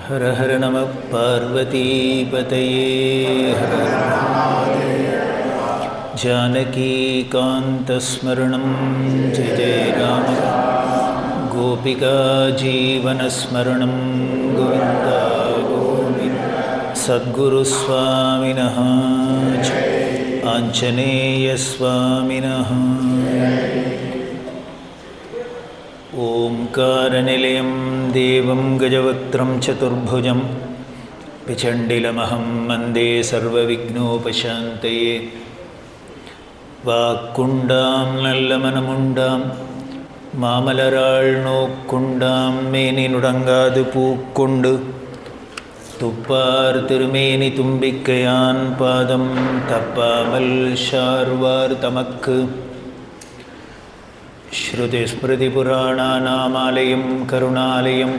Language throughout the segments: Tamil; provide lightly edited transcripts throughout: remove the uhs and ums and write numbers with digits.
हर हर नमः पार्वतीपतये हर जानकीकान्तस्मरणं जय जय राम गोपिका जीवनस्मरणं गोविन्द गोविन्द सद्गुरुस्वामिनः आञ्जनेयस्वामिनः ओंकारनिलयं देवं गजवक्त्रं चतुर्भुजं विचण्डिलमहं वन्दे सर्वविघ्नोपशान्तये वाक्कुण्डां नल्लमनमुण्डां मामलराळ नोक्कुण्डां मेनिनुडङ्गादु पूक्कुण्डु துப்பார் திருமேனி தும்பிக்கையான் பாதம் தப்பாமல் ஷார்வார் தமக்கு श्रुतिस्मृतिपुराणानामालयं करुणालयं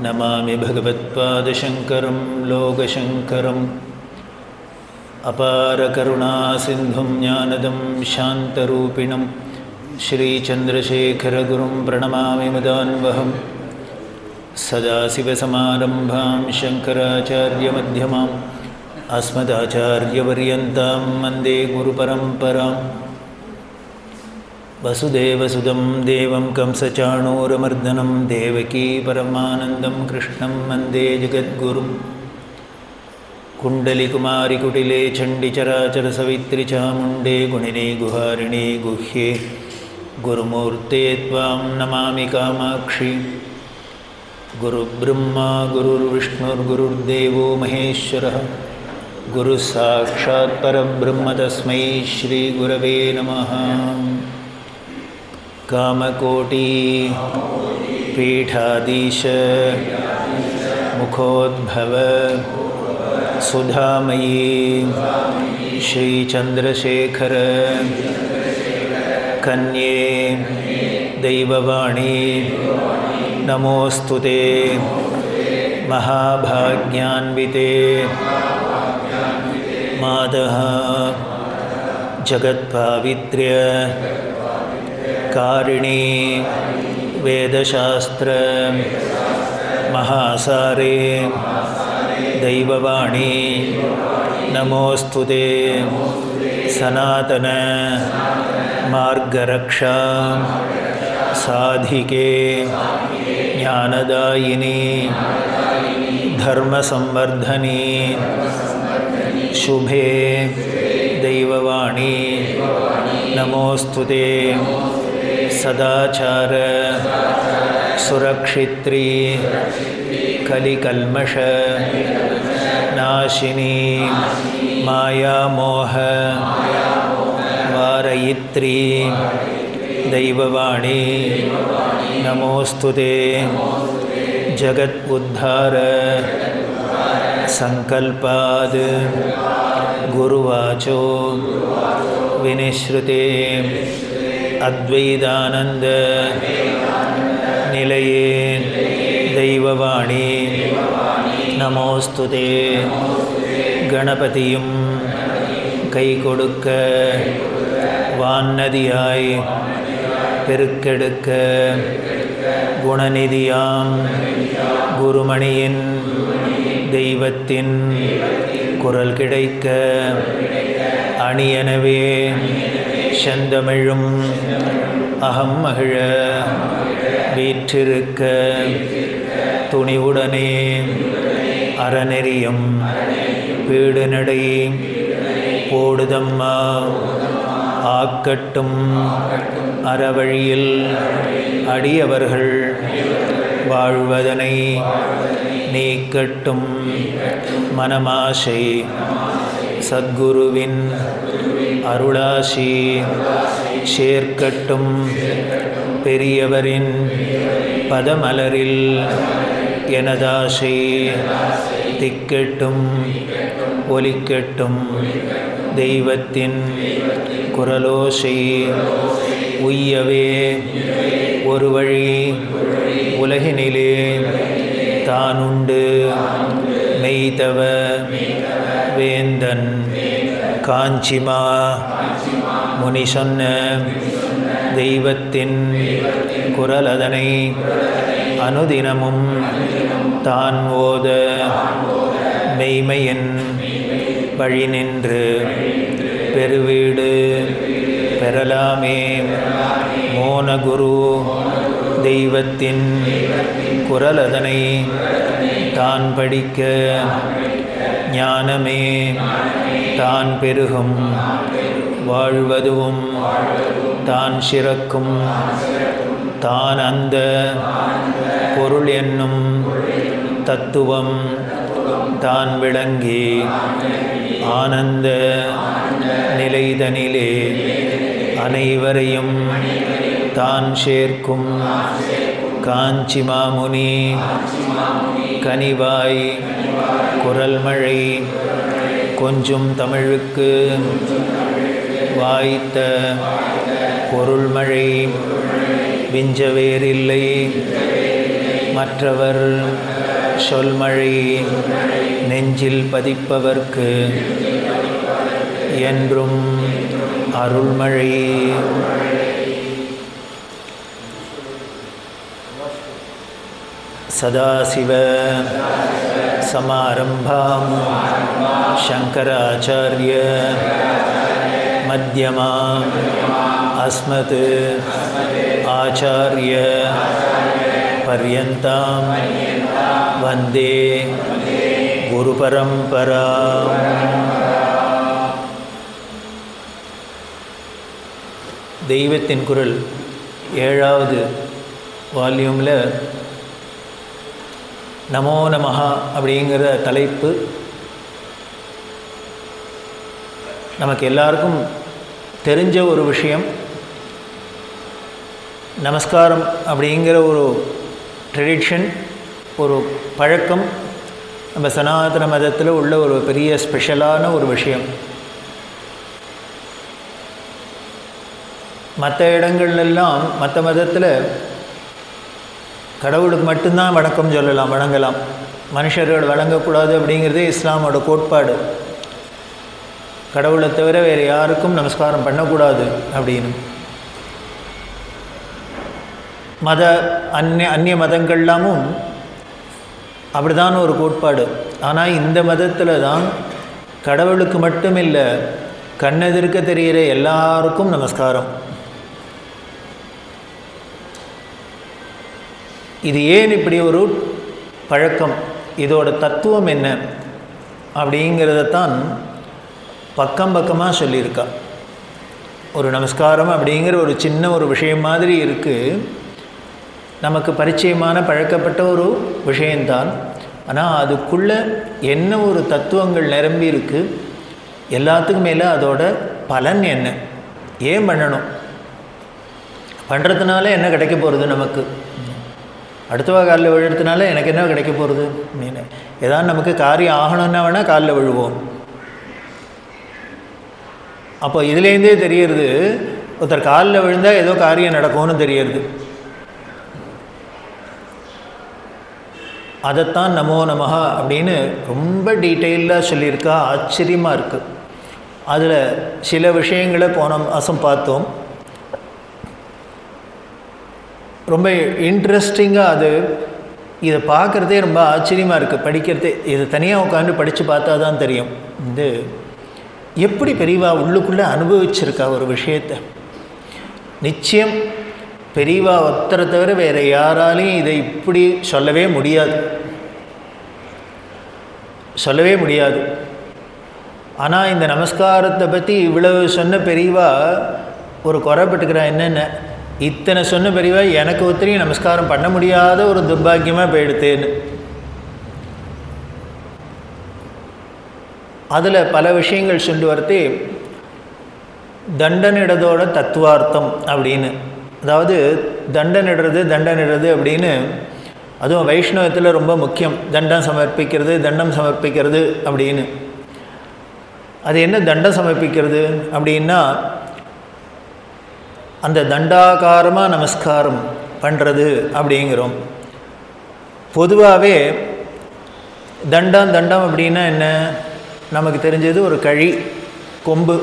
नमामि भगवत्पादशङ्करं लोकशङ्करम् अपारकरुणासिन्धुं ज्ञानदं शान्तरूपिणं श्रीचन्द्रशेखरगुरुं प्रणमामि मुदान्वहं सदाशिवसमारम्भां शङ्कराचार्यमध्यमाम् अस्मदाचार्यपर्यन्तां वन्दे गुरुपरम्पराम् वसुदेवसुदं देवं कंसचाणूरमर्दनं देवकी परमानन्दं कृष्णं वन्दे जगद्गुरुं कुण्डलिकुमारिकुटिले चण्डिचराचरसवित्रि चामुण्डे गुणिने गुहारिणे गुह्ये गुरुमूर्ते त्वां नमामि कामाक्षि गुरुब्रह्मा गुरुर्विष्णुर्गुरुर्देवो महेश्वरः गुरुसाक्षात् परब्रह्म तस्मै श्रीगुरवे नमः। कामकोटि पीठाधीश मुखोद्भव सुधामयी श्रीचन्द्रशेखर कन्ये दैववाणी नमोस्तुते महाभाग्यान्विते मातः जगत्पावित्र्य कारिणी वेदशास्त्र महासारे दैववाणी नमोस्तुते सनातन मार्गरक्षा साधिके ज्ञानदायिनी धर्मसंवर्धनी शुभे दैववाणी नमोस्तुते सदाचार सुरक्षित्री कलिकल्मष नाशिनी मायामोह वारयित्री दैववाणी नमोस्तुते जगत् उद्धार संकल्पाद गुरुवाचो विनिश्रुते अद्वैतानंद निलये दैववाणी नमोस्तुते गणपतियुम கைகொடுக்க வான்னதியாய் பெருக்கெடுக்க குணநிதியாம் குருமணியின் தெய்வத்தின் குரல் கிடைக்க அணியனவே செந்தமிழும் அகம் மகிழ வீற்றிருக்க துணிவுடனே அறநெறியும் பீடுநடை போடுதம்மா ஆக்கட்டும் அறவழியில் அடியவர்கள் வாழ்வதனை நீக்கட்டும் மனமாசை சத்குருவின் அருளாசி சேர்க்கட்டும். பெரியவரின் பதமலரில் எனதாசை திக்கட்டும் ஒலிக்கட்டும். தெய்வத்தின் குரலோசை உய்யவே ஒரு வழி உலகினிலே தானுண்டு. மெய்தவ வேந்தன் காஞ்சிமா முனி சொன்ன தெய்வத்தின் குரலதனை அனுதினமும் தான் ஓத மெய்மையின் வழி நின்று பெருவீடு பெறலாமே. மோனகுரு தெய்வத்தின் குரலதனை தான் படிக்க ஞானமே தான் பெருகும். வாழ்வதுவும் தான் சிறக்கும். தான் அந்த பொருள் என்னும் தத்துவம் தான் விளங்கி ஆனந்த நிலைதனிலே அனைவரையும் தான் சேர்க்கும். காஞ்சி மாமுனி கனிவாய் குரல்மழை கொஞ்சும் தமிழுக்கு வாய்த்த பொருள்மழை விஞ்சவேறில்லை மற்றவர் சொல்மழை. நெஞ்சில் பதிப்பவர்க்கு என்றும் அருள்மழை. சதாசிவ சமாரம்பாம் சங்கராச்சார்ய மத்யமாம் அஸ்மத் ஆச்சார்ய பர்யந்தாம் வந்தே குரு பரம்பராம். தெய்வத்தின் குரல் 7வது வால்யூமில் நமோ நமஹா அப்படிங்கிற தலைப்பு நமக்கு எல்லாருக்கும் தெரிஞ்ச ஒரு விஷயம். நமஸ்காரம் அப்படிங்கிற ஒரு ட்ரெடிஷன், ஒரு பழக்கம் நம்ம சனாதன மதத்தில் உள்ள ஒரு பெரிய ஸ்பெஷலான ஒரு விஷயம். மற்ற இடங்கள்லாம் மற்ற மதத்தில் கடவுளுக்கு மட்டும்தான் வணக்கம் சொல்லலாம், வணங்கலாம். மனுஷர்கள் வணங்கக்கூடாது அப்படிங்கிறதே இஸ்லாமோட கோட்பாடு. கடவுளை தவிர வேறு யாருக்கும் நமஸ்காரம் பண்ணக்கூடாது அப்படின்னு. அந்நிய மதங்கள்லாமும் அப்படிதான் ஒரு கோட்பாடு. ஆனால் இந்த மதத்தில் தான் கடவுளுக்கு மட்டும் இல்லை, கண்ணெதிர்க்க தெரிகிற எல்லாருக்கும் நமஸ்காரம். இது ஏன் இப்படி ஒரு பழக்கம், இதோட தத்துவம் என்ன அப்படிங்கிறதான் பக்கம் பக்கமாக சொல்லியிருக்கா. ஒரு நமஸ்காரம் அப்படிங்கிற ஒரு சின்ன ஒரு விஷயம் மாதிரி இருக்குது, நமக்கு பரிச்சயமான பழக்கப்பட்ட ஒரு விஷயந்தான். ஆனால் அதுக்குள்ளே என்ன ஒரு தத்துவங்கள் நிரம்பி இருக்குது, எல்லாத்துக்கும் மேலே அதோட பலன் என்ன, ஏன் பண்ணணும், பண்ணுறதுனால என்ன கிடைக்க போகிறது, நமக்கு அடுத்தவா காலில் விழுறதுனால எனக்கு என்ன கிடைக்க போகிறது அப்படின்னு. ஏதாவது நமக்கு காரியம் ஆகணும்னா வேணால் காலில் விழுவோம். அப்போ இதுலேருந்தே தெரியறது, ஒருத்தர் காலில் விழுந்தால் ஏதோ காரியம் நடக்கும்னு தெரியறது. அதைத்தான் நமோ நமஹா அப்படின்னு ரொம்ப டீட்டெயிலாக சொல்லியிருக்கா. ஆச்சரியமாக இருக்குது. அதில் சில விஷயங்களை போன மாதம் பார்த்தோம். ரொம்ப இன்ட்ரெஸ்டிங்காக அது இதை பார்க்குறதே ரொம்ப ஆச்சரியமாக இருக்குது. படிக்கிறதே இதை தனியாக உட்காந்து படித்து பார்த்தா தான் தெரியும் இது எப்படி பெரியவா உள்ளுக்குள்ளே அனுபவிச்சிருக்கா ஒரு விஷயத்தை. நிச்சயம் பெரியவா ஒத்தரை தவிர வேறு யாராலையும் இதை இப்படி சொல்லவே முடியாது, சொல்லவே முடியாது. ஆனால் இந்த நமஸ்காரத்தை பற்றி இவ்வளவு சொன்ன பெரியவா ஒரு குறைப்பட்டுக்கிறா. என்னென்ன இத்தனை சொன்ன பெரியவா எனக்கு ஒத்திரியும் நமஸ்காரம் பண்ண முடியாத ஒரு துர்பாக்கியமாக போயிடுத்தேன்னு. அதில் பல விஷயங்கள் சொல்லி வரத்தே தண்டனிடதோட தத்துவார்த்தம் அப்படின்னு. அதாவது தண்டனிடுறது அப்படின்னு அதுவும் வைஷ்ணவத்தில் ரொம்ப முக்கியம். தண்டம் சமர்ப்பிக்கிறது அப்படின்னு. அது என்ன தண்டம் சமர்ப்பிக்கிறது அப்படின்னா, அந்த தண்டாகாரமாக நமஸ்காரம் பண்ணுறது அப்படிங்கிறோம். பொதுவாகவே தண்டம் அப்படின்னா என்ன, நமக்கு தெரிஞ்சது ஒரு கழி கொம்பு,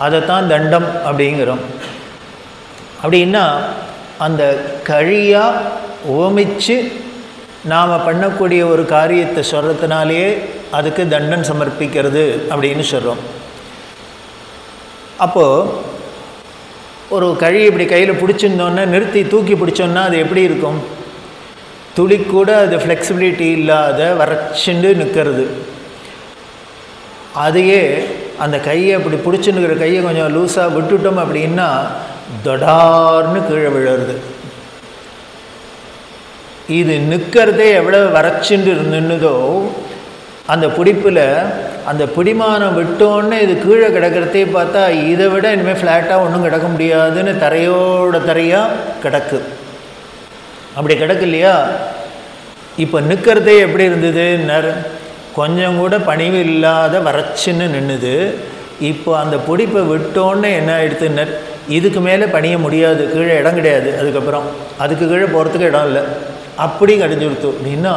அதைத்தான் தண்டம் அப்படிங்கிறோம். அப்படின்னா அந்த கழியாக உவமித்து நாம் பண்ணக்கூடிய ஒரு காரியத்தை சொல்கிறதுனாலேயே அதுக்கு தண்டன் சமர்ப்பிக்கிறது அப்படின்னு சொல்கிறோம். அப்போது ஒரு கழி இப்படி கையில் பிடிச்சிருந்தோன்னே நிறுத்தி தூக்கி பிடிச்சோன்னா அது எப்படி இருக்கும்? துளி கூட அது ஃப்ளெக்சிபிலிட்டி இல்லாத வறட்சிண்டு நிற்கிறது. அதையே அந்த கையை அப்படி பிடிச்சின்னுக்கிற கையை கொஞ்சம் லூஸாக விட்டுட்டோம் அப்படின்னா தொடார்னு கீழே விழுறது. இது நிற்கிறதே எவ்வளோ வறட்சிண்டு நின்றுதோ அந்த பிடிப்பில் அந்த பிடிமானம் விட்டோன்னே இது கீழே கிடக்கிறதே பார்த்தா இதை விட இனிமேல் ஃப்ளாட்டாக ஒன்றும் கிடக்க முடியாதுன்னு தரையாக கிடக்கு. அப்படி கிடக்கு இல்லையா? இப்போ நிற்கிறதே எப்படி இருந்தது? கொஞ்சம் கூட பணிவு இல்லாத வறட்சின்னு நின்றுது. இப்போ அந்த பிடிப்பை விட்டோன்னே என்ன ஆகிடுது? இதுக்கு மேலே பணிய முடியாது, கீழே இடம் கிடையாது, அதுக்கு கீழே போகிறதுக்கு இடம் இல்லை, அப்படி கடிஞ்சு கொடுத்து. அப்படின்னா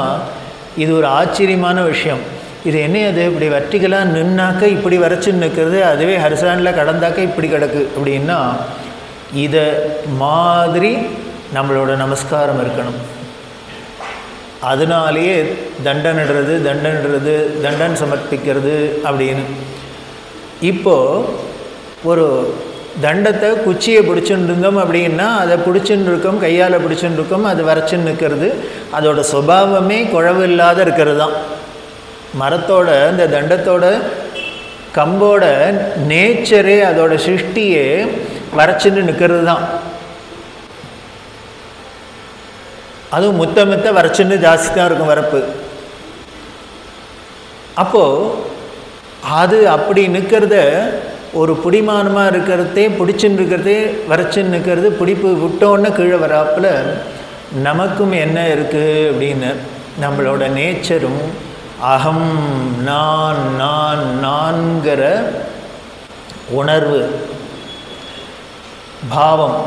இது ஒரு ஆச்சரியமான விஷயம். இது என்ன, அது இப்படி வர்டிகலாக நின்னாக்க இப்படி வரைச்சின்னு நிற்கிறது, அதுவே ஹரிசானில் கடந்தாக்க இப்படி கிடக்கு. அப்படின்னா இதை மாதிரி நம்மளோட நமஸ்காரம் இருக்கணும். அதனாலேயே தண்டன் சமர்ப்பிக்கிறது அப்படின்னு. இப்போது ஒரு தண்டத்தை குச்சியை பிடிச்சுன்னு இருந்தோம் அப்படின்னா அதை பிடிச்சுன்னு இருக்கோம், கையால் பிடிச்சுன்னு இருக்கோம், அது வரைச்சின்னு நிற்கிறது. அதோட சுபாவமே குழவு இல்லாத இருக்கிறது தான். மரத்தோட இந்த தண்டத்தோட கம்போட நேச்சரே, அதோட சிருஷ்டியே வரைச்சின்னு நிற்கிறது தான். அதுவும் முத்த வரைச்சின்னு ஜாஸ்தி தான் இருக்கும் வரப்பு. அப்போது அது அப்படி நிற்கிறத ஒரு பிடிமானமாக இருக்கிறதே, பிடிச்சின்னு இருக்கிறதே வரைச்சின்னு நிற்கிறது, பிடிப்பு விட்டோன்னு கீழே வராப்பில் நமக்கும் என்ன இருக்குது அப்படின்னு, நம்மளோட நேச்சரும் அகம் நான்கிற உணர்வு பாவம்,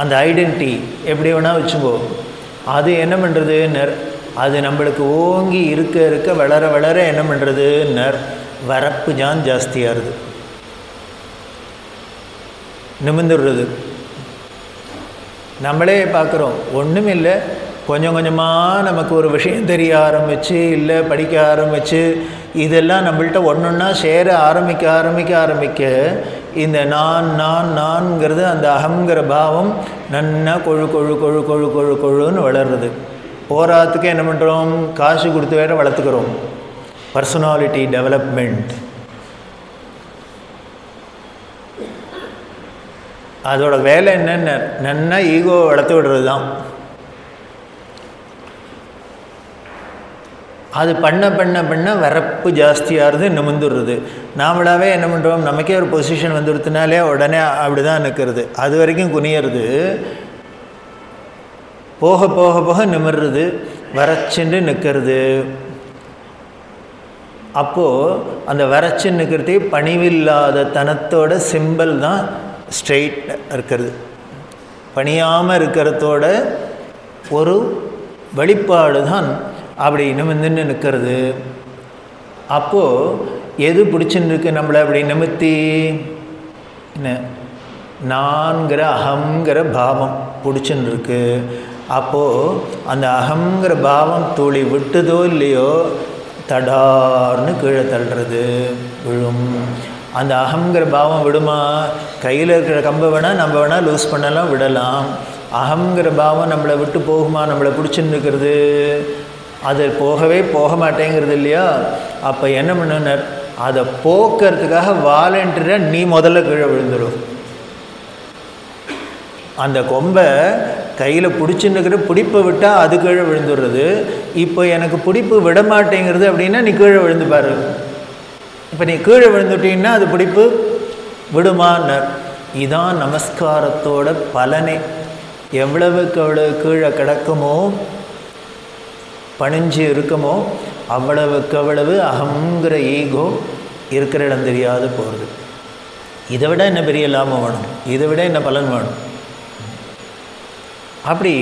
அந்த ஐடென்டிட்டி எப்படி வேணால் வச்சுக்கோ, அது என்ன பண்ணுறது? அது நம்மளுக்கு ஓங்கி இருக்க வளர என்ன பண்ணுறது? வரப்பு ஜாஸ்தியாகிறது, நிமிந்துடுறது. நம்மளே பார்க்குறோம், ஒன்றும் இல்லை, கொஞ்சம் கொஞ்சமாக நமக்கு ஒரு விஷயம் தெரிய ஆரம்பித்து, இல்லை படிக்க ஆரம்பித்து, இதெல்லாம் நம்மள்கிட்ட ஒன்றொன்னா சேர ஆரம்பிக்க இந்த நான்ங்கிறது, அந்த அகங்கிற பாவம் நன்னா கொழுன்னு வளர்றது. போராத்துக்கு என்ன பண்ணுறோம்? காசு கொடுத்து வேற வளர்த்துக்கிறோம். பர்சனாலிட்டி டெவலப்மெண்ட், அதோட வேலை என்னென்ன? நன்னா ஈகோ வளர்த்து விடுறது தான். அது பண்ண வரப்பு ஜாஸ்தியாகிறது, நிமிந்துடுறது. நாமளாவே என்ன பண்ணுறோம்? நமக்கே ஒரு பொசிஷன் வந்துடுத்துனாலே உடனே அப்படி தான் நிற்கிறது. அது வரைக்கும் குனியறது, போக நிமிர்றது, வரைச்சின்னு நிற்கிறது. அப்போது அந்த வரைச்சின்னு நிற்கிறதே பணிவில்லாத தனத்தோட சிம்பிள் தான் ஸ்ட்ரெயிட் இருக்கிறது. பணியாமல் இருக்கிறதோட ஒரு வெளிப்பாடு தான் அப்படி நிமிர்ந்துன்னு நிற்கிறது. அப்போது எது பிடிச்சின்னு இருக்கு நம்மளை அப்படி நிமித்தி? நான்கிற அகங்கிற பாவம் பிடிச்சின்னு இருக்கு. அப்போது அந்த அகங்கிற பாவம் துளி விட்டுதோ இல்லையோ தடார்னு கீழே தள்ளுறது, விழும். அந்த அகங்கிற பாவம் விடுமா? கையில் இருக்கிற கம்பை வேணால் நம்ம வேணால் லூஸ் பண்ணலாம், விடலாம். அகங்கிற பாவம் நம்மளை விட்டு போகுமா? நம்மளை பிடிச்சின்னு இருக்கிறது, அது போக மாட்டேங்கிறது இல்லையா? அப்போ என்ன பண்ணுனர்? அதை போக்குறதுக்காக வாலண்டியராக நீ முதல்ல கீழே விழுந்துடும். அந்த கொம்பை கையில் பிடிச்சுன்னுக்கிற பிடிப்பை விட்டால் அது கீழே விழுந்துடுறது. இப்போ எனக்கு பிடிப்பு விட மாட்டேங்கிறது அப்படின்னா நீ கீழே விழுந்து பாரு. இப்போ நீ கீழே விழுந்துட்டீங்கன்னா அது பிடிப்பு விடுமான்னர். இதான் நமஸ்காரத்தோட பலனே. எவ்வளவுக்கு அவ்வளவு கீழே கிடக்குமோ, பணிஞ்சு இருக்குமோ, அவ்வளவுக்கு அவ்வளவு அகங்கிற ஈகோ இருக்கிற இடம் தெரியாது போகிறது. இதை விட என்ன பெரிய லாபம் வேணும்? இதை விட என்ன பலன் வேணும்? அப்படி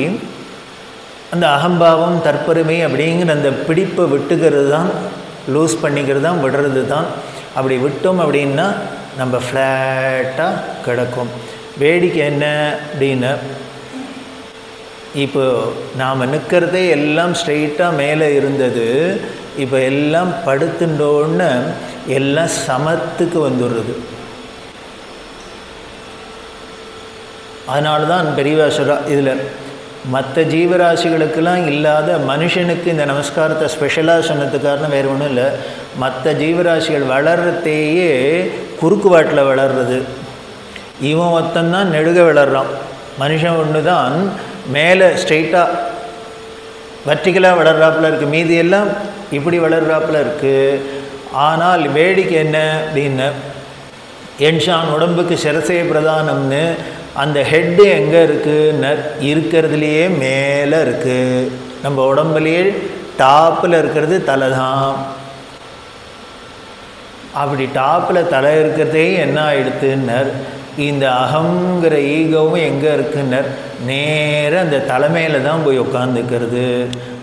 அந்த அகம்பாவம், தற்பெருமை அப்படிங்கிற அந்த பிடிப்பை விட்டுக்கிறது தான், லூஸ் பண்ணிக்கிறது தான், விடுறது தான். அப்படி விட்டோம் அப்படின்னா நம்ம ஃப்ளாட்டாக கிடக்கும். வேடிக்கை என்ன அப்படின்னா, இப்போ நாம் நிற்கிறதே எல்லாம் ஸ்ட்ரெயிட்டாக மேலே இருந்தது. இப்போ எல்லாம் படுத்துட்டோன்னு எல்லாம் சமத்துக்கு வந்துடுறது. அதனால தான் பெரியவா சொல்கிறா, இதில் மற்ற ஜீவராசிகளுக்கெல்லாம் இல்லாத மனுஷனுக்கு இந்த நமஸ்காரத்தை ஸ்பெஷலாக சொன்னதுக்கு காரணம் வேறு ஒன்றும் இல்லை. மற்ற ஜீவராசிகள் வளர்றதையே குறுக்கு வாட்டில் வளர்றது. இவன் ஒருத்தந்தான் நெடுக வளர்றான். மனுஷன் ஒன்று தான் மேலே ஸ்ட்ரெயிட்டாக வர்டிகலாக வளர்றாப்புல இருக்குது, மீதி எல்லாம் இப்படி வளர்றாப்புல இருக்குது. ஆனால் வேடிக்கை என்ன அப்படின்னா, என்ஷான் உடம்புக்கு சிரசே பிரதானம்னு அந்த ஹெட்டு எங்கே இருக்குன்னு இருக்கிறதுலையே மேலே இருக்குது. நம்ம உடம்புலையே டாப்பில் இருக்கிறது தலை தான். அப்படி டாப்பில் தலை இருக்கிறதே என்ன ஆகிடுத்துன்னர், இந்த அகங்கிற ஈகவும் எங்கே இருக்குன்னர், நேராக அந்த தலைமையில் தான் போய் உட்காந்துக்கிறது.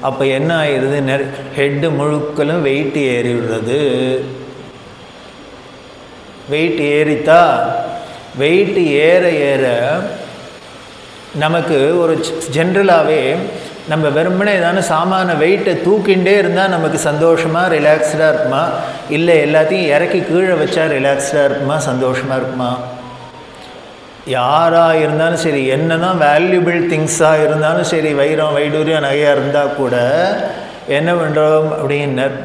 அப்போ என்ன ஆயிடுதுன்னர், ஹெட்டு முழுக்களும் வெயிட் ஏறி விடுறது. வெயிட் ஏறித்தா, வெயிட் ஏற ஏற நமக்கு ஒரு ஜென்ரலாகவே நம்ம வெறுமனே ஏதான சாமான வெயிட்டை தூக்கிண்டே இருந்தால் நமக்கு சந்தோஷமாக ரிலாக்ஸ்டாக இருக்குமா, இல்லை எல்லாத்தையும் இறக்கி கீழே வச்சா ரிலாக்ஸ்டாக இருக்குமா, சந்தோஷமாக இருக்குமா? யாராக இருந்தாலும் சரி, என்ன தான் வேல்யூபிள் திங்ஸாக இருந்தாலும் சரி, வைரம் வைடூரியம் நகையாக இருந்தால் கூட என்ன பண்ணுறோம் அப்படின்னர்,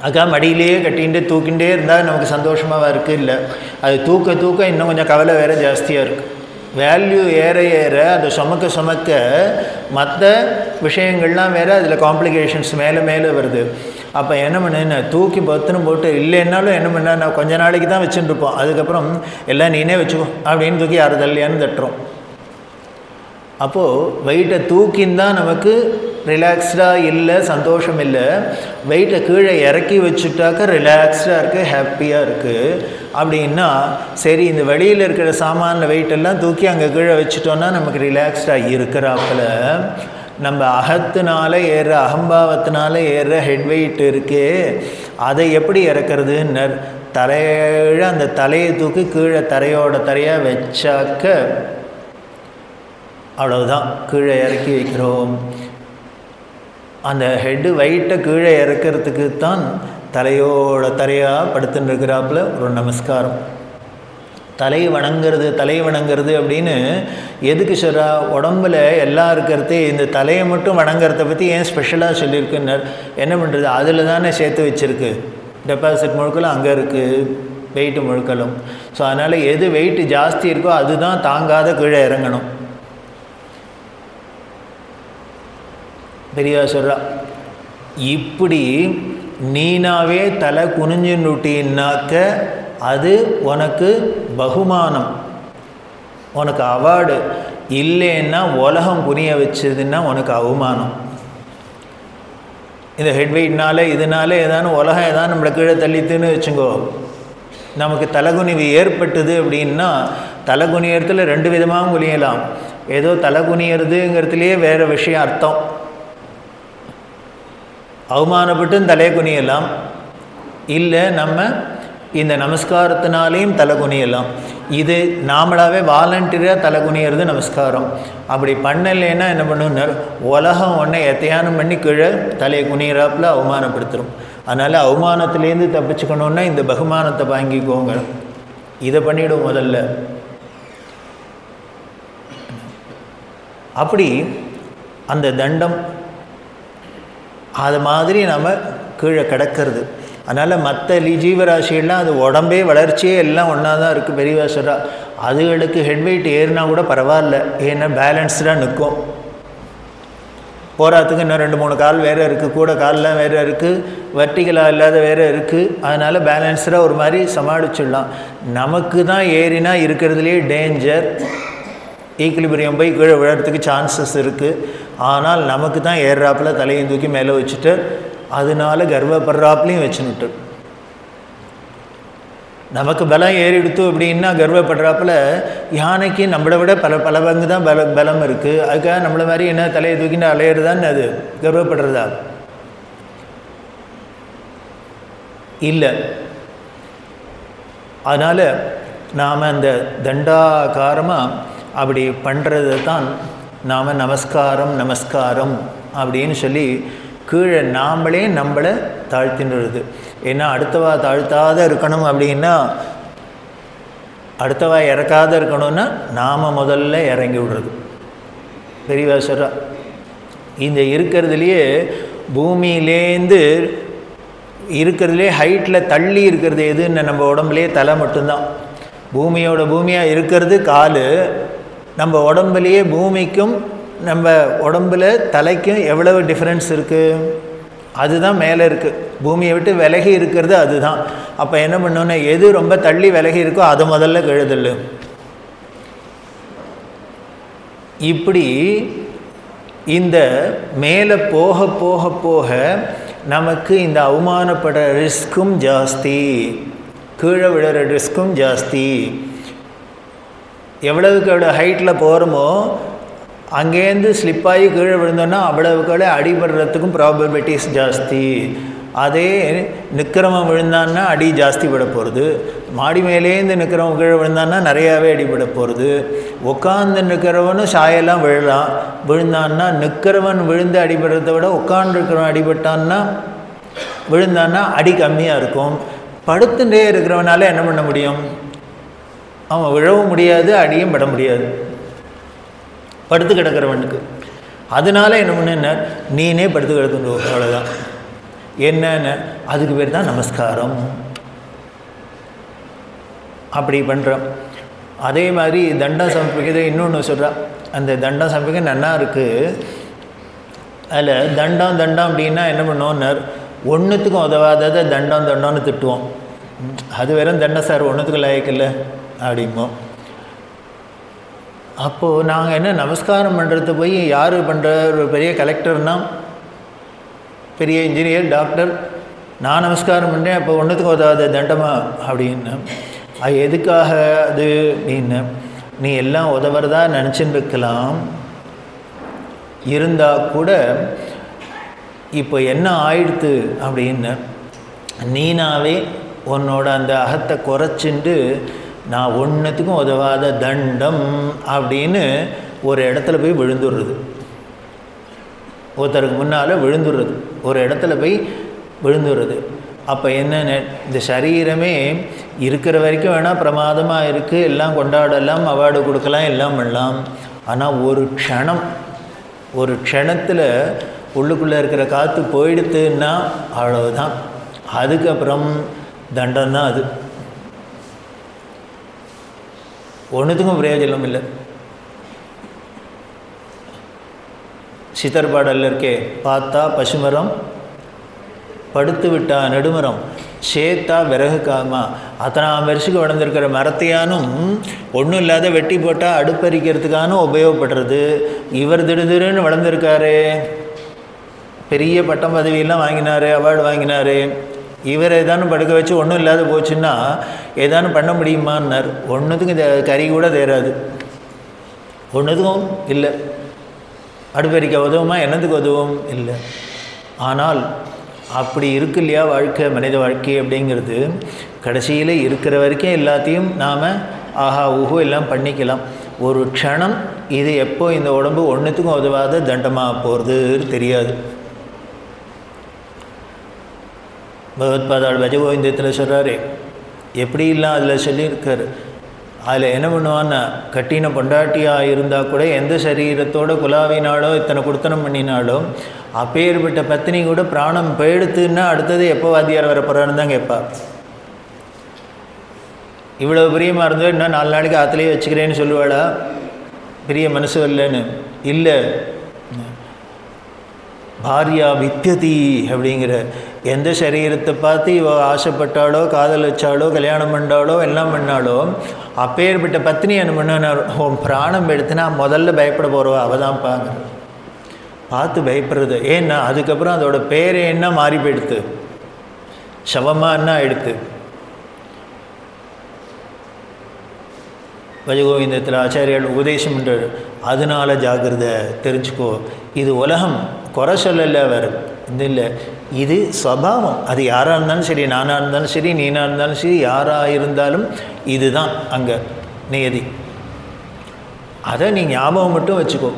அக்கா மடியிலேயே கட்டிகிட்டு தூக்கிண்டே இருந்தால் நமக்கு சந்தோஷமாக இருக்குது. இல்லை, அது தூக்க தூக்க இன்னும் கொஞ்சம் கவலை வேறு ஜாஸ்தியாக இருக்குது. வேல்யூ ஏற ஏற அதை சுமக்க சுமக்க மற்ற விஷயங்கள்லாம் வேறு, அதில் காம்ப்ளிகேஷன்ஸ் மேலே மேலே வருது. அப்போ என்ன பண்ணுன்னு தூக்கி பத்துன்னு போட்டு, இல்லைன்னாலும் என்ன பண்ண, நான் கொஞ்ச நாளைக்கு தான் வச்சுட்டு இருப்போம், அதுக்கப்புறம் எல்லாம் நீனே வச்சுக்கோ அப்படின்னு தூக்கி யார் தள்ளியான்னு தட்டுறோம். அப்போது வெயிட்டை தூக்கின்னு தான் நமக்கு ரிலாக்ஸ்டாக இல்லை, சந்தோஷம் இல்லை. வெயிட்டை கீழே இறக்கி வச்சுட்டாக்க ரிலாக்ஸ்டாக இருக்குது, ஹாப்பியாக இருக்குது. அப்படின்னா சரி, இந்த வெளியில் இருக்கிற சாமான வெயிட்டெல்லாம் தூக்கி அங்கே கீழே வச்சுட்டோன்னா நமக்கு ரிலாக்ஸ்டாக இருக்கிறாப்புல நம்ம அகத்தினால ஏற, அகம்பாவத்தினால ஏற ஹெட் வெயிட் இருக்கே, அதை எப்படி இறக்கிறதுன்னு தலையில அந்த தலையை தூக்கி கீழே தரையோட தரையாக வச்சாக்க அவ்வளவுதான், கீழே இறக்கி வைக்கிறோம். அந்த ஹெட்டு வெயிட்டை கீழே இறக்கிறதுக்கு தான் தலையோட தரையாக படுத்துன்னு இருக்கிறாப்புல ஒரு நமஸ்காரம். தலை வணங்கிறது அப்படின்னு எதுக்கு சொல்கிறா, உடம்பில் எல்லாம் இருக்கிறதே இந்த தலையை மட்டும் வணங்கிறத பற்றி ஏன் ஸ்பெஷலாக சொல்லியிருக்குன்னு என்ன பண்ணுறது, அதில் தானே சேர்த்து வச்சுருக்கு. டெபாசிட் முழுக்கலும் அங்கே இருக்குது, வெயிட்டு முழுக்கலும். ஸோ அதனால் எது வெயிட்டு ஜாஸ்தி இருக்கோ அதுதான் தாங்காத கீழே இறங்கணும். பெரியவா சொல்கிறா, இப்படி நீனாவே தலை குனிஞ்சுன்னுட்டின்னாக்க அது உனக்கு பகுமானம், உனக்கு அவார்டு. இல்லைன்னா உலகம் குனிய வச்சதுன்னா உனக்கு அவமானம். இந்த ஹெட் வெயிட்னால இதனால ஏதானு உலகம் ஏதாவது நம்மளை கீழே தள்ளித்துன்னு வச்சுங்கோ, நமக்கு தலைகுனிவு ஏற்பட்டது அப்படின்னா, தலைகுனியறதுல ரெண்டு விதமாகவும் குனியலாம். ஏதோ தலைகுனியறதுங்கிறதுலையே வேறு விஷயம் அர்த்தம், அவமானப்பட்டும் தலை குனியலாம். இல்லை நம்ம இந்த நமஸ்காரத்தினாலேயும் தலை குனியலாம். இது நாமளாகவே வாலண்டியராக தலை குனியறது நமஸ்காரம். அப்படி பண்ணலைன்னா என்ன பண்ணுன்னார், உலகம் ஒன்றை எத்தையானம் பண்ணி கீழே தலையை குனியறாப்புல அவமானப்படுத்துகிறோம். அதனால் அவமானத்துலேருந்து தப்பிச்சுக்கணுன்னா இந்த பகுமானத்தை வாங்கிக்கோங்க. இதை பண்ணிவிடும் முதல்ல. அப்படி அந்த தண்டம் அது மாதிரி நம்ம கீழே கிடக்கிறது. அதனால் மற்ற ஜீவராசிகள்லாம் அது உடம்பே வளர்ச்சியே எல்லாம் ஒன்றா தான் இருக்குது பெரியவா சொல்கிறா. அதுகளுக்கு ஹெட் வெயிட் ஏறினா கூட பரவாயில்ல, ஏன்னா பேலன்ஸ்டாக நிற்கும். போராத்துக்கு இன்னும் 2-3 கால் வேறு இருக்குது, கூட கால்லாம் வேறு இருக்குது, வெர்டிகலாக இல்லாத வேறு இருக்குது. அதனால் பேலன்ஸ்டாக ஒரு மாதிரி சமாளிச்சிடலாம். நமக்கு தான் ஏறினா இருக்கிறதுலே டேஞ்சர், ஈக்குலிபிரியம் போய் கீழே விழறதுக்கு சான்சஸ் இருக்குது. ஆனால் நமக்கு தான் ஏறுறாப்பில் தலையை தூக்கி மேலே வச்சுட்டு அதனால கர்வப்படுறாப்புலையும் வச்சுன்னுட்டு நமக்கு பலம் ஏறிடுத்து அப்படின்னா கர்வப்படுறாப்புல யானைக்கு நம்மளை விட பல பங்கு தான் பலம் இருக்குது. அதுக்காக நம்மளை மாதிரி என்ன தலையை தூக்கிட்டு அலையிறதான்னு அது கர்வப்படுறதா இல்லை. அதனால் நாம் அந்த தண்டாகாரமாக அப்படி பண்ணுறது தான் நாம் நமஸ்காரம் நமஸ்காரம் அப்படின்னு சொல்லி கீழே நாமளே நம்மளை தாழ்த்தின்றது. ஏன்னா அடுத்தவா தாழ்த்தாத இருக்கணும் அப்படின்னா, அடுத்தவா இறக்காத இருக்கணும்னா நாம் முதல்ல இறங்கி விடுறது. பெரியவா சொல்கிறா, இந்த இருக்கிறதுலையே பூமியிலேருந்து இருக்கிறதுலே ஹைட்டில் தள்ளி இருக்கிறது எதுன்னு நம்ம உடம்புலேயே தலை மட்டும்தான். பூமியாக இருக்கிறது கால். நம்ம உடம்புலேயே பூமிக்கும் நம்ம உடம்புல தலைக்கும் எவ்வளவு டிஃப்ரென்ஸ் இருக்குது, அதுதான் மேலே இருக்குது. பூமியை விட்டு விலகி இருக்கிறது அதுதான். அப்போ என்ன பண்ணோன்னா, எது ரொம்ப தள்ளி விலகி இருக்கோ அதை முதல்ல கழுதல். இப்படி இந்த மேலே போக போக போக நமக்கு இந்த அவமானப்படுற ரிஸ்க்கும் ஜாஸ்தி, கீழே விழுற ரிஸ்க்கும் ஜாஸ்தி. எவ்வளவுக்கு எவ்வளோ ஹைட்டில் போகிறோமோ அங்கேருந்து ஸ்லிப்பாகி கீழே விழுந்தோன்னா அவ்வளவுக்கு அடிபடுறதுக்கும் ப்ராபபிலிட்டிஸ் ஜாஸ்தி. அதே நிற்கிறவன் விழுந்தான்னா அடி ஜாஸ்தி விட போகிறது. மாடி மேலேருந்து நிற்கிறவன் கீழே விழுந்தான்னா நிறையாவே அடிபட போகிறது. உட்காந்து நிற்கிறவனும் சாயெல்லாம் விழுந்தான்னா நிற்கிறவன் விழுந்து அடிபடுறத விட உட்காந்துருக்கிறவன் விழுந்தான்னா அடி கம்மியாக இருக்கும். படுத்துட்டே இருக்கிறவனால என்ன பண்ண முடியும், அவன் விழவும் முடியாது, அடியும் பட முடியாது படுத்து கிடக்கிறவனுக்கு. அதனால என்ன பண்ண, நீனே படுத்து கிடக்குன்னு அவ்வளோதான். என்னன்னு அதுக்கு பேர் தான் நமஸ்காரம். அப்படி பண்ணுறோம். அதே மாதிரி தண்டம் சமர்ப்பிக்கிறத இன்னொன்று சொல்கிறா. அந்த தண்டம் சமர்ப்பிக்க நன்னா இருக்குது. அதில் தண்டம் அப்படின்னா என்ன பண்ணுவோம்னார், ஒன்றுத்துக்கும் உதவாததை தண்டம்னு திட்டுவோம். அது வெறும் தண்டம் சார், ஒன்றுத்துக்கும் லாயக்கில்லை அப்படிம்போம். அப்போது நாங்கள் என்ன நமஸ்காரம் பண்ணுறது போய் யார் பண்ணுற, ஒரு பெரிய கலெக்டர்னால், பெரிய இன்ஜினியர், டாக்டர், நான் நமஸ்காரம் பண்ணுறேன், அப்போ ஒன்றுத்துக்கு உதவாத தண்டமா அப்படின்னு. அது எதுக்காக அது அப்படின்னு, நீ எல்லாம் உதவுறதா நினச்சின்னு இருக்கலாம். இருந்தால் கூட இப்போ என்ன ஆயிடுத்து அப்படின்னு, நீனாவே உன்னோட அந்த அகத்தை குறைச்சிண்டு நான் ஒன்றுத்துக்கும் உதவாத தண்டம் அப்படின்னு ஒரு இடத்துல போய் விழுந்துடுறது. ஒருத்தருக்கு முன்னால் விழுந்துடுறது, ஒரு இடத்துல போய் விழுந்துடுறது. அப்போ என்னென்ன, இந்த சரீரமே இருக்கிற வரைக்கும் வேணால் பிரமாதமாக இருக்குது, எல்லாம் கொண்டாடலாம், அவார்டு கொடுக்கலாம், எல்லாம் பண்ணலாம். ஆனால் ஒரு க்ஷணத்தில் உள்ளுக்குள்ளே இருக்கிற காற்று போயிடுத்துன்னா அவ்வளவுதான். அதுக்கப்புறம் தண்டம் தான். அது ஒன்றுத்துக்கும் பிரயோஜனம் இல்லை. சித்தர்பாடல்ல இருக்கே, பார்த்தா பசுமரம் படுத்து விட்டா நெடுமரம் சேத்தா விறகு காமா. அத்தனை வருஷத்துக்கு வளர்ந்துருக்கிற மரத்தையானும் ஒன்றும் இல்லாத வெட்டி போட்டால் அடுப்பறிக்கிறதுக்கானும் உபயோகப்படுறது. இவர் திடுதிடுன்னு வளர்ந்துருக்காரு, பெரிய பட்டம் பதவியெல்லாம் வாங்கினார், அவார்டு வாங்கினார். இவர் ஏதானும் படுக்க வச்சு ஒன்றும் இல்லாத போச்சுன்னா ஏதானும் பண்ண முடியுமான்னார். ஒன்றுத்துக்கும் இந்த கறி கூட தேராது, ஒன்றுத்துக்கும் இல்லை. அடுப்பறிக்க உதவுமா, என்னத்துக்கு உதவும் இல்லை. ஆனால் அப்படி இருக்கு இல்லையா வாழ்க்கை, மனித வாழ்க்கை அப்படிங்கிறது. கடைசியில் இருக்கிற வரைக்கும் எல்லாத்தையும் நாம் ஆஹா ஊஹோ எல்லாம் பண்ணிக்கலாம். ஒரு க்ஷணம் இது எப்போ இந்த உடம்பு ஒன்றுத்துக்கும் உதவாத தண்டமாக போகிறது தெரியாது. பகவத்பாதாள் பஜகோவிந்தத்தில் சொல்கிறாரு, எப்படி இல்லை அதில் சொல்லியிருக்காரு. அதில் என்ன பண்ணுவான்னா, கட்டின பொண்டாட்டியாக இருந்தால் கூட எந்த சரீரத்தோட குலாவினாலோ இத்தனை குடுத்தனம் பண்ணினாலும் அப்பேற்பட்ட பத்தினி கூட பிராணம் போயிடுத்துன்னா அடுத்தது எப்போ வாத்தியார் வர போகிறான்னு தான் கேட்பா. இவ்வளோ பிரியமாக இருந்தோ இன்னும் 4 நாளைக்கு ஆற்றுலேயே வச்சுக்கிறேன்னு சொல்லுவாளா? பெரிய மனசு இல்லைன்னு இல்லை. பாரியா வித்தியதி அப்படிங்கிற எந்த சரீரத்தை பார்த்து இவ ஆசைப்பட்டாலோ காதல் வச்சாலோ கல்யாணம் பண்ணாலோ எல்லாம் பண்ணாலோ அப்பேற்பட்ட பத்னி என்ன பண்ண உன் பிராணம் எடுத்துனா முதல்ல பயப்பட போகிறவா அவள் தான் பாங்க பார்த்து பயப்படுறது. ஏன்னா அதுக்கப்புறம் அதோட பேரே என்ன மாறி போயிடுத்து, சவமாக என்ன எடுத்து. பஜகோவிந்தத்தில் ஆச்சாரியால் உபதேசம் பண்ணுறாரு, அதனால ஜாக்கிரதை தெரிஞ்சுக்கோ. இது உலகம் குறை சொல்லலை வேறு இது இல்லை, இது ஸ்வபாவம். அது யாராக இருந்தாலும் சரி, நானாக இருந்தாலும் சரி, நீனாக இருந்தாலும் சரி, யாராக இருந்தாலும் இதுதான் அங்கே நியதி. அதை நீ ஞாபகம் மட்டும் வச்சுக்கோ.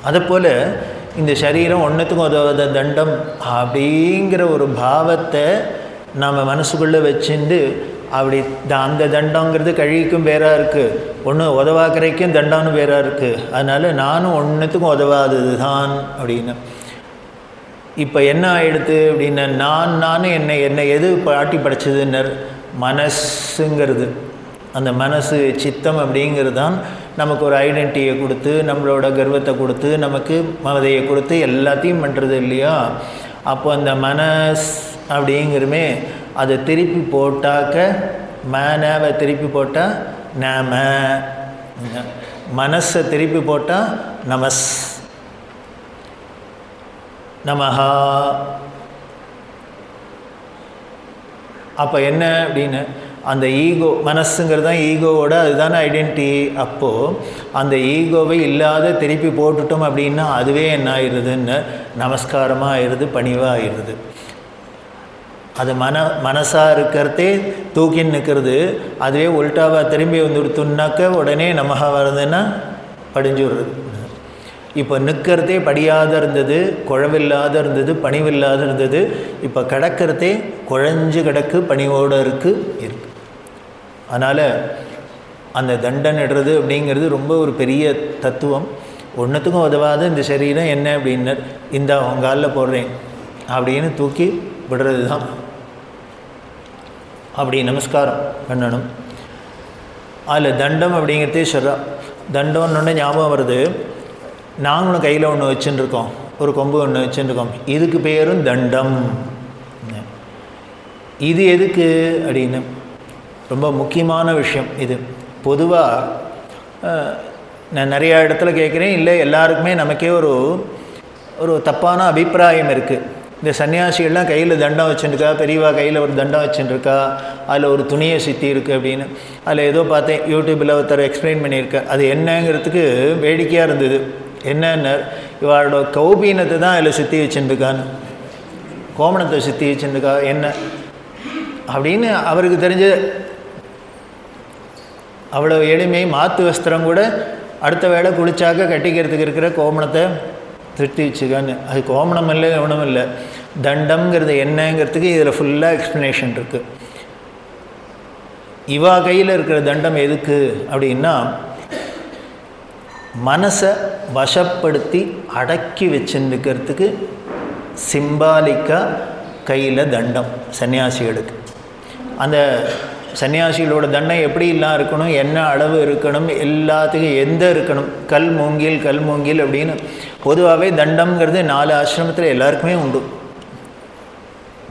அதுபோல் இந்த சரீரம் ஒன்றுத்துக்கும் உதவாத தண்டம் அப்படிங்கிற ஒரு பாவத்தை நாம் மனசுக்குள்ளே வச்சுட்டு அப்படி அந்த தண்டங்கிறது கழிக்கும் வேறாக இருக்குது, ஒன்று உதவாக்கரைக்கும் தண்டம்னு வேறாக இருக்குது. அதனால் நானும் ஒன்றுத்துக்கும் உதவாதது தான் அப்படின்னு. இப்போ என்ன ஆகிடுது அப்படின்னா நானும் என்னை எது பாட்டி படைச்சதுன்னர் மனசுங்கிறது. அந்த மனசு சித்தம் அப்படிங்கிறது தான் நமக்கு ஒரு ஐடென்டிட்டியை கொடுத்து நம்மளோட கர்வத்தை கொடுத்து நமக்கு மமதையை கொடுத்து எல்லாத்தையும் பண்ணுறது இல்லையா. அப்போ அந்த மனஸ் அப்படிங்கிறமே அதை திருப்பி போட்டாக்க மேனாவை திருப்பி போட்டால் நாம, மனசை திருப்பி போட்டால் நமஸ், நமஹா. அப்போ என்ன அப்படின்னு அந்த ஈகோ மனசுங்கிறது தான் ஈகோவோட அதுதானே ஐடென்டிட்டி. அப்போது அந்த ஈகோவை இல்லாத திருப்பி போட்டுட்டோம் அப்படின்னா அதுவே என்ன ஆயிடுதுன்னு நமஸ்காரமாக ஆயிடுது, பணிவாக ஆயிடுது. அது மனசாக இருக்கிறதே தூக்கின்னு நிற்கிறது, அதுவே உல்ட்டாவாக திரும்பி வந்துடுத்துனாக்க உடனே நமகா வருதுன்னா படிஞ்சு விடுறது. இப்போ நிற்கிறதே படியாத இருந்தது, குழவில்லாத இருந்தது, பணிவில்லாத இருந்தது. இப்போ கிடக்கிறதே குழஞ்சு கிடக்கு, பணிவோடு இருக்குது. அதனால் அந்த தண்டனிடுறது அப்படிங்கிறது ரொம்ப ஒரு பெரிய தத்துவம். ஒன்றுத்துக்கும் உதவாத இந்த சரீரம் என்ன அப்படின்னு இந்த உங்காலில் போடுறேன் அப்படின்னு தூக்கி விடுறது தான். அப்படி நமஸ்காரம் பண்ணணும். அதில் தண்டம் அப்படிங்கிறதே சொல்கிறா. தண்டம்னு ஞாபகம் வருது. நாங்களும் கையில் ஒன்று வச்சுட்டுருக்கோம், ஒரு கொம்பு ஒன்று வச்சுட்டுருக்கோம், இதுக்கு பேரும் தண்டம். இது எதுக்கு அப்படின்னு ரொம்ப முக்கியமான விஷயம் இது. பொதுவாக நான் நிறையா இடத்துல கேட்குறேன், இல்லை எல்லாருக்குமே நமக்கே ஒரு தப்பான அபிப்பிராயம் இருக்குது. இந்த சன்னியாசிகள்லாம் கையில் தண்டம் வச்சுருக்கா, பெரியவா கையில் ஒரு தண்டம் வச்சுருக்கா, அதில் ஒரு துணியை சுற்றி இருக்குது அப்படின்னு. அதில் ஏதோ பார்த்தேன் யூடியூப்பில் ஒருத்தர் எக்ஸ்பிளைன் பண்ணியிருக்கேன். அது என்னங்கிறதுக்கு வேடிக்கையாக இருந்தது. என்னன்னு இவளோட கௌபீனத்தை தான் அதில் சுற்றி வச்சுருக்கான்னு, கோமணத்தை சுற்றி வச்சுருக்கா என்ன அப்படின்னு அவருக்கு தெரிஞ்ச அவ்வளோ எளிமை. மாற்று வஸ்திரம் கூட அடுத்த வேளை குளிச்சாக்க கட்டிக்கிறதுக்கு இருக்கிற கோமணத்தை சுற்றி வச்சுக்கான்னு. அது கோமணம் இல்லை, கவனம் இல்லை, தண்டம்ங்கிறது என்னங்கிறதுக்கு இதில் ஃபுல்லாக எக்ஸ்ப்ளனேஷன் இருக்குது. இவா கையில் இருக்கிற தண்டம் எதுக்கு அப்படின்னா மனசை வசப்படுத்தி அடக்கி வச்சுருக்கிறதுக்கு சிம்பாலிக்காக கையில் தண்டம் சன்னியாசிகளுக்கு. அந்த சன்னியாசிகளோட தண்டம் எப்படிலாம் இருக்கணும், என்ன அளவு இருக்கணும், எல்லாத்துக்கும் எந்த இருக்கணும், கல் மூங்கில் அப்படின்னு பொதுவாகவே தண்டம்ங்கிறது 4 ஆசிரமத்தில் எல்லாருக்குமே உண்டு.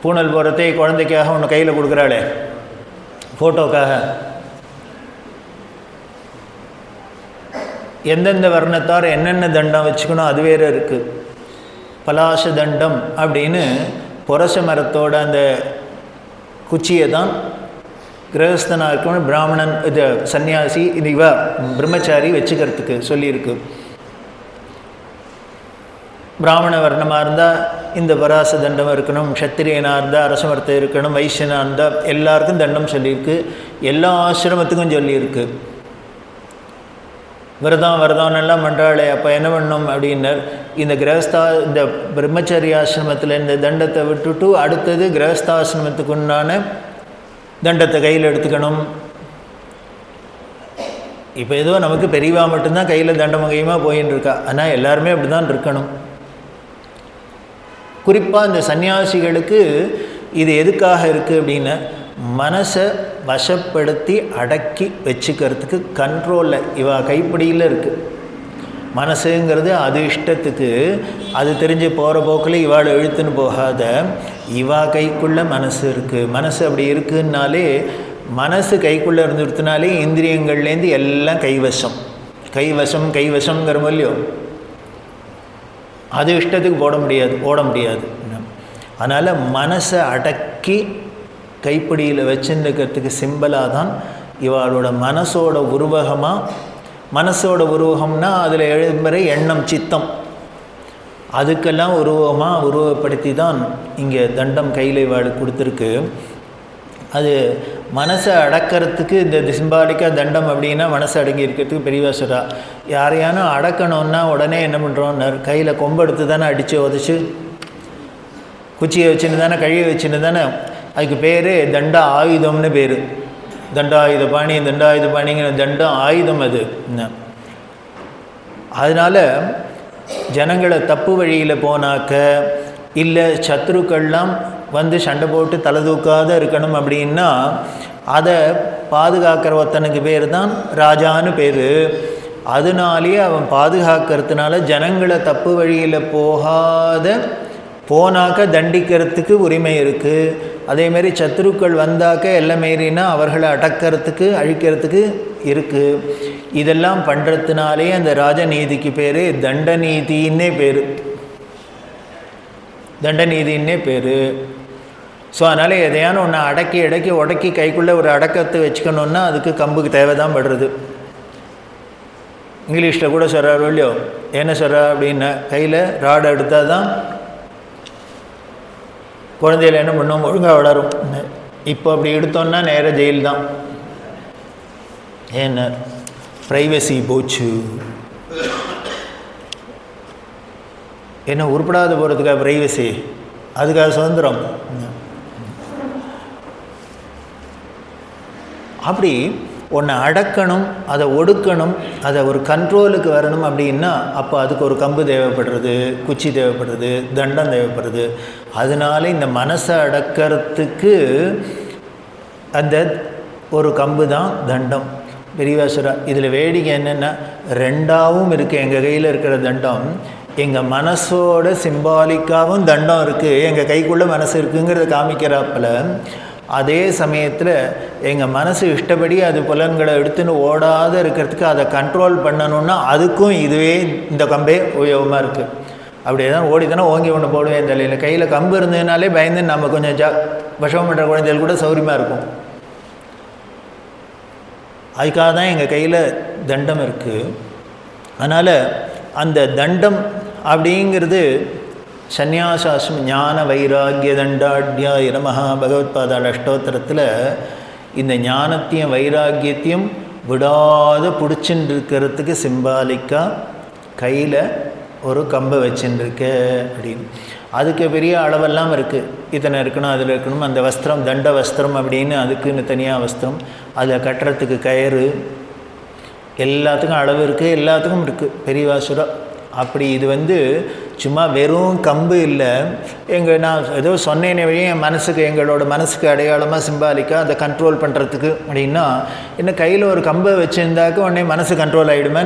பூனல் போகிறதே குழந்தைக்காக ஒன்று கையில் கொடுக்குறாளே ஃபோட்டோக்காக, எந்தெந்த வர்ணத்தார் என்னென்ன தண்டம் வச்சுக்கணும் அது வேறு இருக்குது. பலாச தண்டம் அப்படின்னு புரச மரத்தோட அந்த குச்சியை தான் கிரகஸ்தனாக இருக்கணும் பிராமணன், இது சன்னியாசி, இது இவ பிரம்மச்சாரி வச்சுக்கிறதுக்கு சொல்லியிருக்கு. பிராமண வர்ணமாக இருந்தால் இந்த பராச தண்டம் இருக்கணும், க்ஷத்திரியனாக இருந்தால் அரசமரத்தை இருக்கணும், வைசியனாக இருந்தால் எல்லாருக்கும் தண்டம் சொல்லியிருக்கு. எல்லா ஆசிரமத்துக்கும் சொல்லியிருக்கு. விரதம்னெல்லாம் பண்ணுறாளே அப்போ என்ன பண்ணணும் அப்படின்னர், இந்த இந்த பிரம்மச்சரிய ஆசிரமத்தில் இந்த தண்டத்தை விட்டுட்டு அடுத்தது கிரகஸ்தாசிரமத்துக்கு உண்டான தண்டத்தை கையில் எடுத்துக்கணும். இப்போ ஏதோ நமக்கு பெரியவா மட்டும்தான் கையில் தண்டமங்கையுமாக போயின்னு இருக்கா. ஆனால் எல்லாருமே அப்படி தான் இருக்கணும். குறிப்பாக இந்த சன்னியாசிகளுக்கு இது எதுக்காக இருக்குது அப்படின்னா, மனசை வசப்படுத்தி அடக்கி வச்சுக்கிறதுக்கு கண்ட்ரோலில் இவா கைப்பிடியில் இருக்குது. மனசுங்கிறது அது இஷ்டத்துக்கு அது தெரிஞ்சு போகிற போக்கில் இவாள் இழுத்துன்னு போகாத இவா கைக்குள்ளே மனசு இருக்குது. மனசு அப்படி இருக்குன்னாலே, மனசு கைக்குள்ளே இருந்துடுத்துனாலே இந்திரியங்கள்லேருந்து எல்லாம் கைவசம்ங்கிற இல்லையோ, அது இஷ்டத்துக்கு ஓட முடியாது. அதனால் மனசை அடக்கி கைப்பிடியில் வச்சுருக்கிறதுக்கு சிம்பிளாக தான் இவளோட மனசோட உருவகம்னா அதில் எழுதுமுறை எண்ணம் சித்தம் அதுக்கெல்லாம் உருவப்படுத்தி தான் இங்கே தண்டம் கையில் இவாள் கொடுத்துருக்கு. அது மனசை அடக்கிறதுக்கு இந்த சிம்பாலிக்காக தண்டம் அப்படின்னா மனசை அடங்கி இருக்கிறதுக்கு பெரியவா சொல்கிறா. யாரையானும் அடக்கணுன்னா உடனே என்ன பண்ணுறோன்னு கையில் கொம்பெடுத்து தானே அடித்து உதச்சி குச்சியை வச்சுன்னு தானே கழியை வச்சுன்னு தானே, அதுக்கு பேர் தண்ட ஆயுதம்னு பேர். தண்டாயுதபாணிங்கிற தண்டம் ஆயுதம் அது. அதனால் ஜனங்களை தப்பு வழியில் போனாக்க, இல்லை சத்ருக்கள்லாம் வந்து சண்டை போட்டு தலை தூக்காத இருக்கணும் அப்படின்னா அதை பாதுகாக்கிற ஒருத்தனுக்கு பேர் தான் ராஜான்னு பேர். அதனாலேயே அவன் பாதுகாக்கிறதுனால ஜனங்களை தப்பு வழியில் போனாக்க தண்டிக்கிறதுக்கு உரிமை இருக்குது. அதேமாரி சத்துருக்கள் வந்தாக்க எல்லாம் மீறினா அவர்களை அழிக்கிறதுக்கு இருக்குது. இதெல்லாம் பண்ணுறதுனாலே அந்த ராஜநீதிக்கு பேர் தண்டநீதின்னே பேர். ஸோ அதனால் எதையான ஒன்று உடக்கி கைக்குள்ளே ஒரு அடக்கத்தை வச்சுக்கணுன்னா அதுக்கு கம்புக்கு தேவை தான் படுறது. இங்கிலீஷில் கூட சொல்கிறாரோ இல்லையோ, என்ன சொல்கிறா அப்படின்னா, கையில் ராடு எடுத்தால் தான் குழந்தையில் என்ன பண்ணுவோம், ஒழுங்காக வளரும். இப்போ அப்படி எடுத்தோன்னா நேராக ஜெயில் தான். ஏன்னா ப்ரைவசி போச்சு. என்ன உருப்படாத போகிறதுக்காக ப்ரைவசி, அதுக்காக சுதந்திரம். அப்படி ஒன்றை அடக்கணும், அதை ஒடுக்கணும், அதை ஒரு கண்ட்ரோலுக்கு வரணும் அப்படின்னா அப்போ அதுக்கு ஒரு கம்பு தேவைப்படுறது, குச்சி தேவைப்படுறது, தண்டம் தேவைப்படுறது. அதனால இந்த மனசை அடக்கிறதுக்கு அந்த ஒரு கம்பு தான் தண்டம். பெரியவாசுரா இதில் வேடிக்கை என்னென்னா, ரெண்டாவும் இருக்குது. எங்கள் கையில் இருக்கிற தண்டம் எங்கள் மனசோட சிம்பாலிக்காகவும் தண்டம் இருக்குது, எங்கள் கைக்குள்ளே மனசு இருக்குங்கிறத காமிக்கிறாப்பில். அதே சமயத்தில் எங்கள் மனசு இஷ்டப்படி அது புலன்களை எடுத்துன்னு ஓடாத இருக்கிறதுக்கு அதை கண்ட்ரோல் பண்ணணுன்னா அதுக்கும் இதுவே இந்த கம்பே உபயோகமாக இருக்குது. அப்படியே தான் ஓடிதானே ஓங்கி ஒன்று போடுவேன் தலையில். கையில் கம்பு இருந்ததுனாலே பயந்து நம்ம கொஞ்சம் விஷம் பண்ணுற குழந்தைகள் கூட சௌரியமாக இருக்கும். அதுக்காக தான் எங்கள் கையில் தண்டம் இருக்குது. அதனால் அந்த தண்டம் அப்படிங்கிறது சந்நியாசாஸ்திரம் ஞான வைராகிய தண்டாட்யாய நமஹ பகவத்பாதாள் அஷ்டோத்தரத்தில் இந்த ஞானத்தையும் வைராக்கியத்தையும் விடாத பிடிச்சின்னு இருக்கிறதுக்கு சிம்பாலிக்காக கையில் ஒரு கம்பை வச்சுருக்க அப்படின்னு. அதுக்கு பெரிய அளவெல்லாம் இருக்குது. இத்தனை இருக்கணும், அதில் இருக்கணும். அந்த வஸ்திரம் தண்ட வஸ்திரம் அப்படின்னு அதுக்குன்னு தனியாக வஸ்திரம், அதை கட்டுறதுக்கு கயிறு, எல்லாத்துக்கும் அளவு இருக்குது, எல்லாத்துக்கும் இருக்குது பெரியவாசுரம். அப்படி இது சும்மா வெறும் கம்பு இல்லை. நான் ஏதோ சொன்னேனே வழியே என் மனசுக்கு, எங்களோட மனசுக்கு அடையாளமாக சிம்பாலிக்காக அதை கண்ட்ரோல் பண்ணுறதுக்கு அப்படின்னா, என்ன கையில் ஒரு கம்பை வச்சுருந்தாக்க உடனே மனசு கண்ட்ரோல் ஆகிடுமா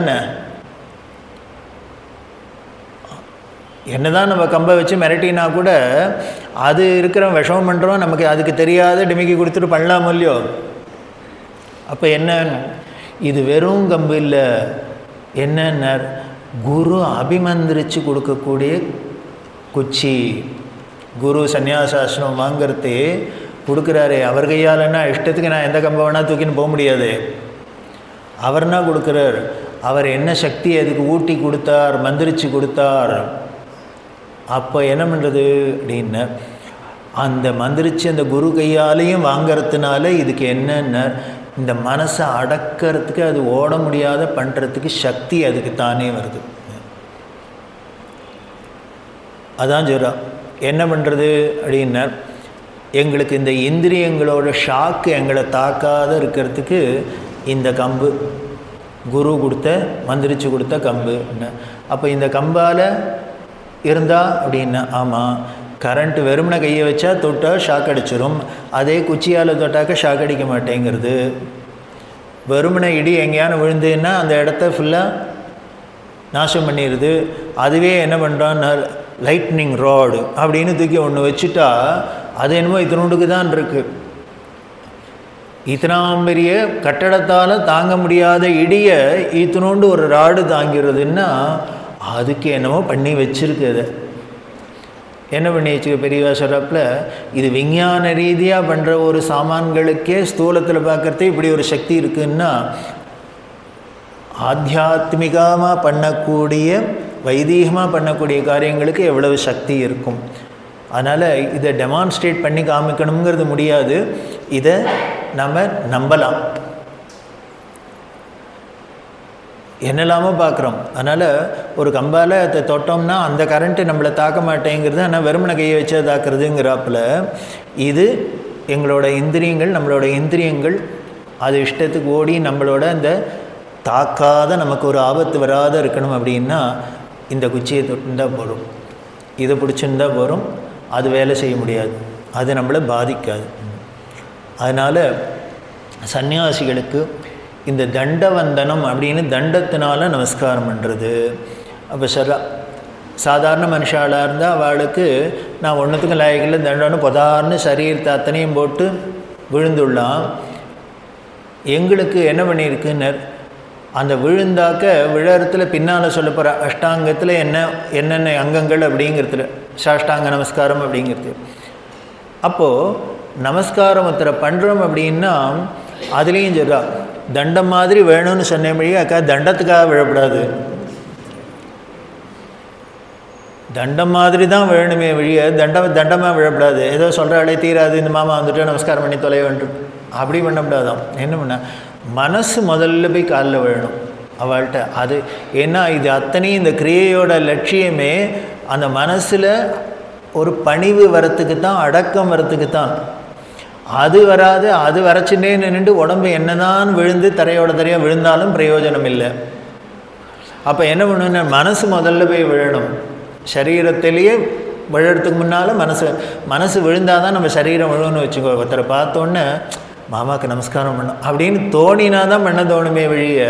என்ன தான் நம்ம கம்பை வச்சு மிரட்டினா கூட அது இருக்கிற விஷம் பண்ணுறோம், நமக்கு அதுக்கு தெரியாத டிமிக்கி கொடுத்துட்டு பண்ணலாம் இல்லையோ. அப்போ என்ன, இது வெறும் கம்பு இல்லை, என்னென்ன குரு அபிமந்திரிச்சு கொடுக்கக்கூடிய குச்சி. குரு சந்நியாசாஸ்திரம் வாங்கிறது கொடுக்குறாரு அவர் கையாலன்னா, இஷ்டத்துக்கு நான் எந்த கம்பை வேணால் தூக்கின்னு போக முடியாது. அவர்னா கொடுக்குறார். அவர் என்ன சக்தி அதுக்கு ஊட்டி கொடுத்தார், மந்திரிச்சு கொடுத்தார். அப்போ என்ன பண்ணுறது அப்படின்னா, அந்த மந்திரிச்சு அந்த குரு கையாலையும் வாங்கிறதுனால இதுக்கு என்னென்ன, இந்த மனசை அடக்கிறதுக்கு, அது ஓட முடியாத பண்ணுறதுக்கு சக்தி அதுக்கு தானே வருது. அதான் சொல்கிறா. என்ன பண்ணுறது அப்படின்னா, எங்களுக்கு இந்த இந்திரியங்களோட ஷாக்கு எங்களை தாக்காத இருக்கிறதுக்கு இந்த கம்பு, குரு கொடுத்த மந்திரிச்சு கொடுத்த கம்பு. அப்போ இந்த கம்பால் இருந்தா அப்படின்னா ஆமாம், கரண்ட்டு வெறுமனை கையை வச்சா தொட்டால் ஷாக் அடிச்சிடும், அதே குச்சியால் தொட்டாக்க ஷாக் அடிக்க மாட்டேங்கிறது. வெறுமனை இடி எங்கேயான விழுந்துன்னா அந்த இடத்த ஃபுல்லாக நாசம் பண்ணிடுது. அதுவே என்ன பண்ணுறான், லைட்னிங் ராடு அப்படின்னு தூக்கி ஒன்று வச்சுட்டா அது என்னமோ இத்தனோண்டுக்கு தான் இருக்குது. இத்தனாம் பெரிய கட்டடத்தால் தாங்க முடியாத இடியை இத்தனோண்டு ஒரு ராடு தாங்கிறதுன்னா அதுக்கு என்னமோ பண்ணி வச்சுருக்கு. அதை என்ன பண்ணி வச்சுக்க பெரியவா சொல்கிறப்பில், இது விஞ்ஞான ரீதியாக பண்ணுற ஒரு சாமான்களுக்கே ஸ்தூலத்தில் பார்க்குறதே இப்படி ஒரு சக்தி இருக்குன்னா, ஆத்தியாத்மிகமாக பண்ணக்கூடிய வைதீகமாக பண்ணக்கூடிய காரியங்களுக்கு எவ்வளவு சக்தி இருக்கும். அதனால் இதை டெமான்ஸ்ட்ரேட் பண்ணி காமிக்கணுங்கிறது முடியாது, இதை நம்ம நம்பலாம். என்னெல்லாமோ பார்க்குறோம். அதனால் ஒரு கம்பால் அதை தொட்டோம்னா அந்த கரண்ட்டு நம்மளை தாக்க மாட்டேங்கிறது, ஆனால் வெறுமனை கையை வச்சு தாக்குறதுங்கிறாப்புல இது எங்களோட இந்திரியங்கள், நம்மளோட இந்திரியங்கள் அது இஷ்டத்துக்கு ஓடி நம்மளோட அந்த தாக்காத நமக்கு ஒரு ஆபத்து வராத இருக்கணும் அப்படின்னா இந்த குச்சியை தொட்டுருந்தால் போகிறோம், இதை பிடிச்சிருந்தால் போகிறோம், அது வேலை செய்ய முடியாது, அது நம்மளை பாதிக்காது. அதனால் சன்னியாசிகளுக்கு இந்த தண்டவந்தனம் அப்படின்னு தண்டத்தினால நமஸ்காரம் பண்ணுறது. அப்போ சாதாரண மனுஷாளாக இருந்தால் அவளுக்கு நான் ஒன்றுத்துக்கும் லாயக்கில் தண்டம்னு பொதார்னு சரீரத்தை அத்தனையும் போட்டு விழுந்துடலாம். எங்களுக்கு என்ன பண்ணியிருக்குன்னு அந்த விழுந்தாக்க விழறத்தில் பின்னால் சொல்ல போகிற அஷ்டாங்கத்தில் என்னென்ன அங்கங்கள் அப்படிங்கிறதுல சாஷ்டாங்க நமஸ்காரம் அப்படிங்கிறது. அப்போது நமஸ்காரம் ஒருத்தரை பண்ணுறோம் அப்படின்னா அதுலேயும் சொல்கிறா தண்டம் மாதிரி வேணும்னு சொன்ன மொழி அக்கா தண்டத்துக்காக விழப்படாது, தண்டம் மாதிரி தான் வேணுமே வழிய தண்டமாக விழப்படாது. ஏதோ சொல்கிறாளே தீராது, இந்த மாமா வந்துட்டு நமஸ்காரம் பண்ணி தொலை வேண்டும் அப்படி பண்ணப்படாதான். என்ன பண்ண மனசு முதல்ல போய் காலில் விழணும் அவள்கிட்ட. அது ஏன்னா இது அத்தனையும் இந்த கிரியையோட லட்சியமே அந்த மனசில் ஒரு பணிவு வரத்துக்கு தான், அடக்கம் வரத்துக்கு தான். அது வராது, அது வரைச்சுட்டே நின்று உடம்பு என்னதான் விழுந்து தரையாக விழுந்தாலும் பிரயோஜனம் இல்லை. அப்போ என்ன பண்ணணுன்னா மனசு முதல்ல போய் விழணும். சரீரத்திலேயே விழறதுக்கு முன்னால் மனசு விழுந்தால் தான் நம்ம சரீரம் விழுன்னு வச்சுக்கோ. ஒருத்தரை பார்த்தோன்னே மாமாவுக்கு நமஸ்காரம் பண்ணோம் அப்படின்னு தோணினா தான் பண்ண தோணுமே வழிய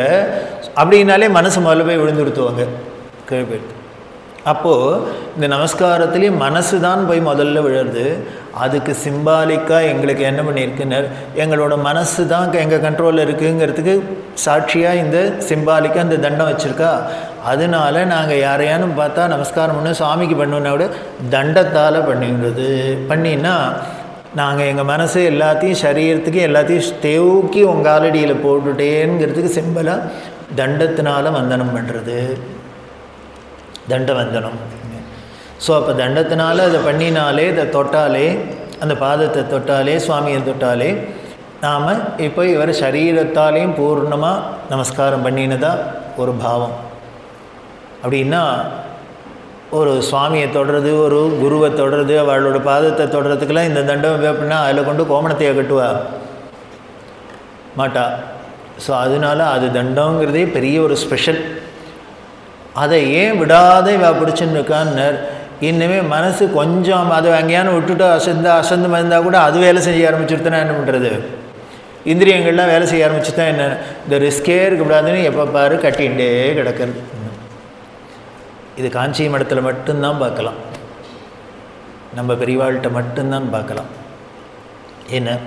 அப்படின்னாலே மனசு முதல்ல போய் விழுந்துடுத்துவாங்க கேள்விப்பட்டு. அப்போது இந்த நமஸ்காரத்துலேயும் மனசு தான் போய் முதல்ல விழுறது. அதுக்கு சிம்பாலிக்காக எங்களுக்கு என்ன பண்ணியிருக்குன்னு எங்களோட மனசு தான் எங்கள் கண்ட்ரோலில் இருக்குங்கிறதுக்கு சாட்சியாக இந்த சிம்பாலிக்காக இந்த தண்டம் வச்சுருக்கா. அதனால நாங்கள் யாரையானு பார்த்தா நமஸ்காரம் பண்ண சுவாமிக்கு பண்ணோன்னா விட தண்டத்தால் பண்ணிடுறது. பண்ணினா நாங்கள் எங்கள் மனசு எல்லாத்தையும் சரீரத்துக்கு எல்லாத்தையும் தேவுக்கி உங்கள் காலடியில் போட்டுட்டேங்கிறதுக்கு சிம்பிளாக தண்டத்தினால வந்தனம் பண்ணுறது, தண்டவந்தனம். ஸோ அப்போ தண்டத்தினால அதை பண்ணினாலே, இதை தொட்டாலே, அந்த பாதத்தை தொட்டாலே, சுவாமியை தொட்டாலே நாம் இப்போ இவர் சரீரத்தாலேயும் பூர்ணமாக நமஸ்காரம் பண்ணினதா ஒரு பாவம். அப்படின்னா ஒரு சுவாமியை தொடுறது, ஒரு குருவை தொடுறது, அவளோட பாதத்தை தொடுறதுக்கெல்லாம் இந்த தண்டம் அப்படின்னா அதில் கொண்டு கோமணத்தையை கட்டுவா மாட்டா. ஸோ அதனால அது தண்டங்கிறதே பெரிய ஒரு ஸ்பெஷல். அதை ஏன் விடாத இவ பிடிச்சுன்னு இருக்கான்னு இன்னுமே மனசு கொஞ்சம் அதை அங்கேயானு விட்டுட்டு அசந்து மறந்தால் கூட அது வேலை செய்ய ஆரம்பிச்சுட்டுனா என்ன பண்ணுறது? இந்திரியங்கள்லாம் வேலை செய்ய ஆரம்பிச்சு தான் என்ன இந்த ரிஸ்கே இருக்கக்கூடாதுன்னு எப்போ பாரு கட்டிகிட்டே கிடக்கிறது. இது காஞ்சி மடத்தில் மட்டும்தான் பார்க்கலாம், நம்ம பெரியவாள்கிட்ட மட்டும்தான் பார்க்கலாம். என்ன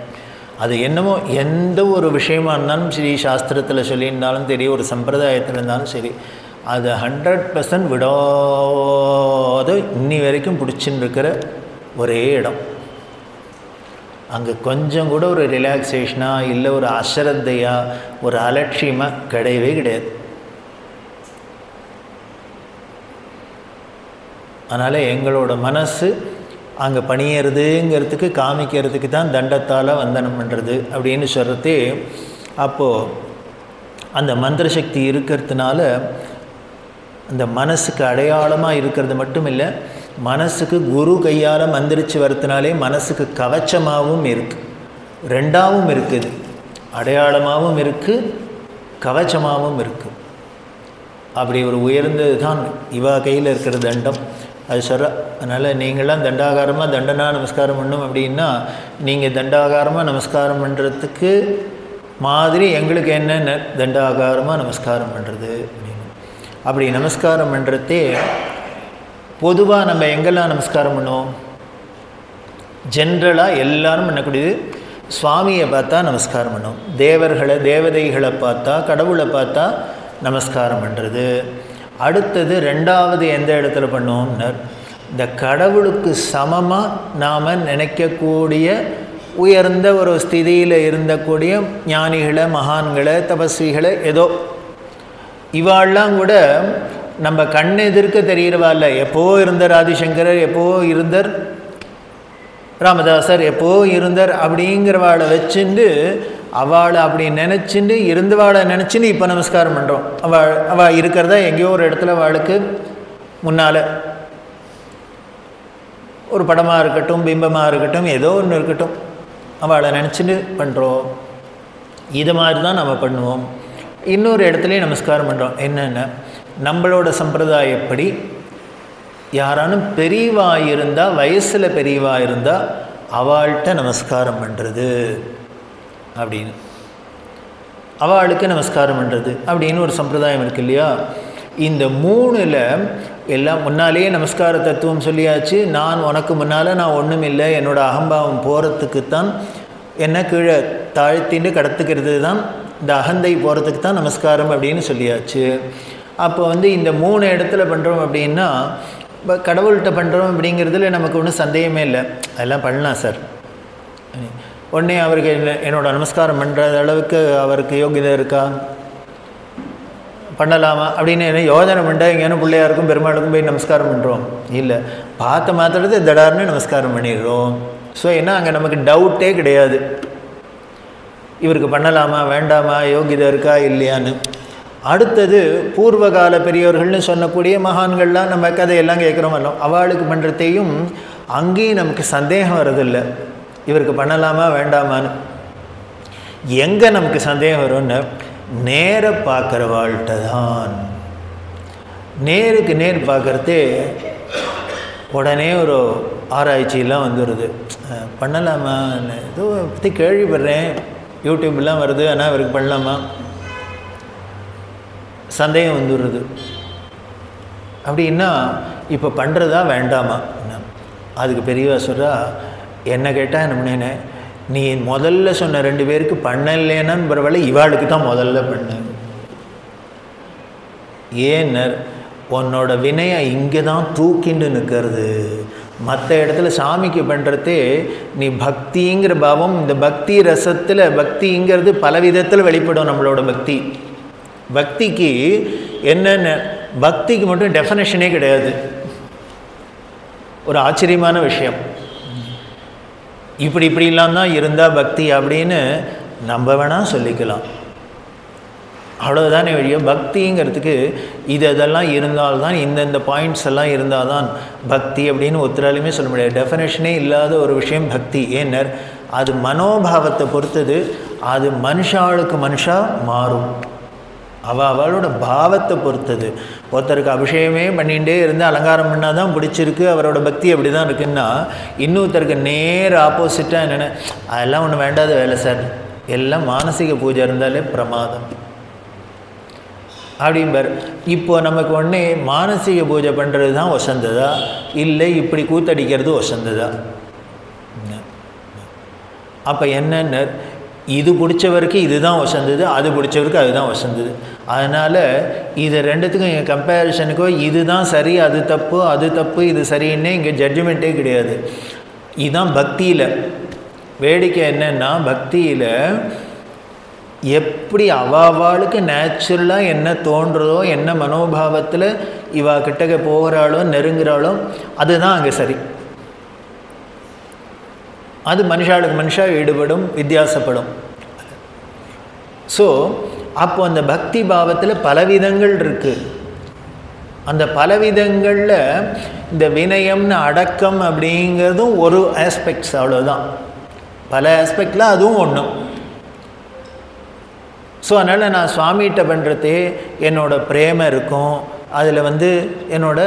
அது என்னமோ எந்த ஒரு விஷயமா இருந்தாலும் சரி, சாஸ்திரத்தில் சொல்லியிருந்தாலும் சரி, ஒரு சம்பிரதாயத்தில் இருந்தாலும் சரி, அது 100% விடாத இன்னி வரைக்கும் பிடிச்சின்னு இருக்கிற ஒரே இடம். அங்கே கொஞ்சம் கூட ஒரு ரிலாக்ஸேஷனாக இல்லை ஒரு அசரத்தையாக ஒரு அலட்சியமாக கிடையவே கிடையாது. அதனால் எங்களோட மனசு அங்கே பணியறதுங்கிறதுக்கு காமிக்கிறதுக்கு தான் தண்டத்தால் வந்தனம் பண்ணுறது அப்படின்னு சொல்கிறதே. அப்போது அந்த மந்திர சக்தி இருக்கிறதுனால அந்த மனசுக்கு அடையாளமாக இருக்கிறது மட்டும் இல்லை, மனசுக்கு குரு கையால் மந்திரிச்சு வரத்துனாலே மனசுக்கு கவச்சமாகவும் இருக்குது, ரெண்டாவும் இருக்குது. அடையாளமாகவும் இருக்குது, கவச்சமாகவும் இருக்குது. அப்படி ஒரு உயர்ந்தது தான் இவா கையில் இருக்கிற தண்டம். அது சொல்கிற. அதனால் நீங்களாம் தண்டாகாரமாக தண்டனா நமஸ்காரம் பண்ணும் அப்படின்னா நீங்கள் தண்டாகாரமாக நமஸ்காரம் பண்ணுறதுக்கு மாதிரி எங்களுக்கு என்னென்ன தண்டாகாரமாக நமஸ்காரம் பண்ணுறது அப்படின்னு. அப்படி நமஸ்காரம் பண்ணுறதே பொதுவாக நம்ம எங்கெல்லாம் நமஸ்காரம் பண்ணுவோம்? ஜென்ரலாக எல்லாரும் பண்ணக்கூடியது சுவாமியை பார்த்தா நமஸ்காரம் பண்ணுவோம். தேவதைகளை பார்த்தா, கடவுளை பார்த்தா நமஸ்காரம் பண்ணுறது. அடுத்தது ரெண்டாவது எந்த இடத்துல பண்ணுவோம்னா இந்த கடவுளுக்கு சமமாக நாம் நினைக்கக்கூடிய உயர்ந்த ஒரு ஸ்திதியில் இருந்தக்கூடிய ஞானிகளை, மகான்களை, தபஸ்விகளை, ஏதோ இவாள்லாம் கூட நம்ம கண் எதிர்க்க தெரிகிறவா இல்லை. எப்போ இருந்தார் ஆதிசங்கரர், எப்போ இருந்தார் ராமதாசர், எப்போ இருந்தார் அப்படிங்கிறவாளை வச்சுட்டு அவளை அப்படி நினச்சிட்டு இருந்தவாளை நினச்சின்னு இப்போ நமஸ்காரம் பண்ணுறோம். அவள் இருக்கிறதா எங்கேயோ ஒரு இடத்துல அவளுக்கு முன்னால் ஒரு படமாக இருக்கட்டும், பிம்பமாக இருக்கட்டும், ஏதோ ஒன்று இருக்கட்டும், அவளை நினச்சிட்டு பண்ணுறோம். இது மாதிரி தான் நம்ம பண்ணுவோம். இன்னொரு இடத்துலையும் நமஸ்காரம் பண்ணுறோம். என்னென்ன நம்மளோட சம்பிரதாயப்படி யாரானும் பெரியவாக இருந்தால், வயசில் பெரியவாக இருந்தால் அவள்கிட்ட நமஸ்காரம் பண்ணுறது அப்படின்னு, அவளுக்கு நமஸ்காரம் பண்ணுறது அப்படின்னு ஒரு சம்பிரதாயம் இருக்குது இல்லையா? இந்த மூணில் எல்லாம் முன்னாலேயே நமஸ்கார தத்துவம் சொல்லியாச்சு. நான் உனக்கு முன்னால் நான் ஒன்றும் இல்லை, என்னோடய அகம்பாவம் போகிறதுக்குத்தான், என்ன கீழே தாழ்த்தின்னு கடத்துக்கிறது தான், இந்த அகந்தை போகிறதுக்கு தான் நமஸ்காரம் அப்படின்னு சொல்லியாச்சு. அப்போ இந்த 3 இடத்துல பண்ணுறோம் அப்படின்னா, இப்போ கடவுள்கிட்ட பண்ணுறோம் அப்படிங்கிறதுல நமக்கு ஒன்றும் சந்தேகமே இல்லை. அதெல்லாம் பண்ணலாம் சார். உடனே அவருக்கு என்னோட நமஸ்காரம் பண்ணுற அளவுக்கு அவருக்கு யோகியதை இருக்கா, பண்ணலாமா அப்படின்னு என்ன யோஜனை பண்ணிட்டா எங்கேயான பிள்ளையாருக்கும் பெருமாளுக்கும் போய் நமஸ்காரம் பண்ணுறோம் இல்லை. பார்த்த மாத்திரத்தை தடார்னு நமஸ்காரம் பண்ணிடுறோம். ஸோ என்ன அங்கே நமக்கு டவுட்டே கிடையாது, இவருக்கு பண்ணலாமா வேண்டாமா, யோகியதை இருக்கா இல்லையான்னு. அடுத்தது பூர்வகால பெரியவர்கள்னு சொல்லக்கூடிய மகான்கள்லாம் நம்ம கதையெல்லாம் கேட்குறோம் அல்லோம், அவளுக்கு பண்ணுறதையும் அங்கேயும் நமக்கு சந்தேகம் வரதில்லை, இவருக்கு பண்ணலாமா வேண்டாமான்னு. எங்கே நமக்கு சந்தேகம் வரும்னு நேர பார்க்குறவாள்கிட்ட தான். நேருக்கு நேர் பார்க்குறதே உடனே ஒரு ஆராய்ச்சியெல்லாம் வந்துடுது. பண்ணலாமான்னு ஏதோ பற்றி கேள்விப்படுறேன், யூடியூப்லாம் வருது, ஆனால் இவருக்கு பண்ணலாமா சந்தேகம் வந்துடுறது. அப்படின்னா இப்போ பண்ணுறதா வேண்டாமா? அதுக்கு பெரியவா சொல்கிறா, என்ன கேட்டால் என்ன பண்ணேன்னு, நீ முதல்ல சொன்ன 2 பேருக்கு பண்ணலேன்னு பரவாயில்ல, இவாளுக்கு தான் முதல்ல பண்ணு. ஏன்னர் உன்னோட வினையை இங்கே தான் தூக்கிண்டு நிற்கிறது. மற்ற இடத்துல சாமிக்கு பண்ணுறதே நீ பக்திங்கிற பாவம், இந்த பக்தி ரசத்தில் பக்திங்கிறது பல விதத்தில் வெளிப்படும். நம்மளோட பக்திக்கு என்னென்ன, பக்திக்கு மட்டும் டெஃபனேஷனே கிடையாது. ஒரு ஆச்சரியமான விஷயம். இப்படிலாம் தான் இருந்தால் பக்தி அப்படின்னு நம்ம வேணால் சொல்லிக்கலாம், அவ்வளோதானே வழியோ. பக்திங்கிறதுக்கு இதெல்லாம் இருந்தால்தான், இந்தந்த பாயிண்ட்ஸ் எல்லாம் இருந்தால் தான் பக்தி அப்படின்னு ஒருத்தராலுமே சொல்ல முடியாது. டெஃபனேஷனே இல்லாத ஒரு விஷயம் பக்தி. ஏன்னர் அது மனோபாவத்தை பொறுத்தது, அது மனுஷாளுக்கு மனுஷா மாறும், அவளோட பாவத்தை பொறுத்தது. ஒருத்தருக்கு அபிஷேகமே பண்ணிகிட்டே இருந்து அலங்காரம் பண்ணால் தான் பிடிச்சிருக்கு, அவரோட பக்தி அப்படி தான் இருக்குன்னா, இன்னொருத்தருக்கு நேர் ஆப்போசிட்டாக என்னென்ன அதெல்லாம் ஒன்றும் வேண்டாத வேலை சார், எல்லாம் மானசீக பூஜை இருந்தாலே பிரமாதம் அப்படிம்பார். இப்போ நமக்கு ஒன்றே மானசீக பூஜை பண்ணுறது தான் வசந்ததா, இல்லை இப்படி கூத்தடிக்கிறது வசந்ததா? அப்போ என்னென்ன, இது பிடிச்சவருக்கு இதுதான் வசந்தது, அது பிடிச்சவருக்கு அதுதான் வசந்தது. அதனால் இது ரெண்டுத்துக்கும் இங்கே கம்பேரிசனுக்கோ இதுதான் சரி அது தப்பு, அது தப்பு இது சரின்னே இங்கே ஜட்ஜ்மெண்ட்டே கிடையாது. இதுதான் பக்தியில் வேடிக்கை. என்னென்னா பக்தியில் எப்படி அவாளுக்கு நேச்சுரலாக என்ன தோன்றதோ, என்ன மனோபாவத்தில் இவா கிட்டக்க போகிறாளோ நெருங்குறாளோ அதுதான் அங்கே சரி. அது மனுஷாளுக்கு மனுஷா ஈடுபடும், வித்தியாசப்படும். ஸோ அப்போ அந்த பக்தி பாவத்தில் பலவிதங்கள் இருக்குது. அந்த பலவிதங்களில் இந்த வினயம்னு அடக்கம் அப்படிங்கிறதும் ஒரு ஆஸ்பெக்ட்ஸ், அவ்வளோதான். பல ஆஸ்பெக்டில் அதுவும் ஒன்று. ஸோ அதனால் நான் சுவாமிகிட்ட பண்ணுறதே என்னோடய பிரேமம் இருக்கும், அதில் என்னோட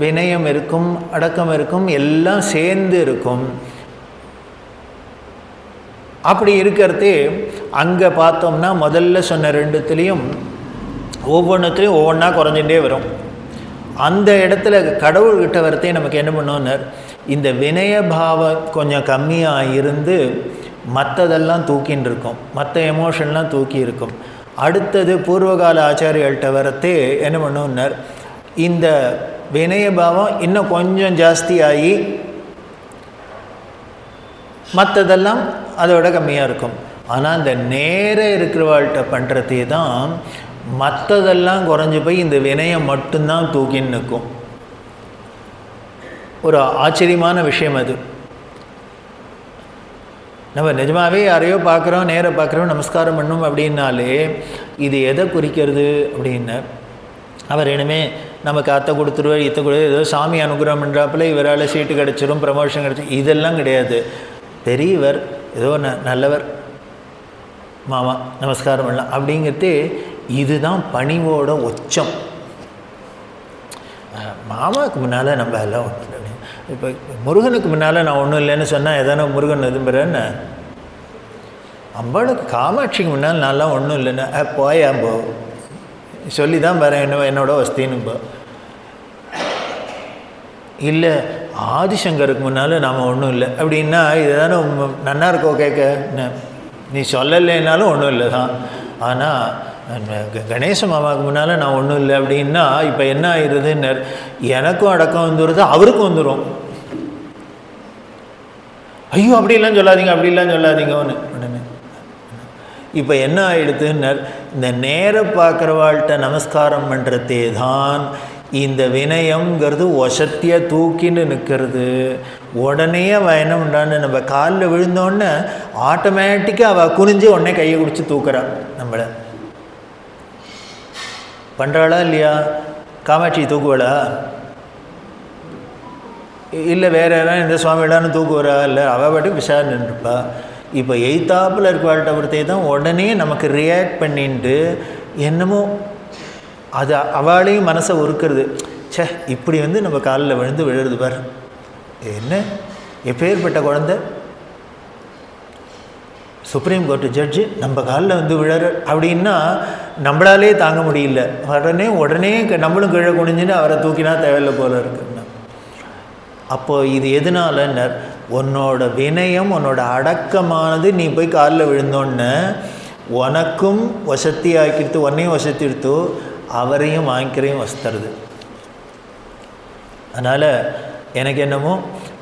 வினயம் இருக்கும், அடக்கம் இருக்கும், எல்லாம் சேர்ந்து இருக்கும். அப்படி இருக்கிறதே அங்கே பார்த்தோம்னா முதல்ல சொன்ன ரெண்டுத்துலேயும் ஒவ்வொன்றுத்துலேயும் ஒவ்வொன்றா குறைஞ்சிட்டே வரும். அந்த இடத்துல கடவுள்கிட்ட வரத்தே நமக்கு என்ன பண்ணோன்னர், இந்த வினய பாவம் கொஞ்சம் கம்மியாக இருந்து மற்றதெல்லாம் தூக்கின்னு இருக்கும், மற்ற எமோஷன்லாம் தூக்கி இருக்கும். அடுத்தது பூர்வகால ஆச்சாரியர்கள்ட்ட வரத்தே என்ன பண்ணோன்னர், இந்த வினயபாவம் இன்னும் கொஞ்சம் ஜாஸ்தியாகி மற்றதெல்லாம் அதோட கம்மியாக இருக்கும். ஆனால் இந்த நேர இருக்கிறவாள்கிட்ட பண்ணுறதே தான் மற்றதெல்லாம் குறைஞ்சி போய் இந்த வினயம் மட்டும்தான் தூக்கின்னு நிற்கும். ஒரு ஆச்சரியமான விஷயம் அது. நம்ம நிஜமாகவே யாரையோ பார்க்குறோம், நேராக பார்க்குறோம், நமஸ்காரம் பண்ணணும் அப்படின்னாலே இது எதை குறிக்கிறது அப்படின்னு, அவர் இனிமேல் நமக்கு அத்தை கொடுத்துருவார், இத்தை கொடுத்து ஏதோ சாமி அனுகிரகம் பண்ணுறாப்புல இவரால் சீட்டு கிடச்சிரும், ப்ரமோஷன் கிடச்சிரும், இதெல்லாம் கிடையாது. பெரியவர், ஏதோ நல்லவர், மாமா நமஸ்காரம் பண்ணலாம் அப்படிங்கிறது இதுதான் பணிவோட உச்சம். மாமாவுக்கு முன்னால் நம்ம எல்லாம் ஒன்றும் இல்லை. இப்போ முருகனுக்கு முன்னால் நான் ஒன்றும் இல்லைன்னு சொன்னால் எதான முருகன் எதும்புறேன்னு, அம்பாளுக்கு காமாட்சிக்கு முன்னால் நான்லாம் ஒன்றும் இல்லைன்னு போயாம்போ சொல்லி தான் பாரு என்னோட வஸ்தின்னு. இல்லை ஆதிசங்கருக்கு முன்னால் நாம் ஒன்றும் இல்லை அப்படின்னா இதுதானே நன்னா இருக்கோ கேட்க. நீ சொல்லலைன்னாலும் ஒன்றும் இல்லை தான். ஆனால் கணேச மாமாவுக்கு முன்னால் நான் ஒன்றும் இல்லை அப்படின்னா இப்போ என்ன ஆயிடுதுன்னு, எனக்கும் அடக்கம் வந்துடுது, அவருக்கும் வந்துடும். ஐயோ அப்படிலாம் சொல்லாதீங்க, அப்படிலாம் சொல்லாதீங்க ஒன்று உடனே. இப்போ என்ன ஆகிடுதுன்னு, இந்த நேர பார்க்குறவாள்கிட்ட நமஸ்காரம் பண்ணுறதே தான் இந்த வினயங்கிறது வசத்தியாக தூக்கின்னு நிற்கிறது. உடனே அவள் என்ன பண்ணுறான்னு, நம்ம காலில் விழுந்தோடனே ஆட்டோமேட்டிக்காக அவள் குனிஞ்சு உடனே கையை குடித்து தூக்குறான் நம்மளை. பண்ணுறாளா இல்லையா? காமாட்சி தூக்குவாளா? இல்லை வேறு யாரும் இந்த சுவாமிடான்னு தூக்குவரா? இல்லை, அவள் பாட்டு விசாரணை இருப்பா. இப்போ எய்த்தாப்பில் இருக்கவாள்கிட்ட ஒருத்தையே தான் உடனே நமக்கு ரியாக்ட் பண்ணிட்டு என்னமோ அது அவளையும் மனசை உருக்கிறது. சே இப்படி நம்ம காலில் விழுந்து விழுறது பார், என்ன எப்பேற்பட்ட குழந்தை, சுப்ரீம் கோர்ட்டு ஜட்ஜு நம்ம காலில் விழற அப்படின்னா நம்மளாலே தாங்க முடியல. உடனே நம்மளும் கீழே குனிஞ்சுன்னு அவரை தூக்கினா தேவையில்லை போல இருக்குன்னா. அப்போது இது எதனாலன்னு, உன்னோட வினயம் உன்னோட அடக்கமானது நீ போய் காலில் விழுந்தோன்னு உனக்கும் வசதி ஆக்கிடுத்து, உன்னையும் வசதி எடுத்து அவரையும் வாங்கிக்கிறையும் வசத்துறது. அதனால் எனக்கு என்னமோ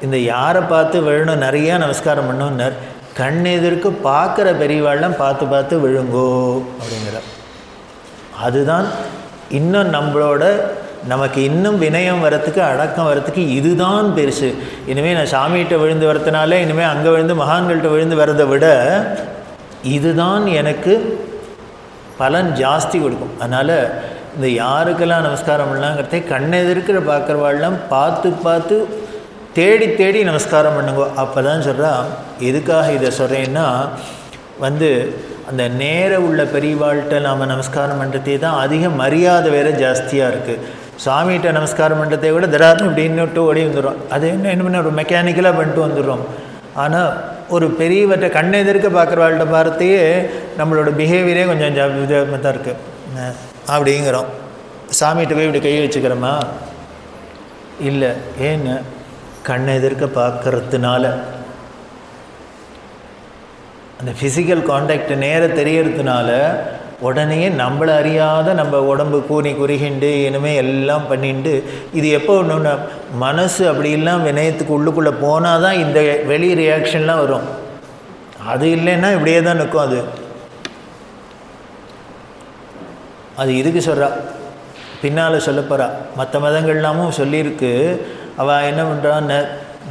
இந்த யாரை பார்த்து விழணும், நிறையா நமஸ்காரம் பண்ணோன்னர், கண் எதிர்க்கு பார்க்குற பெரியவாள்லாம் பார்த்து பார்த்து விழுங்கோ அப்படிங்கிற. அதுதான் இன்னும் நம்மளோட நமக்கு இன்னும் வினயம் வரத்துக்கு, அடக்கம் வரத்துக்கு இதுதான் பெருசு. இனிமேல் நான் சாமிகிட்ட விழுந்து வரதுனால இனிமேல் அங்கே விழுந்து மகான்கள்கிட்ட விழுந்து வரதை விட இதுதான் எனக்கு பலன் ஜாஸ்தி கொடுக்கும். அதனால் இந்த யாருக்கெல்லாம் நமஸ்காரம் பண்ணலாங்கிறதே கண்ணெதிர்க்கிற பார்க்குறவாள்லாம் பார்த்து பார்த்து தேடி தேடி நமஸ்காரம் பண்ணுங்கோ. அப்போ தான் சொல்கிறா. எதுக்காக இதை சொல்கிறேன்னா, அந்த நேர உள்ள பெரியவாள்கிட்ட நாம் நமஸ்காரம் பண்ணுறதே தான் அதிக மரியாதை வேறு ஜாஸ்தியாக இருக்குது. சாமிகிட்ட நமஸ்காரம் பண்ணுறதை விட தடார்னு இப்படின்னுட்டு ஓடி வந்துடும். அது என்ன பண்ண ஒரு மெக்கானிக்கலாக பண்ணிட்டு வந்துடுறோம். ஆனால் ஒரு பெரியவற்றை கண்ணெதிர்க்க பார்க்குறவாள்கிட்ட பார்த்தையே நம்மளோட பிஹேவியரே கொஞ்சம் விதமாக தான் இருக்குது அப்படிங்கிறோம். சாமிகிட்ட போய் இப்படி கையை வச்சுக்கிறோமா? இல்லை. ஏன்னு கண்ணெதிர்க்க பார்க்கறதுனால அந்த ஃபிசிக்கல் கான்டாக்ட் நேர தெரியறதுனால உடனே நம்மளை அறியாத நம்ம உடம்பு கூனி குறுகிண்டு இனிமேல் எல்லாம் பண்ணிட்டு இது எப்போ ஒன்று மனசு அப்படி இல்லாமல் வினயத்துக்கு உள்ளுக்குள்ளே போனால் தான் இந்த வெளி ரியாக்ஷன்லாம் வரும். அது இல்லைன்னா இப்படியே தான் நிற்கும். அது இதுக்கு சொல்கிறா, பின்னால் சொல்ல போகிறா. மற்ற மதங்கள்லாமும் சொல்லியிருக்கு. அவள் என்ன பண்ணுறான்னு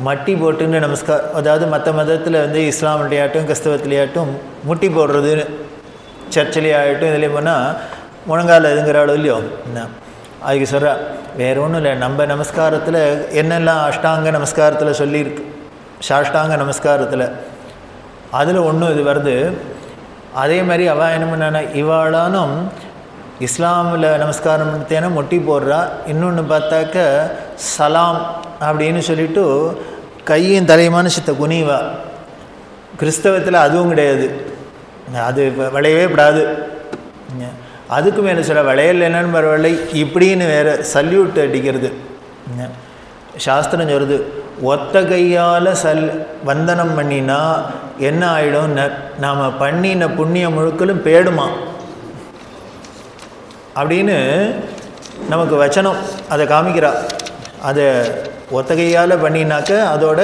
மட்டி போட்டுன்னு நமஸ்காரம், அதாவது மற்ற மதத்தில் இஸ்லாம்லையாட்டும் கிறிஸ்தவத்துலையாட்டும் முட்டி போடுறதுன்னு, சர்ச்சிலே ஆகட்டும் இதுலேயும் போனால் முழங்கால் எதுங்கிறாளோ இல்லையோ என்ன அதுக்கு சொல்கிறா. வேறு ஒன்றும் இல்லை, நம்ம நமஸ்காரத்தில் என்னெல்லாம் அஷ்டாங்க நமஸ்காரத்தில் சொல்லியிருக்கு, சாஷ்டாங்க நமஸ்காரத்தில் அதில் ஒன்றும் இது வருது. அதே மாதிரி அவள் என்ன பண்ணானா, இவாளானும் இஸ்லாமில் நமஸ்காரம் பண்ணித்தேன்னா மொட்டி போடுறா. இன்னொன்று பார்த்தாக்க சலாம் அப்படின்னு சொல்லிவிட்டு கையும் தலையுமான சித்த குனிவா. கிறிஸ்தவத்தில் அதுவும் கிடையாது, அது விளையவே விடாது. அதுக்கு மேலே சில விளையல் என்னன்னு பரவாயில்லை, இப்படின்னு வேறு சல்யூட் அடிக்கிறது. சாஸ்திரம் சொல்கிறது, ஒத்த கையால் வந்தனம் பண்ணினா என்ன ஆகிடும், நாம் பண்ணின புண்ணிய முழுக்களும் பேடுமா அப்படின்னு நமக்கு வச்சனம் அதை காமிக்கிறா. அதை ஒத்த கையால் பண்ணினாக்க அதோட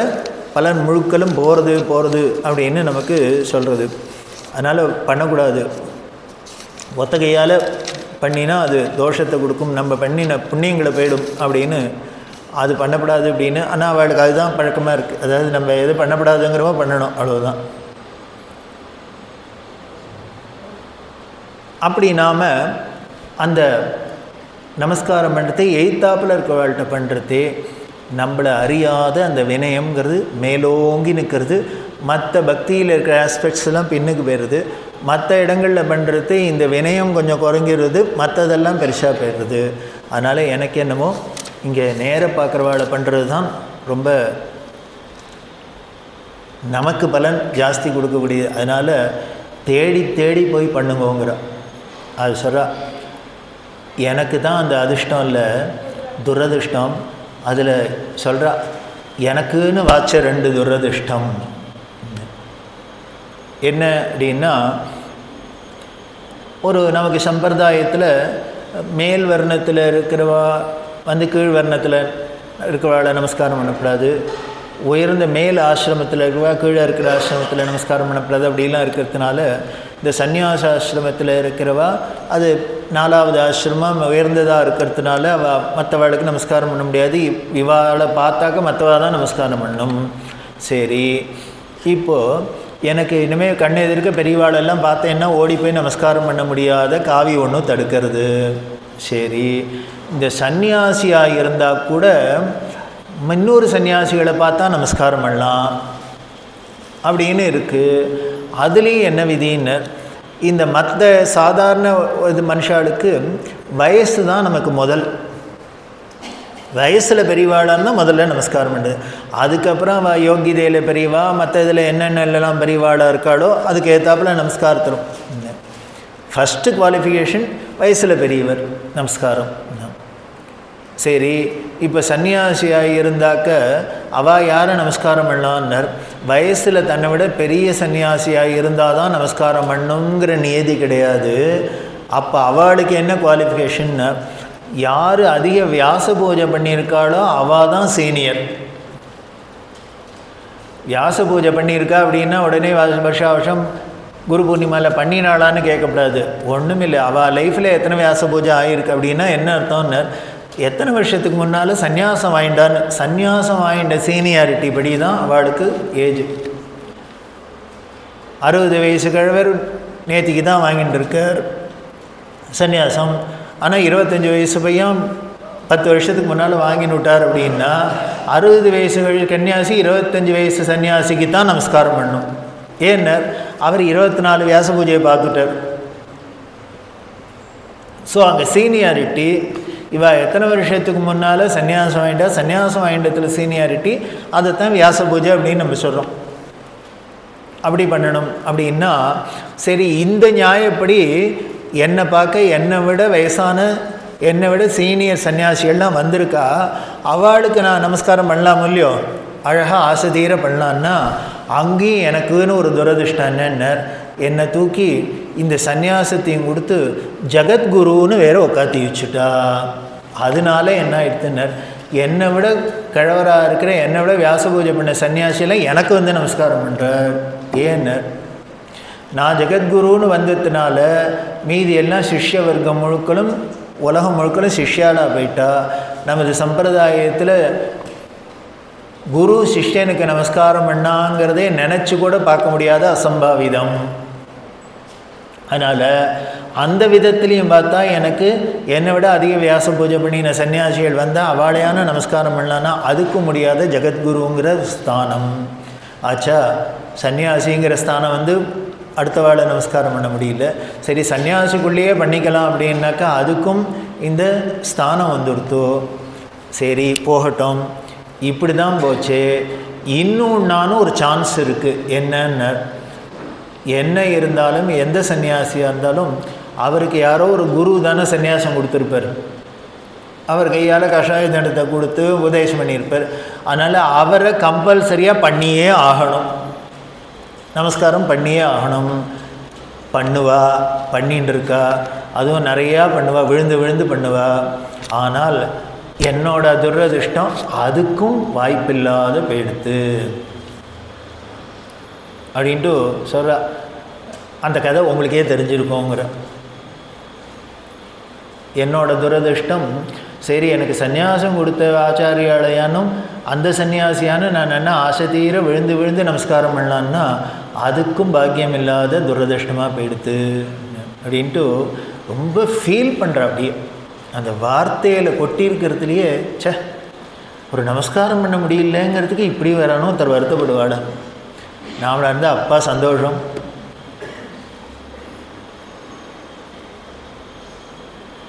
பலன் முழுக்களும் போகிறது அப்படின்னு நமக்கு சொல்கிறது. அதனால் பண்ணக்கூடாது. ஒத்த கையால் பண்ணினா அது தோஷத்தை கொடுக்கும், நம்ம பண்ணின புண்ணியங்களை போயிடும் அப்படின்னு அது பண்ணப்படாது அப்படின்னு. ஆனால் அவளுக்கு அதுதான் பழக்கமாக இருக்குது. அதாவது நம்ம எது பண்ணப்படாதுங்கிறவோ பண்ணணும், அவ்வளோதான். அப்படி நாம் அந்த நமஸ்காரம் பண்ணுறதே எய்த்தாப்பில் இருக்கிறவள்கிட்ட பண்ணுறதே நம்மளை அறியாத அந்த வினயம்ங்கிறது மேலோங்கி நிற்கிறது. மற்ற பக்தியில் இருக்கிற ஆஸ்பெக்ட்ஸ் எல்லாம் பின்னுக்கு போயிடுது. மற்ற இடங்களில் பண்ணுறது இந்த வினயம் கொஞ்சம் குறைங்கிறது, மற்றதெல்லாம் பெருசாக போயிடுறது. அதனால் எனக்கு என்னமோ இங்கே நேர பார்க்குறவாளை பண்ணுறது தான் ரொம்ப நமக்கு பலன் ஜாஸ்தி கொடுக்கக்கூடியது. அதனால் தேடி தேடி போய் பண்ணுங்கோங்கிற அது சொல்கிறா. எனக்கு தான் அந்த அதிர்ஷ்டம் இல்லை, துரதிர்ஷ்டம். அதில் சொல்கிறா, எனக்குன்னு வாச்ச 2 துரதிர்ஷ்டம். என்ன அப்படின்னா, ஒரு நமக்கு சம்பிரதாயத்தில் மேல் வர்ணத்தில் இருக்கிறவா கீழ் வர்ணத்தில் இருக்கிறவாளை நமஸ்காரம் பண்ணக்கூடாது, உயர்ந்த மேல் ஆசிரமத்தில் இருக்கிறவா கீழே இருக்கிற ஆசிரமத்தில் நமஸ்காரம் பண்ணக்கூடாது அப்படிலாம் இருக்கிறதுனால இந்த சந்நியாச ஆசிரமத்தில் இருக்கிறவா அது 4வது ஆசிரமம் உயர்ந்ததாக இருக்கிறதுனால அவள் மற்றவாளுக்கு நமஸ்காரம் பண்ண முடியாது. இவாளை பார்த்தாக்க மற்றவா தான் நமஸ்காரம் பண்ணணும். சரி, இப்போது எனக்கு இனிமேல் கண் எதிர்க்க பெரியவாளெல்லாம் பார்த்தேன்னா ஓடி போய் நமஸ்காரம் பண்ண முடியாத காவி ஒன்றும் தடுக்கிறது. சரி, இந்த சந்நியாசியாக இருந்தால் கூட இன்னொரு சன்னியாசிகளை பார்த்தா நமஸ்காரம் பண்ணலாம் அப்படின்னு இருக்குது. அதுலேயும் என்ன விதின்னு, இந்த மற்ற சாதாரண இது மனுஷாளுக்கு வயசு தான் நமக்கு முதல். வயசில் பெரியவாளான்னா முதல்ல நமஸ்காரம் பண்ணுது. அதுக்கப்புறம் யோகிதையில் பெரியவா, மற்ற இதில் என்னென்னலாம் பெரியவாளாக இருக்காளோ அதுக்கு ஏற்றாப்புல நமஸ்காரத்திலும் ஃபஸ்ட்டு குவாலிஃபிகேஷன் வயசில் பெரியவர் நமஸ்காரம். சரி, இப்போ சன்னியாசியாக இருந்தாக்க அவள் யாரை நமஸ்காரம் பண்ணலான்னார், வயசில் தன்னை விட பெரிய சன்னியாசியாக இருந்தால் தான் நமஸ்காரம் பண்ணுங்கிற நியதி கிடையாது. அப்போ அவளுக்கு என்ன குவாலிஃபிகேஷன்னா, யார் அதிக வியாச பூஜை பண்ணியிருக்காளோ அவள் தான் சீனியர். வியாச பூஜை பண்ணியிருக்கா அப்படின்னா உடனே வருஷம் குரு பூர்ணிமாவில் பண்ணினாளான்னு கேட்கக்கூடாது. ஒன்றும் இல்லை, அவள் லைஃப்பில் எத்தனை வியாச பூஜை ஆகிருக்கு அப்படின்னா என்ன அர்த்தம்னு, எத்தனை வருஷத்துக்கு முன்னால் சந்நியாசம் வாங்கிட்டான்னு, சந்நியாசம் வாங்கிட்ட சீனியாரிட்டி படி தான் அவளுக்கு ஏஜ். 60 வயசு கிழவர் நேற்றுக்கு தான் வாங்கிட்டு இருக்கார் சந்நியாசம். ஆனால் 25 வயசு பையன் 10 வருஷத்துக்கு முன்னால் வாங்கின்னு விட்டார் அப்படின்னா 60 வயசு கன்னியாசி 25 வயசு சன்னியாசிக்கு தான் நமஸ்காரம் பண்ணணும். ஏன்னா அவர் 24 வியாச பூஜையை பார்த்துட்டார். ஸோ அங்கே சீனியாரிட்டி, இவள் எத்தனை வருஷத்துக்கு முன்னால் சன்னியாசம் வாங்கிட்டா, சன்னியாசம் வாங்கிட்டத்தில் சீனியாரிட்டி, அதைத்தான் வியாச பூஜை அப்படின்னு நம்ம சொல்கிறோம். அப்படி பண்ணணும் அப்படின்னா சரி, இந்த நியாயப்படி என்னை பார்க்க என்னை விட வயசான என்னை விட சீனியர் சன்னியாசிகள்லாம் வந்திருக்கா, அவளுக்கு நான் நமஸ்காரம் பண்ணலாம் இல்லையோ, அழகாக ஆசை தீர பண்ணலான்னா அங்கேயும் எனக்குன்னு ஒரு துரதிர்ஷ்டம் என்னன்னர், என்னை தூக்கி இந்த சந்நியாசத்தையும் கொடுத்து ஜகத்குருன்னு வேற உட்காத்தி வச்சுட்டா. அதனால என்ன ஆயிடுத்துனர், என்னை விட கிழவராக இருக்கிற என்னை விட வியாச பூஜை பண்ண சன்னியாசியெல்லாம் எனக்கு வந்து நமஸ்காரம் பண்ணுறார். ஏன்னர், நான் ஜெகத்குருன்னு வந்ததுனால மீதி எல்லாம் சிஷ்ய வர்க்கம் முழுக்களும் உலகம் முழுக்களும் சிஷ்யாலாக போயிட்டா. நமது சம்பிரதாயத்தில் குரு சிஷ்யனுக்கு நமஸ்காரம் பண்ணாங்கிறதே நினச்சி கூட பார்க்க முடியாத அசம்பாவிதம். அதனால் அந்த விதத்துலேயும் பார்த்தா எனக்கு என்னை விட அதிக வியாச பூஜை பண்ணின சன்னியாசிகள் வந்தால் அவளையான நமஸ்காரம் பண்ணலான்னா அதுக்கு முடியாத ஜெகத்குருங்கிற ஸ்தானம் ஆச்சா. சன்னியாசிங்கிற ஸ்தானம் வந்து அடுத்த வாழை நமஸ்காரம் பண்ண முடியல. சரி சன்னியாசிக்குள்ளேயே பண்ணிக்கலாம் அப்படின்னாக்கா அதுக்கும் இந்த ஸ்தானம் வந்துடுத்தோ. சரி போகட்டும், இப்படி தான் போச்சு. இன்னும் நானும் ஒரு சான்ஸ் இருக்குது. என்னன்னு, என்ன இருந்தாலும் எந்த சன்னியாசியாக இருந்தாலும் அவருக்கு யாரோ ஒரு குரு தானே சன்னியாசம் கொடுத்துருப்பார். அவர் கையால் கஷாய தண்டத்தை கொடுத்து உபதேசம் பண்ணியிருப்பார். அதனால் அவரை கம்பல்சரியாக பண்ணியே ஆகணும், நமஸ்காரம் பண்ணியே ஆகணும். பண்ணுவா, பண்ணின்னு இருக்கா, அதுவும் நிறையா பண்ணுவா, விழுந்து விழுந்து பண்ணுவா. ஆனால் என்னோட துரதிர்ஷ்டம் அதுக்கும் வாய்ப்பில்லாத போயிடுத்து அப்படின்ட்டு சொல்கிறா. அந்த கதை உங்களுக்கே தெரிஞ்சிருக்கோங்கிற. என்னோட துரதிர்ஷ்டம், சரி எனக்கு சன்னியாசம் கொடுத்த ஆச்சாரியாலயானும் அந்த சன்னியாசியானு நான் என்ன ஆசை தீர விழுந்து விழுந்து நமஸ்காரம் பண்ணலான்னா அதுக்கும் பாக்கியம் இல்லாத துரதிர்ஷ்டமாக போயிடுத்து அப்படின்ட்டு ரொம்ப ஃபீல் பண்ணுறா. அப்படியே அந்த வார்த்தையில் கொட்டியிருக்கிறதுலையே சே, ஒரு நமஸ்காரம் பண்ண முடியலங்கிறதுக்கு இப்படி வரணும் ஒருத்தர் வருத்தப்படுவாடா. நாமளாக இருந்தால் அப்பா சந்தோஷம்.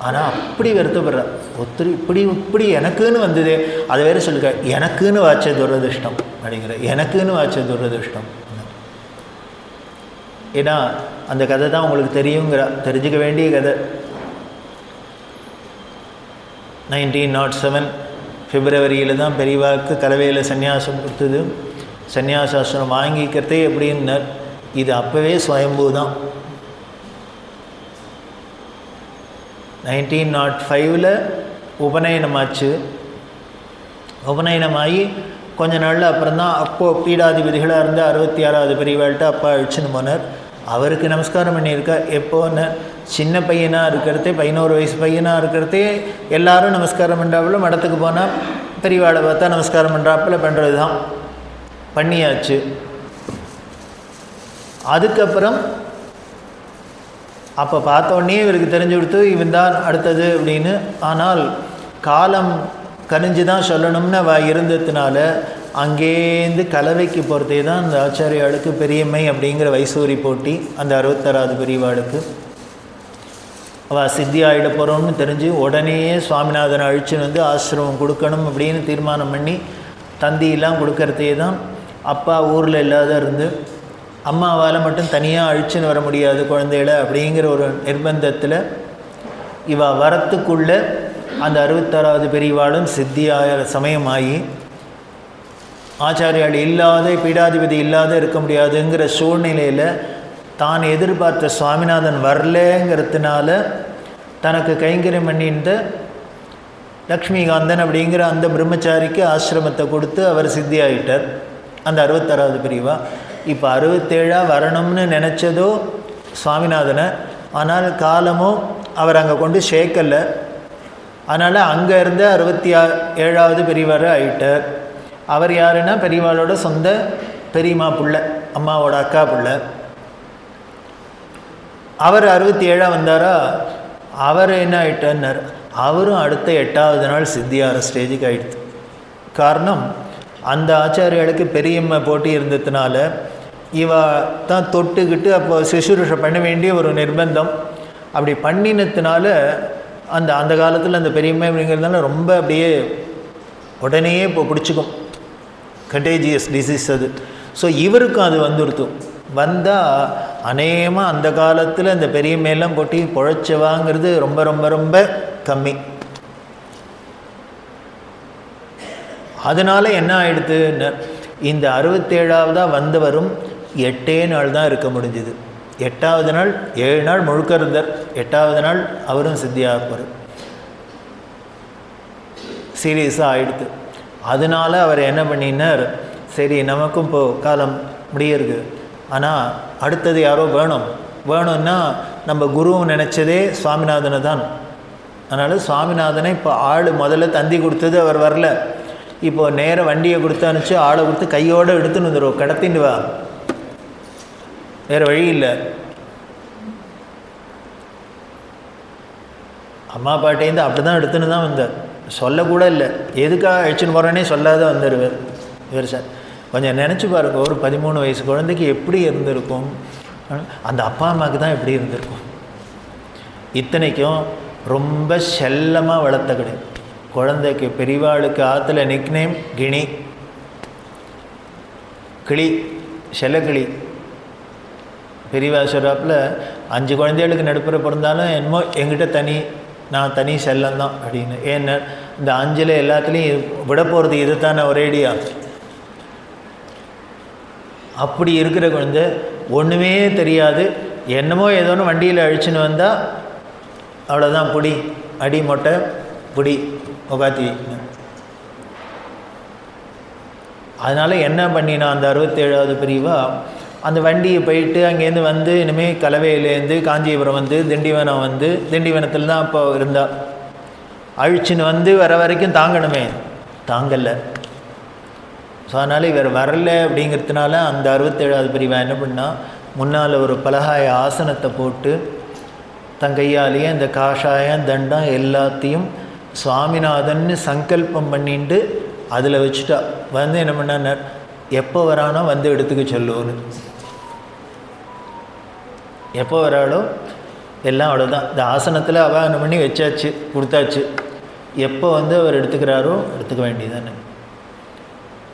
ஆனால் அப்படி வருத்தப்படுறா ஒருத்தர். இப்படி எனக்குன்னு வந்தது, அதை வேறு சொல்லிக்க, எனக்குன்னு வாச்ச துரதிர்ஷ்டம் அப்படிங்கிற, எனக்குன்னு வாச்ச துரதிர்ஷ்டம். ஏன்னா அந்த கதை தான் உங்களுக்கு தெரியுங்கிறா, தெரிஞ்சுக்க வேண்டிய கதை. 1907 பிப்ரவரியில் தான் பெரியவாக்கு கலவையில் சன்னியாசம் கொடுத்தது. சன்னியாசாசனம் வாங்கிக்கிறதே எப்படின்னார், இது அப்போவே ஸ்வயம்பூ தான். 1905 உபநயனமாச்சு. உபநயனமாகி கொஞ்ச நாளில் அப்புறம்தான் அப்போது பீடாதிபதிகளாக இருந்த 66வது பெரியவாள்கிட்ட அப்பா அழிச்சுன்னு போனார். அவருக்கு நமஸ்காரம் பண்ணியிருக்கா. எப்போன்னு, சின்ன பையனாக இருக்கிறதே, 11 வயசு பையனாக இருக்கிறதே எல்லாரும் நமஸ்காரம் பண்ணுறாப்புல, மடத்துக்கு போனால் பெரியவாளை பார்த்தா நமஸ்காரம் பண்ணுறாப்புல பண்ணுறது தான் பண்ணியாச்சு. அதுக்கப்புறம் அப்போ பார்த்தோன்னே இவருக்கு தெரிஞ்சு கொடுத்து இவன் தான் அடுத்தது அப்படின்னு. ஆனால் காலம் கனிஞ்சு தான் சொல்லணும்னு இருந்ததுனால அங்கேருந்து கலவைக்கு போகிறதே தான் அந்த ஆச்சாரியாளுக்கு பெரியம்மை அப்படிங்கிற வைசூரி போட்டி. அந்த 66வது பெரியவாளுக்கு அவள் சித்தி ஆகிட போகிறோம்னு தெரிஞ்சு உடனே சுவாமிநாதனை அழிச்சுன்னு வந்து ஆசிரமம் கொடுக்கணும் அப்படின்னு தீர்மானம் பண்ணி தந்தியெல்லாம் கொடுக்கறதே தான். அப்பா ஊரில் இல்லாத இருந்து அம்மாவால் மட்டும் தனியாக அழிச்சுன்னு வர முடியாது குழந்தைகளை அப்படிங்கிற ஒரு நிர்பந்தத்தில் இவள் வரத்துக்குள்ளே அந்த 66வது பெரியவாளும் சித்தியாகிற சமயமாகி ஆச்சாரியால் இல்லாத, பீடாதிபதி இல்லாத இருக்க முடியாதுங்கிற சூழ்நிலையில் தான் எதிர்பார்த்த சுவாமிநாதன் வரலங்கிறதுனால தனக்கு கைங்கரியம் பண்ணியிருந்த லக்ஷ்மிகாந்தன் அப்படிங்கிற அந்த பிரம்மச்சாரிக்கு ஆசிரமத்தை கொடுத்து அவர் சித்தி ஆகிட்டார். அந்த 66வது பெரியவா இப்போ 67 வரணும்னு நினச்சதோ சுவாமிநாதனை, ஆனால் காலமோ அவர் அங்கே கொண்டு சேர்க்கலை. அதனால் அங்கே இருந்த 67வது பெரியவர் ஆகிட்டார். அவர் யாருன்னா பெரியவாளோட சொந்த பெரியம்மா பிள்ளை, அம்மாவோட அக்கா பிள்ளை. அவர் 67 வந்தாரா. அவர் என்ன ஆகிட்டார், அவரும் அடுத்த 8வது நாள் சித்தியாகிற ஸ்டேஜுக்கு ஆகிடுது. காரணம், அந்த ஆச்சாரியாளுக்கு பெரியம்மை போட்டி இருந்ததுனால இவ தான் தொட்டுக்கிட்டு அப்போ சிசுருஷை பண்ண வேண்டிய ஒரு நிர்பந்தம். அப்படி பண்ணினதுனால அந்த காலத்தில் அந்த பெரியம்மை அப்படிங்கிறதுனால ரொம்ப அப்படியே உடனே இப்போ பிடிச்சிக்கும், கண்டேஜியஸ் டிசீஸ் அது. ஸோ இவருக்கும் அது வந்துடுத்து. வந்தால் அநேகமாக அந்த காலத்தில் அந்த பெரியம்மையெல்லாம் போட்டி பொழைச்சவாங்கிறது ரொம்ப ரொம்ப ரொம்ப கம்மி. அதனால் என்ன ஆகிடுதுன்னு, இந்த 67ஆவதாக வந்தவரும் 8 நாள் தான் இருக்க முடிஞ்சுது. 8வது நாள் 7 நாள் முழுக்க இருந்தார். 8வது நாள் அவரும் சித்தியாகப்பார். சீரியஸாக ஆகிடுது. அதனால் அவர் என்ன பண்ணினார், சரி நமக்கும் இப்போது காலம் முடியிருக்கு, ஆனால் அடுத்தது யாரோ வேணும்னா நம்ம குருவும் நினச்சதே சுவாமிநாதனை தான். அதனால் சுவாமிநாதனை இப்போ ஆள் முதல்ல தந்தி கொடுத்தது அவர் வரல. இப்போது நேராக வண்டியை கொடுத்து அனுப்பிச்சு ஆளை கொடுத்து கையோடு எடுத்துன்னு வந்துடுவோம், கடத்தின்னு வா, வேறு வழி இல்லை. அம்மா பாட்டேந்து அப்படி தான் எடுத்துன்னு தான் வந்தார், சொல்லக்கூட இல்லை. எதுக்காக அழிச்சுன்னு போகிறேன்னே சொல்லாத வந்துடுவார் இவர். சார் கொஞ்சம் நினச்சி பாருங்க, ஒரு 13 வயசு குழந்தைக்கு எப்படி இருந்திருக்கும். அந்த அப்பா அம்மாவுக்கு தான் எப்படி இருந்திருக்கும். இத்தனைக்கும் ரொம்ப செல்லமாக வளர்த்த கிடையாது. குழந்தைக்கு பெரியவாளுக்கு ஆற்றுல நிக்நேம் கிணி, கிளி, செல்லக்கிளி. பெரியவா சொல்கிறாப்புல 5 குழந்தைகளுக்கு நடுப்புற பிறந்தாலும் என்னமோ எங்கிட்ட தனி, நான் தனி செல்லந்தான் அப்படின்னு. ஏன்னா இந்த 5 எல்லாத்துலேயும் விட போகிறது இது தானே ஒரேடியா. அப்படி இருக்கிற குழந்தை ஒன்றுமே தெரியாது, என்னமோ ஏதோன்னு வண்டியில் அழிச்சுன்னு வந்தால் அவ்வளோதான், புடி அடி மொட்டை புடி உகாத்தி. அதனால் என்ன பண்ணினா அந்த 67வது பிரிவா அந்த வண்டியை போயிட்டு அங்கேருந்து வந்து இனிமேல் கலவையிலேருந்து காஞ்சிபுரம் வந்து திண்டிவனம் வந்து, திண்டிவனத்தில் தான் அப்போ இருந்தால், அழிச்சுன்னு வந்து வர வரைக்கும் தாங்கணுமே, தாங்கலை. ஸோ அதனால் இவர் வரல அப்படிங்கிறதுனால அந்த 67வது பிரிவா என்ன பண்ணால், முன்னால் ஒரு பலகாய ஆசனத்தை போட்டு தன் கையாலேயே இந்த காஷாயம் தண்டம் எல்லாத்தையும் சுவாமிநாதன்னு சங்கல்பம் பண்ணிட்டு அதில் வச்சுட்டா. வந்து என்ன பண்ணார், எப்போ வரானோ வந்து எடுத்துக்க சொல்லுன்னு. எப்போ வராளோ எல்லாம் அவ்வளோதான். இந்த ஆசனத்தில் ஆவாகனம் பண்ணி வச்சாச்சு, கொடுத்தாச்சு. எப்போ வந்து அவர் எடுத்துக்கிறாரோ எடுத்துக்க வேண்டியதானே.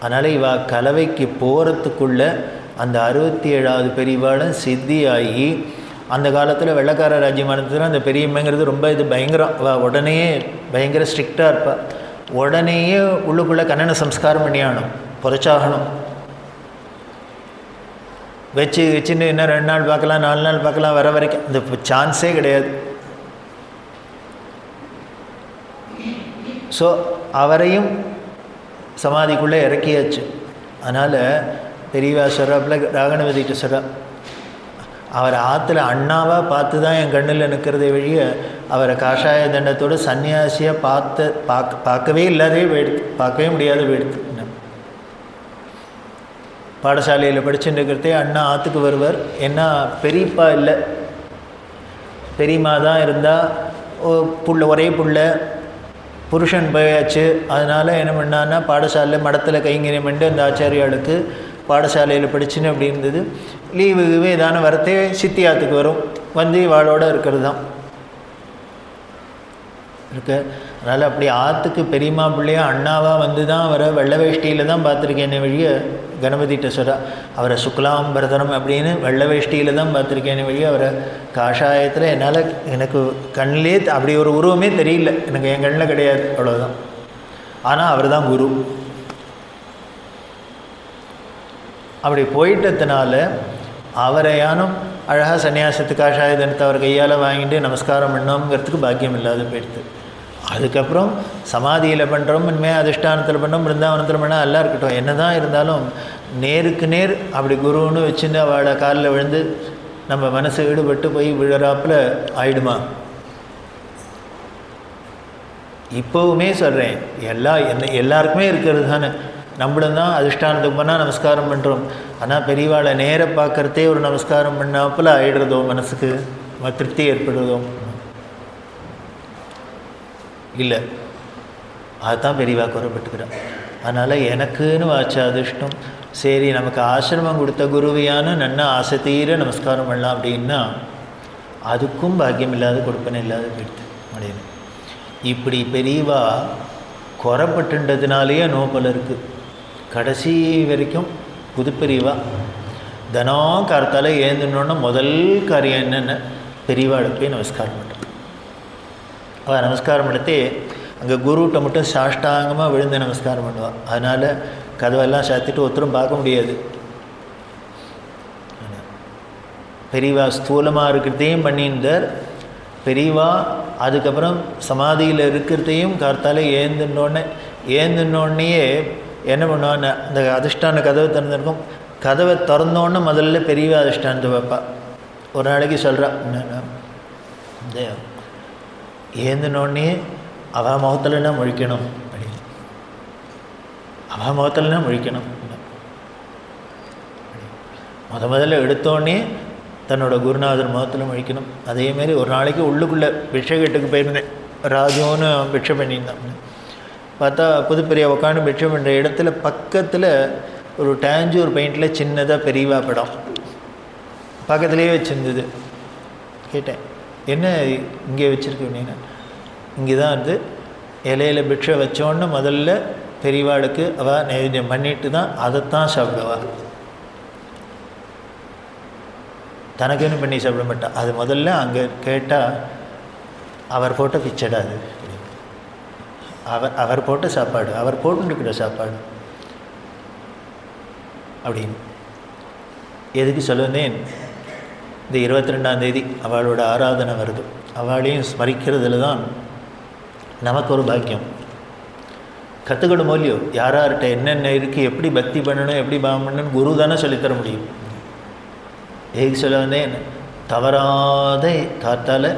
அதனால் இவா கலவைக்கு போகிறதுக்குள்ளே அந்த 67வது பெரியவாளும் சித்தியாகி, அந்த காலத்தில் வெள்ளக்கார ராஜ்யமானத்தில் அந்த பெரியம்மைங்கிறது ரொம்ப இது பயங்கரம். உடனே பயங்கர ஸ்ட்ரிக்டாக இருப்பாள். உடனேயே உள்ளுக்குள்ளே கண்ணனை சம்ஸ்காரம் பண்ணியாகணும், புதைச்சாகணும். வச்சுன்னு இன்னும் 2 நாள் பார்க்கலாம், 4 நாள் பார்க்கலாம், வர வரைக்கும் இந்த சான்ஸே கிடையாது. ஸோ அவரையும் சமாதிக்குள்ளே இறக்கியாச்சு. அதனால் பெரியவா சொல்கிறாப்புல, ராகணவதிட்ட சொல்கிறா, அவரை ஆற்றுல அண்ணாவாக பார்த்து தான் என் கண்ணில் நிற்கிறதே வழிய அவரை காஷாய தண்டத்தோடு சன்னியாசியாக பார்க்கவே இல்லாதே போயிடுது, பார்க்கவே முடியாத போயிடுது. பாடசாலையில் படிச்சுட்டு இருக்கிறதே அண்ணா ஆற்றுக்கு வருவார். ஏன்னா பெரியப்பா இல்லை, பெரியம்மா தான் இருந்தால், புள்ள ஒரே புள்ள, புருஷன் போயாச்சு. அதனால் என்ன பண்ணான்னா பாடசாலையில் மடத்தில் கைங்கரியம் பண்ணி அந்த ஆச்சாரியாளுக்கு பாடசாலையில் படிச்சுன்னு அப்படி இருந்தது. லீவுக்கு ஏதான வரத்தே சித்தியாத்துக்கு வரும், வந்து இவாளோட இருக்கிறது தான் இருக்கு. அதனால் அப்படி ஆற்றுக்கு பெரியம்மா பிள்ளையா அண்ணாவாக வந்து தான் அவரை வெள்ளை வேஷ்டியில் தான் பார்த்துருக்கேன் வழிய கணபதிட்ட சொல்கிறா. அவரை சுக்லாம்பரதனம் அப்படின்னு வெள்ளை வேஷ்டியில் தான் பார்த்துருக்கேன் வழிய அவரை காஷாயத்தில் என்னால் எனக்கு கண்ணிலே அப்படி ஒரு உருவமே தெரியல, எனக்கு என் கண்ணில் கிடையாது, அவ்வளோதான். ஆனால் அவர் தான் குரு. அப்படி போயிட்டதுனால அவரை யானும் அழகாக சன்னியாசத்துக்கு காஷாயதனத்தை அவர் கையால் வாங்கிட்டு நமஸ்காரம் பண்ணோங்கிறதுக்கு பாக்கியம் இல்லாத போயிடுது. அதுக்கப்புறம் சமாதியில் பண்ணுறோம், இனிமேல் அதிஷ்டானத்தில் பண்ணோம், பிருந்தாவனத்தில் பண்ணால் எல்லாம் இருக்கட்டும். என்ன தான் இருந்தாலும் நேருக்கு நேர் அப்படி குருன்னு வச்சுட்டு அவளை காலில் விழுந்து நம்ம மனசு ஈடுபட்டு போய் விழுறாப்புல ஆயிடுமா? இப்போவுமே சொல்கிறேன், எல்லாருக்குமே இருக்கிறது தானே. நம்மளும் தான் அதிஷ்டானத்துக்கு பண்ணால் நமஸ்காரம் பண்ணுறோம். ஆனால் பெரியவாளை நேர பார்க்குறதே ஒரு நமஸ்காரம் பண்ணாப்புல ஆயிடுறதோ, மனசுக்கு திருப்தி ஏற்படுறதோ இல்லை. அதுதான் பெரியவா குறைப்பட்டுக்கிறான். அதனால் எனக்குன்னு வாச்ச அதிர்ஷ்டம், சரி நமக்கு ஆசிரமம் கொடுத்த குருவியானு நன்னா ஆசை தீர நமஸ்காரம் பண்ணலாம் அப்படின்னா அதுக்கும் பாக்கியம் இல்லாத கொடுப்பனை இல்லாத போயிடுது அப்படின்னு. இப்படி பெரியவா குறைப்பட்டுன்றதுனாலேயே நோப்பல் இருக்குது. கடைசி வரைக்கும் புதுப்பெரியவா தினம் காலத்தால் ஏந்துனோன்னா முதல் காரியம் என்னென்ன, பெரியவாளை போய் நமஸ்காரம் பண்ணுறேன். அவள் நமஸ்காரம் பண்ணத்தே அங்கே குருகிட்ட மட்டும் சாஷ்டாங்கமாக விழுந்து நமஸ்காரம் பண்ணுவாள். அதனால் கதவெல்லாம் சாத்திட்டு ஒருத்தரும் பார்க்க முடியாது. பெரியவா ஸ்தூலமாக இருக்கிறதையும் பண்ணியிருந்தார். பெரியவா அதுக்கப்புறம் சமாதியில் இருக்கிறதையும் கார்த்தால ஏந்துனோடனேயே என்ன பண்ணுவான்னு அந்த அதிஷ்டான கதவை திறந்துருக்கும். கதவை திறந்தோன்னே முதல்ல பெரியவா அதிஷ்டானத்தை வைப்பா. ஒரு நாளைக்கு சொல்கிறா, இந்த ஏந்தினோடனே அவள் முகத்தில்னா முழிக்கணும் அப்படின்னு, அவள் முகத்தில்னா முழிக்கணும். முதல்ல எடுத்தோடனே தன்னோட குருநாதர் முகத்தில் முழிக்கணும். அதேமாரி ஒரு நாளைக்கு உள்ளுக்குள்ளே பிட்சைக்கட்டுக்கு போயிருந்தேன். ராஜுன்னு பிட்சை பண்ணியிருந்தான். பார்த்தா புதுப்பெரிய உட்காந்து பிட்சை பண்ணுற இடத்துல பக்கத்தில் ஒரு டேஞ்சூர் பெயிண்டில் சின்னதாக பெரியவா படம் பக்கத்துலேயே வச்சுருந்தது. கேட்டேன், என்ன இங்கே வச்சுருக்கு அப்படின்னா, இங்கே தான் வந்து இலையில் பிக்ஷை வச்சோன்னு முதல்ல பெரியவாளுக்கு அவள் நைவேத்தியம் பண்ணிட்டு தான் அதைத்தான் சாப்பிடுவா. தனக்குன்னு பண்ணி சாப்பிட மாட்டா. அது முதல்ல அங்கே கேட்டால் அவர் போட்ட பிச்சடாது, அவர் போட்ட சாப்பாடு, அவர் போட்டுருக்கிற சாப்பாடு அப்படின்னு. எதுக்கு சொல்லுவேன், இந்த 22ஆம் தேதி அவளோட ஆராதனை வருது. அவளையும் ஸ்மரிக்கிறதுல தான் நமக்கு ஒரு பாக்கியம். கற்றுக்கணும் இல்லையோ, யார்கிட்ட என்னென்ன இருக்குது, எப்படி பக்தி பண்ணணும், எப்படி பாவம் பண்ணணும், குரு தானே சொல்லித்தர முடியும். எதுக்கு சொல்ல வந்தேன், தவறாத காத்தால்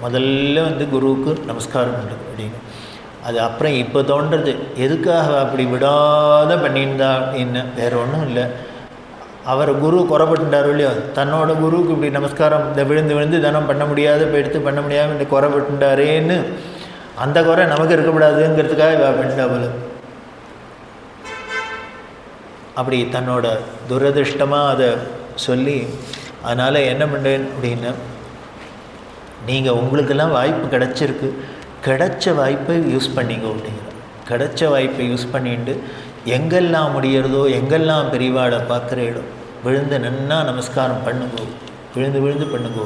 முதல்ல வந்து குருவுக்கு நமஸ்காரம் பண்ணுறது அப்படின்னு. அது அப்புறம் இப்போ தோன்றது, எதுக்காக அப்படி விடாத பண்ணியிருந்தா அப்படின்னு. வேறு ஒன்றும் இல்லை, அவர் குரு குறைப்பட்டுட்டார் இல்லையோ, தன்னோட குருவுக்கு இப்படி நமஸ்காரம் இந்த விழுந்து விழுந்து தினம் பண்ண முடியாத இப்போ எடுத்து பண்ண முடியாமல் இந்த குறைப்பட்டுட்டாரேன்னு அந்த குறை நமக்கு இருக்கக்கூடாதுங்கிறதுக்காக இவ பண்ணிட்டா போல. அப்படி தன்னோட துரதிருஷ்டமாக அதை சொல்லி, அதனால் என்ன பண்ணுறேன் அப்படின்னா, நீங்கள் உங்களுக்கெல்லாம் வாய்ப்பு கிடச்சிருக்கு, கிடைச்ச வாய்ப்பை யூஸ் பண்ணிங்க அப்படிங்கிற. கிடைச்ச வாய்ப்பை யூஸ் பண்ணிட்டு எங்கெல்லாம் முடியறதோ, எங்கெல்லாம் பெரியவாளை பார்க்குற இடம் விழுந்து நன்னா நமஸ்காரம் பண்ணுங்கோ, விழுந்து விழுந்து பண்ணுங்கோ.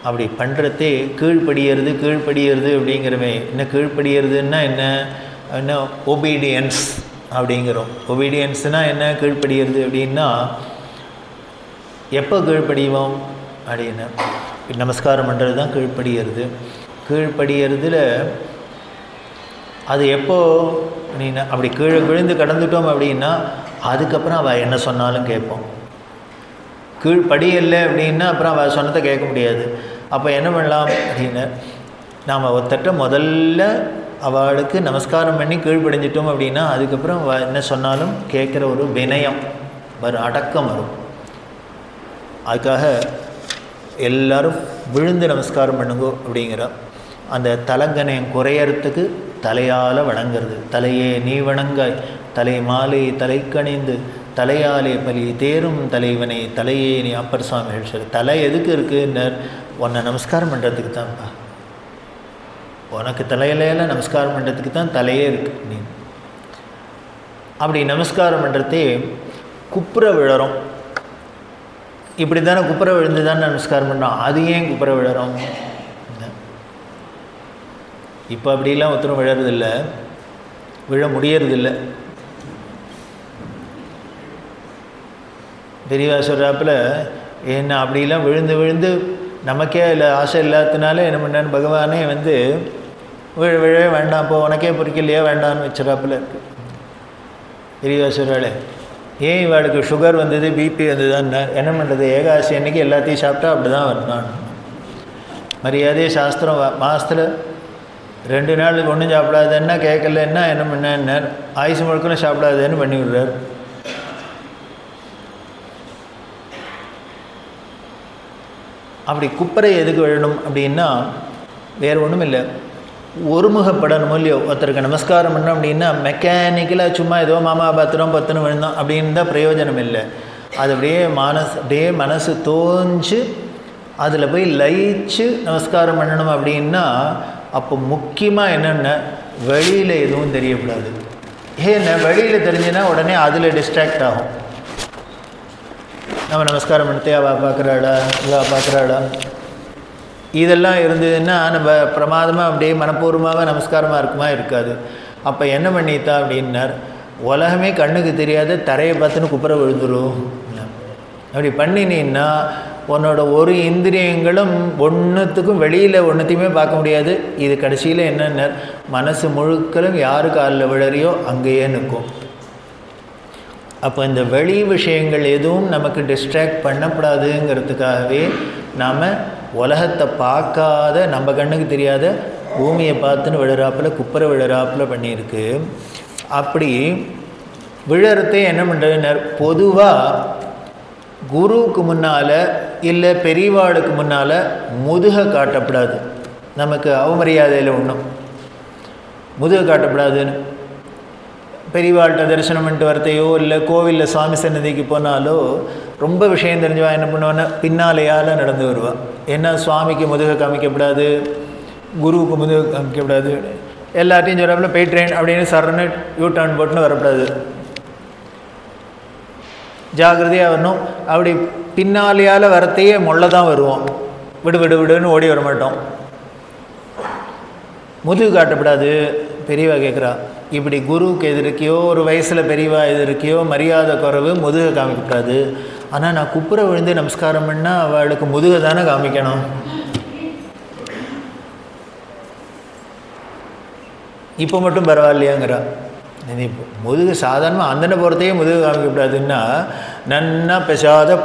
அப்படி பண்ணுறதே கீழ்ப்படியறது கீழ்ப்படியறது அப்படிங்கிறவன். என்ன கீழ்ப்படியறதுன்னா என்ன ஒபீடியன்ஸ் அப்படிங்கிறோம். ஒபீடியன்ஸ்னால் என்ன, கீழ்ப்படியறது அப்படின்னா எப்போ கீழ்ப்படிவோம் அப்படின்னா, நமஸ்காரம் பண்ணுறது தான் கீழ்ப்படியறது. கீழ்ப்படியறதுல அது எப்போ அப்படின்னா, அப்படி கீழே விழுந்து கடந்துட்டோம் அப்படின்னா அதுக்கப்புறம் அவள் என்ன சொன்னாலும் கேட்போம். கீழ்ப்படியலை அப்படின்னா அப்புறம் அவள் சொன்னதை கேட்க முடியாது. அப்போ என்ன பண்ணலாம் அப்படின்னா, நாம் ஒருத்தட்ட முதல்ல அவளுக்கு நமஸ்காரம் பண்ணி கீழ்ப்படிஞ்சிட்டோம் அப்படின்னா அதுக்கப்புறம் அவள் என்ன சொன்னாலும் கேட்குற ஒரு வினயம் வரும், அடக்கம் வரும். அதுக்காக எல்லோரும் விழுந்து நமஸ்காரம் பண்ணுங்கோ அப்படிங்கிற அந்த தலங்கனையும் குறையறதுக்கு தலையால் வணங்கிறது. தலையே நீ வணங்காய், தலை மாலை தலை கணிந்து தலையாலே பலி தேரும் தலைவனை தலையே நீ. அப்பர் சுவாமிகள் சொல்லு, தலை எதுக்கு இருக்குன்னு, உன்னை நமஸ்காரம் பண்ணுறதுக்கு தான்ப்பா. உனக்கு தலையில நமஸ்காரம் பண்ணுறதுக்கு தான் தலையே இருக்குது நீ. அப்படி நமஸ்காரம் பண்ணுறதே குப்புற விழறோம். இப்படி தானே குப்புற விழுந்து தானே நமஸ்காரம் பண்ணுறோம். அது ஏன் குப்புற விழறோம்? இப்போ அப்படிலாம் ஒருத்தரும் விழறதில்லை, விழ முடியறதில்லை. பெரியவா சொல்கிறாப்புல, என்ன அப்படிலாம் விழுந்து விழுந்து நமக்கே இல்லை ஆசை இல்லாததுனால என்ன பண்ணான்னு பகவானே வந்து விழவே வேண்டாம், இப்போ உனக்கே பொறுக்கலையா வேண்டான்னு வச்சுறாப்புல இருக்கு. பெரியவா சொல்கிறாளே, ஏன் இவாளுக்கு சுகர் வந்தது பிபி வந்ததுன்னு என்ன பண்ணுறது, ஏகாசி அன்றைக்கி எல்லாத்தையும் சாப்பிட்டா அப்படி தான் வரணும். மரியாதையே சாஸ்திரம் மாதத்தில் 2 நாள் ஒன்றும் சாப்பிடாதுன்னா கேட்கலன்னா என்ன பண்ண, ஆயுசு முழுக்கணும் சாப்பிடாதுன்னு பண்ணி விடுறார். அப்படி குப்பரை எதுக்கு விழணும் அப்படின்னா வேறு ஒன்றும் இல்லை, ஒருமுகப்படணும் இல்லையோ. ஒருத்தருக்கு நமஸ்காரம் பண்ணோம் அப்படின்னா மெக்கானிக்கலாக சும்மா ஏதோ மாமா பத்திரம் பத்துன்னு விழுந்தோம் அப்படின்னு தான் பிரயோஜனம் இல்லை. அது அப்படியே மனசு தோஞ்சு அதில் போய் லயிச்சு நமஸ்காரம் பண்ணணும் அப்படின்னா அப்போ முக்கியமாக என்னென்ன, வெளியில் எதுவும் தெரியக்கூடாது. ஏன்னா வெளியில் தெரிஞ்சுன்னா உடனே அதில் டிஸ்ட்ராக்ட் ஆகும். நம்ம நமஸ்காரம் பண்ணிட்டே அவள் பார்க்குறாளா இவா பார்க்குறாளா இதெல்லாம் இருந்ததுன்னா நம்ம பிரமாதமாக அப்படியே மனப்பூர்வமாக நமஸ்காரமாக இருக்குமா இருக்காது. அப்போ என்ன பண்ணிட்டா அப்படின்னார், உலகமே கண்ணுக்கு தெரியாத தரையை பார்த்துன்னு குப்புற விழுந்துடும். அப்படி பண்ணினீன்னா உன்னோட ஒரு இந்திரியங்களும் ஒன்றுத்துக்கும் வெளியில் ஒன்றுத்தையுமே பார்க்க முடியாது. இது கடைசியில் என்னென்ன, மனசு முழுக்களும் யாரு காலில் விழறியோ அங்கேயே நிற்கும். அப்போ இந்த வெளி விஷயங்கள் எதுவும் நமக்கு டிஸ்ட்ராக்ட் பண்ணக்கூடாதுங்கிறதுக்காகவே நாம் உலகத்தை பார்க்காத, நம்ம கண்ணுக்கு தெரியாத பூமியை பார்த்துன்னு விழுறாப்பில் குப்புற விழுறாப்பில் பண்ணியிருக்கு. அப்படி விழறதே என்ன பண்ணுறதுன்னு, பொதுவாக குருவுக்கு முன்னால் இல்லை பெரியவாளுக்கு முன்னால் முதுகை காட்டப்படாது. நமக்கு அவமரியாதையில் ஒன்றும் முதுகை காட்டப்படாதுன்னு பெரியவாள்கிட்ட தரிசனம் பண்ணிட்டு வரத்தையோ இல்லை கோவிலில் சுவாமி சன்னதிக்கு போனாலோ ரொம்ப விஷயம் தெரிஞ்சவா என்ன பண்ணுவான்னா பின்னாலேயால் நடந்து வருவாள். ஏன்னா சுவாமிக்கு முதுகை காமிக்கப்படாது, குருவுக்கு முதுகை காமிக்கப்படாது, எல்லாத்தையும் சொல்கிறாப்புல போய்ட்ரேன் அப்படின்னு சரன்னு யூ டர்ன் போட்டுன்னு வரக்கூடாது, ஜாகிரதையாக வரணும். அப்படி பின்னாலேயால் வரத்தையே முள்ள தான் வருவோம், விடு விடு விடுன்னு ஓடி வர மாட்டோம். முதுகு காட்டப்படாது. பெரியவா கேட்குறா, இப்படி குருவுக்கு எதிர்க்கையோ ஒரு வயசில் பெரியவா எதிர்க்கையோ மரியாதை குறைவு, முதுகை காமிக்கப்படாது. ஆனால் நான் குப்புற விழுந்து நமஸ்காரம் பண்ணால் அவளுக்கு முதுகை தானே காமிக்கணும். இப்போ மட்டும் பரவாயில்லையாங்கிறா. இப்போ முதுகு சாதாரணமாக அந்தனை போகிறதையே முதுகு காமிக்கப்படாதுன்னா நன்னா பெசாத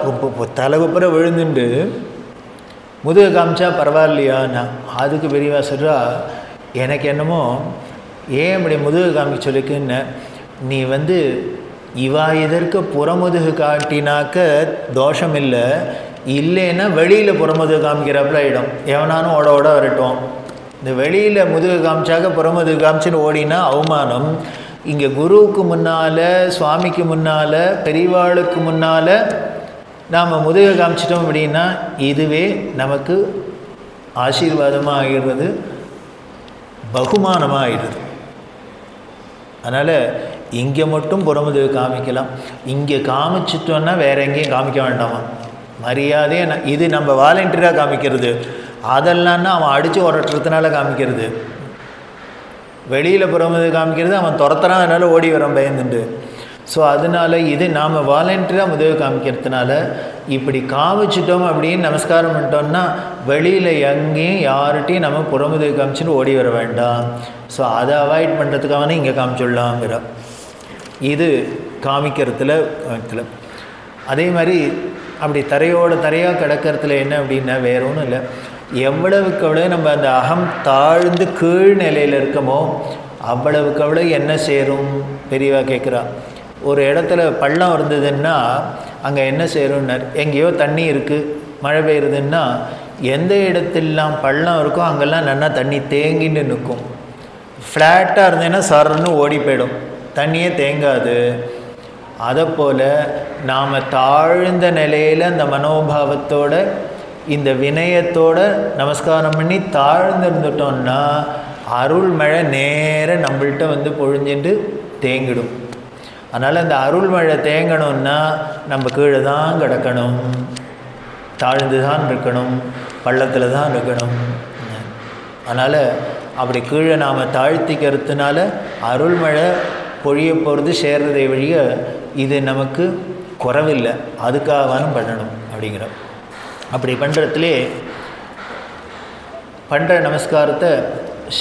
தலை குப்புற விழுந்துண்டு முதுகை காமிச்சா பரவாயில்லையாண்ணா. அதுக்கு பெரியவா சொல்கிறா, எனக்கு என்னமோ ஏன் இப்படி முதுகு காமிக்க சொல்லிக்குன்னு, நீ இவா இதற்கு புறமுதுகு காட்டினாக்க தோஷம் இல்லை, இல்லைன்னா வெளியில் புறமுதுகு காமிக்கிறப்பல ஆகிடும். எவனானும் ஓட ஓட வரட்டும். இந்த வெளியில் முதுகு காமிச்சாக்க புறமுதுகு காமிச்சின்னு ஓடினா அவமானம். இங்கே குருவுக்கு முன்னால், சுவாமிக்கு முன்னால், பெரியவாளுக்கு முன்னால் நாம் முதுகை காமிச்சிட்டோம் அப்படின்னா இதுவே நமக்கு ஆசீர்வாதமாக ஆகிடுறது, பகுமானமாக ஆகிடுது. அதனால் இங்கே மட்டும் புறமுதுகை காமிக்கலாம். இங்கே காமிச்சிட்டோன்னா வேறு எங்கேயும் காமிக்க வேண்டாமா. மரியாதையே இது நம்ம வாலண்டியராக காமிக்கிறது. அதெல்லாம்னா அவன் அடித்து உரட்டுறதுனால காமிக்கிறது. வெளியில் புறமுதுகை காமிக்கிறது அவன் துரத்துறான், அதனால் ஓடி வரான் பயந்துண்டு. ஸோ அதனால் இது நாம் வாலண்டியராக முதுகை காமிக்கிறதுனால இப்படி காமிச்சிட்டோம் அப்படின்னு நமஸ்காரம் பண்ணிட்டோம்னா வெளியில் எங்கேயும் யார்கிட்டையும் நம்ம புறமுதுகை காமிச்சின்னு ஓடி வர வேண்டாம். ஸோ அதை அவாய்ட் பண்ணுறதுக்காக இங்கே காமிச்சிடலாங்கிற இது காமிக்கிறதுல. அதே மாதிரி அப்படி தரையோட தரையாக கிடக்கிறதுல என்ன அப்படின்னா வேற ஒன்றும் இல்லை, எவ்வளவுக்கு அவ்வளோ நம்ம அந்த அகம் தாழ்ந்து கீழ் நிலையில் இருக்கமோ அவ்வளவுக்கு அவ்வளோ என்ன சேரும். பெரியவா கேட்குறா, ஒரு இடத்துல பள்ளம் இருந்ததுன்னா அங்கே என்ன சேரும்னார். எங்கேயோ தண்ணி இருக்குது, மழை பெய்யுறதுன்னா எந்த இடத்துலாம் பள்ளம் இருக்கோ அங்கெல்லாம் நல்லா தண்ணி தேங்கின்னு நிற்கும். ஃப்ளாட்டாக இருந்ததுன்னா சரன்னு ஓடி போயிடும், தண்ணியே தேங்காது. அதை போல் நாம் தாழ்ந்த நிலையில் அந்த மனோபாவத்தோட இந்த வினயத்தோடு நமஸ்காரம் பண்ணி தாழ்ந்து இருந்துட்டோம்னா அருள் மழை நேர நம்மள்கிட்ட பொழிஞ்சிட்டு தேங்கிடும். அதனால் அந்த அருள் மழை தேங்கணும்னா நம்ம கீழே தான் கிடக்கணும், தாழ்ந்து தான் இருக்கணும், பள்ளத்தில் தான் இருக்கணும். அதனால் அப்படி கீழே நாம் தாழ்த்திக்கிறதுனால அருள் மழை பொழிய போகிறது சேர்றதை வழிய இது நமக்கு குறவில்லை, அதுக்காகவானும் பண்ணணும் அப்படிங்கிறோம். அப்படி பண்ணுறதுலே பண்ணுற நமஸ்காரத்தை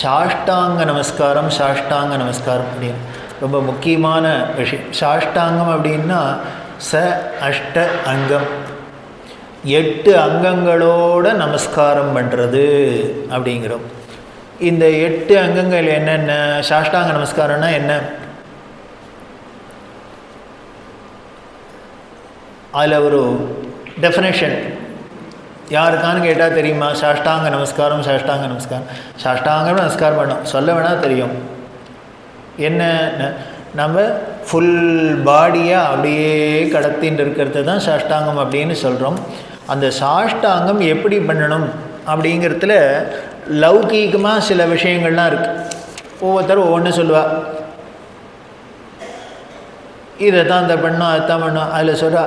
சாஷ்டாங்க நமஸ்காரம், சாஷ்டாங்க நமஸ்காரம் அப்படின்னு ரொம்ப முக்கியமான விஷயம். சாஷ்டாங்கம் அப்படின்னா அஷ்ட அங்கம், 8 அங்கங்களோட நமஸ்காரம் பண்ணுறது அப்படிங்கிறோம். இந்த 8 அங்கங்கள் என்னென்ன? சாஷ்டாங்க நமஸ்காரம்னா என்ன? அதில் ஒரு டெஃபினேஷன் யாருக்கான்னு கேட்டால் தெரியுமா? சாஷ்டாங்க நமஸ்காரம், சாஷ்டாங்க நமஸ்காரம். சாஷ்டாங்கம் நமஸ்காரம் பண்ணோம் சொல்ல வேணால் தெரியும். என்ன, நம்ம ஃபுல் பாடியாக அப்படியே கடத்தின்னு இருக்கிறது தான் சாஷ்டாங்கம் அப்படின்னு சொல்கிறோம். அந்த சாஷ்டாங்கம் எப்படி பண்ணணும் அப்படிங்கிறதுல லௌகீகமாக சில விஷயங்கள்லாம் இருக்குது. ஒவ்வொருத்தரும் ஒவ்வொன்று சொல்லுவாள், இதை தான் இந்த பண்ணோம், அதுதான் பண்ணோம். அதில் சொல்கிறா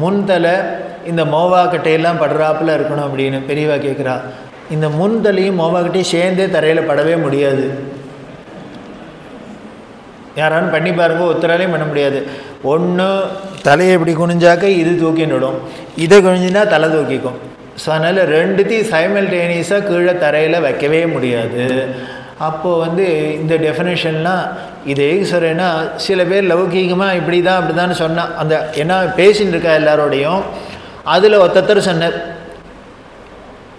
முன்தலை இந்த மோவாக்கட்டையெல்லாம் படுறாப்பில் இருக்கணும் அப்படின்னு. பெரியவா கேட்குறா, இந்த முன்தலையும் மோவாக்கட்டையும் சேர்ந்தே தரையில் படவே முடியாது. யாராலும் பண்ணி பாருங்க, ஒருத்தராலையும் பண்ண முடியாது. ஒன்று தலையை இப்படி குனிஞ்சாக்க இது தூக்கின்னுடும், இதை குனிஞ்சுன்னா தலை தூக்கிக்கும். ஸோ அதனால் ரெண்டுத்தையும் சைமல்டேனியஸாக கீழே தரையில் வைக்கவே முடியாது. அப்போது இந்த டெஃபினேஷன்லாம் இது சொல்கிறேன்னா சில பேர் லௌகீகமாக இப்படி தான் அப்படி தான் சொன்னால் அந்த என்ன பேசின்னு இருக்கா எல்லாரோடையும், அதில் ஒருத்தர் சொன்னார்.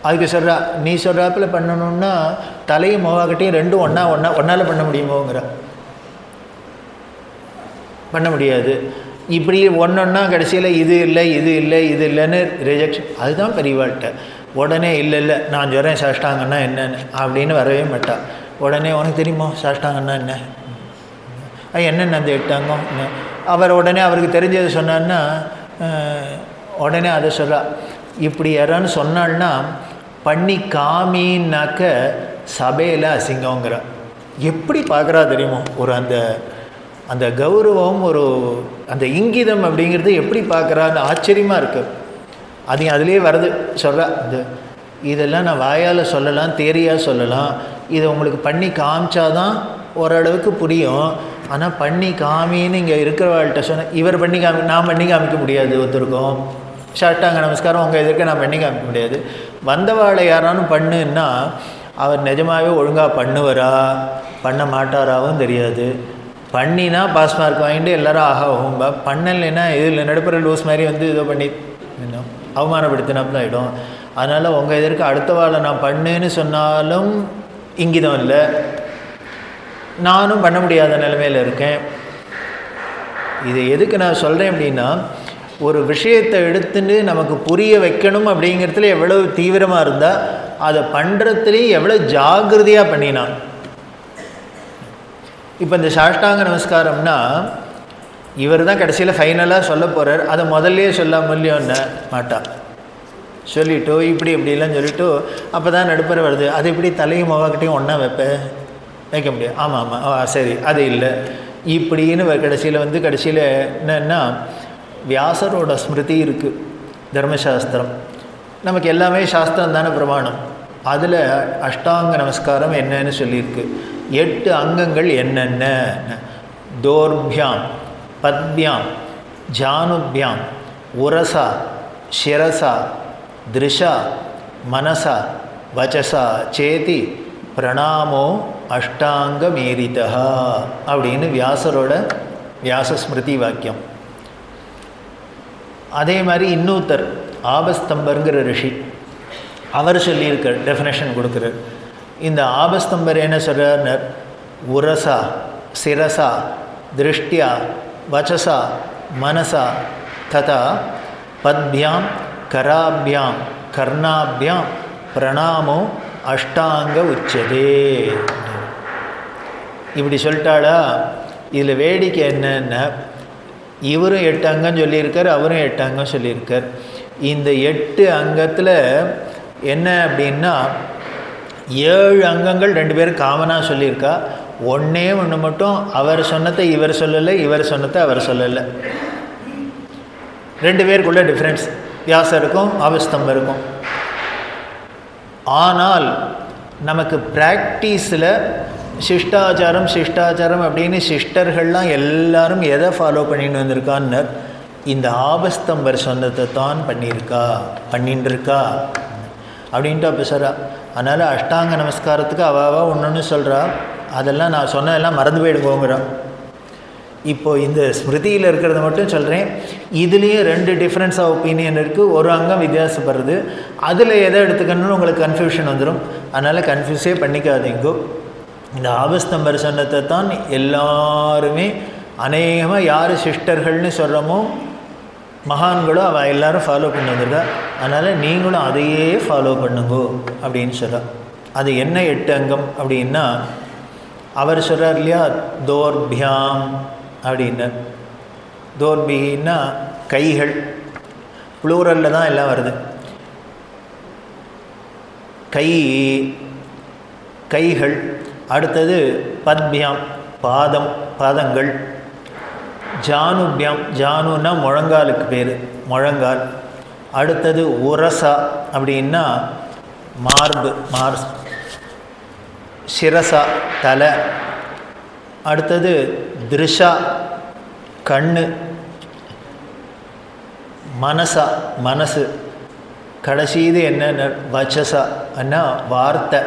அதுக்கு சொல்கிறா, நீ சொல்கிறாப்பில் பண்ணணுன்னா தலையும் மோவாக்கட்டையும் ரெண்டும் ஒன்றால் பண்ண முடியுமோங்கிற. பண்ண முடியாது. இப்படி ஒன்றொன்னா கடைசியில் இது இல்லை இது இல்லை இது இல்லைன்னு ரிஜெக்ஷன். அதுதான் பெரியவாள்கிட்ட உடனே இல்லை இல்லை நான் சொல்கிறேன் சாஷ்டாங்கன்னா என்னன்னு அப்படின்னு வரவே மாட்டா. உடனே உனக்கு தெரியுமோ சாஷ்டாங்கன்னா என்ன? என்னென்ன அந்த 8 அங்கம்? அவர் உடனே அவருக்கு தெரிஞ்சது சொன்னார்னா உடனே அதை சொல்கிறா, இப்படி யாரான்னு சொன்னால்னா பண்ணி காமின்னாக்க சபையில் அசிங்கங்கிற. எப்படி பார்க்குறா தெரியுமோ, ஒரு அந்த அந்த கௌரவம், ஒரு அந்த இங்கிதம் அப்படிங்கிறது எப்படி பார்க்குறான்னு ஆச்சரியமாக இருக்குது. அதுலேயே வருது சொல்கிறா, இதெல்லாம் நான் வாயால் சொல்லலாம், தேரியாக சொல்லலாம், இதை உங்களுக்கு பண்ணி காமிச்சாதான் ஓரளவுக்கு புரியும். ஆனால் பண்ணி காமின்னு இங்கே இருக்கிறவாள்கிட்ட சொன்ன, இவர் பண்ணி நான் பண்ணி காமிக்க முடியாது. ஒருத்தருக்கும் சாஷ்டாங்க நமஸ்காரம் உங்கள் எதிர்க்க நான் பண்ணி காமிக்க முடியாது. வந்தவாளை யாரானும் பண்ணுன்னா அவர் நிஜமாகவே ஒழுங்காக பண்ணுவாரா பண்ண மாட்டாராவும் தெரியாது. பண்ணினா பாஸ் மார்க் வாங்கிட்டு எல்லோரும் ஆஹா ஓம்பா, பண்ணலைன்னா இதில் நடுப்புற லூஸ் மாதிரி இதோ பண்ணி இன்னும் அவமானப்படுத்தினாப்புல ஆகிடும். அதனால் உங்கள் எதிர்க்க அடுத்த வாழை நான் பண்ணுன்னு சொன்னாலும் இங்கிதம் இல்லை, நானும் பண்ண முடியாத நிலைமையில் இருக்கேன். இது எதுக்கு நான் சொல்கிறேன் அப்படின்னா, ஒரு விஷயத்தை எடுத்துன்னு நமக்கு புரிய வைக்கணும் அப்படிங்கிறதுல எவ்வளோ தீவிரமாக இருந்தால் அதை பண்ணுறதுலேயும் எவ்வளோ ஜாகிரதையாக பண்ணினான். இப்போ இந்த சாஷ்டாங்க நமஸ்காரம்னா இவர் தான் கடைசியில் ஃபைனலாக சொல்ல போகிறார். அதை முதல்லையே சொல்லாமல் இல்லையோன்னு மாட்டான், சொல்லிவிட்டோ இப்படி இப்படிலாம் சொல்லிவிட்டு அப்போ தான் நடுப்புற வருது. அது இப்படி தலையும் மொவாக்கிட்டையும் ஒன்றா வைக்க முடியாது. ஆமாம் ஆமாம் சரி அது இல்லை இப்படின்னு கடைசியில் கடைசியில் என்னன்னா வியாசரோட ஸ்மிருதி இருக்குது, தர்மசாஸ்திரம். நமக்கு எல்லாமே சாஸ்திரம் தானே பிரமாணம். அதில் அஷ்டாங்க நமஸ்காரம் என்னன்னு சொல்லியிருக்கு. 8 அங்கங்கள் என்னென்ன? தோர்பியாம், பத்பியாம், ஜானுபியாம், உரசா, சிரசா, திருஷா, மனசா, வச்சசா சேதி பிரணாமோ அஷ்டாங்க மேரிதா அப்படின்னு வியாசரோட வியாசஸ்மிருதி வாக்கியம். அதே மாதிரி இன்னொருத்தர் ஆபஸ்தம்பருங்கிற ரிஷி, அவர் சொல்லியிருக்கார், டெஃபினேஷன் கொடுக்குறார். இந்த ஆபஸ்தம்பர் என்ன சொல்கிறார்? உரசா, சிரசா, திருஷ்டியா, வச்சசா, மனசா ததா பத்பியாம், கராபியாம், கர்ணாபியாம் பிரணாமோ அஷ்டாங்க உச்சதே. இப்படி சொல்லிட்டாளா? இதில் வேடிக்கை என்னன்னா, இவரும் 8 அங்கம் சொல்லியிருக்கார், அவரும் 8 அங்கம் சொல்லியிருக்கார். இந்த 8 அங்கத்தில் என்ன அப்படின்னா 7 அங்கங்கள் 2 பேரும் காமனாக சொல்லியிருக்கா. ஒன்றே ஒன்று மட்டும் அவர் சொன்னதை இவர் சொல்லலை, இவர் சொன்னதை அவர் சொல்லலை. 2 பேருக்குள்ள டிஃப்ரென்ஸ் வியாசருக்கும் ஆபஸ்தம்பருக்கும். ஆனால் நமக்கு ப்ராக்டிஸில் சிஷ்டாச்சாரம் அப்படின்னு சிஸ்டர்கள்லாம் எல்லாரும் எதை ஃபாலோ பண்ணின்னு வந்திருக்கான்னு இந்த ஆபஸ்தம்பர் சொன்னதை தான் பண்ணிட்டுருக்கா அப்படின்ட்டு அப்போ சொல்கிறா. அதனால் அஷ்டாங்க நமஸ்காரத்துக்கு அவாவா ஒன்று சொல்கிறா, அதெல்லாம் நான் சொன்னதெல்லாம் மறந்து போயிடுவோங்கிறான். இப்போது இந்த ஸ்மிருதியில் இருக்கிறத மட்டும் சொல்கிறேன். இதுலேயே 2 டிஃப்ரென்ஸ் ஆஃப் ஒப்பீனியன் இருக்குது. ஒரு அங்கம் வித்தியாசப்படுறது, அதில் எதை எடுத்துக்கணும்னு உங்களுக்கு கன்ஃபியூஷன் வந்துடும். அதனால் கன்ஃபியூஸே பண்ணிக்காதீங்கோ. இந்த ஆபஸ்தம்பர் சொன்னதை தான் எல்லாருமே அநேகமாக யார் சிஸ்டர்கள்னு சொல்கிறோமோ மகான்களோ அவள் எல்லோரும் ஃபாலோ பண்ணி வந்திருக்கா. அதனால் நீங்களும் அதையே ஃபாலோ பண்ணுங்கோ அப்படின்னு சொல்கிறார். அது என்ன 8 அங்கம் அப்படின்னா, அவர் சொல்கிறார் இல்லையா, தோர்பியாம் அப்படின்னார். தோர்பின்னா கைகள், ப்ளூரலில் தான் எல்லாம் வருது. கைகள். அடுத்தது பத்பியாம், பாதங்கள். ஜானுபியாம், ஜானுன்னா முழங்காலுக்கு பேர், முழங்கால். அடுத்தது உரசா அப்படின்னா மார்பு, சிரசா தலை. அடுத்தது திருஷா கண்ணு, மனசா மனசு. கடைசிது என்ன? வச்சசா அண்ணா வார்த்தை.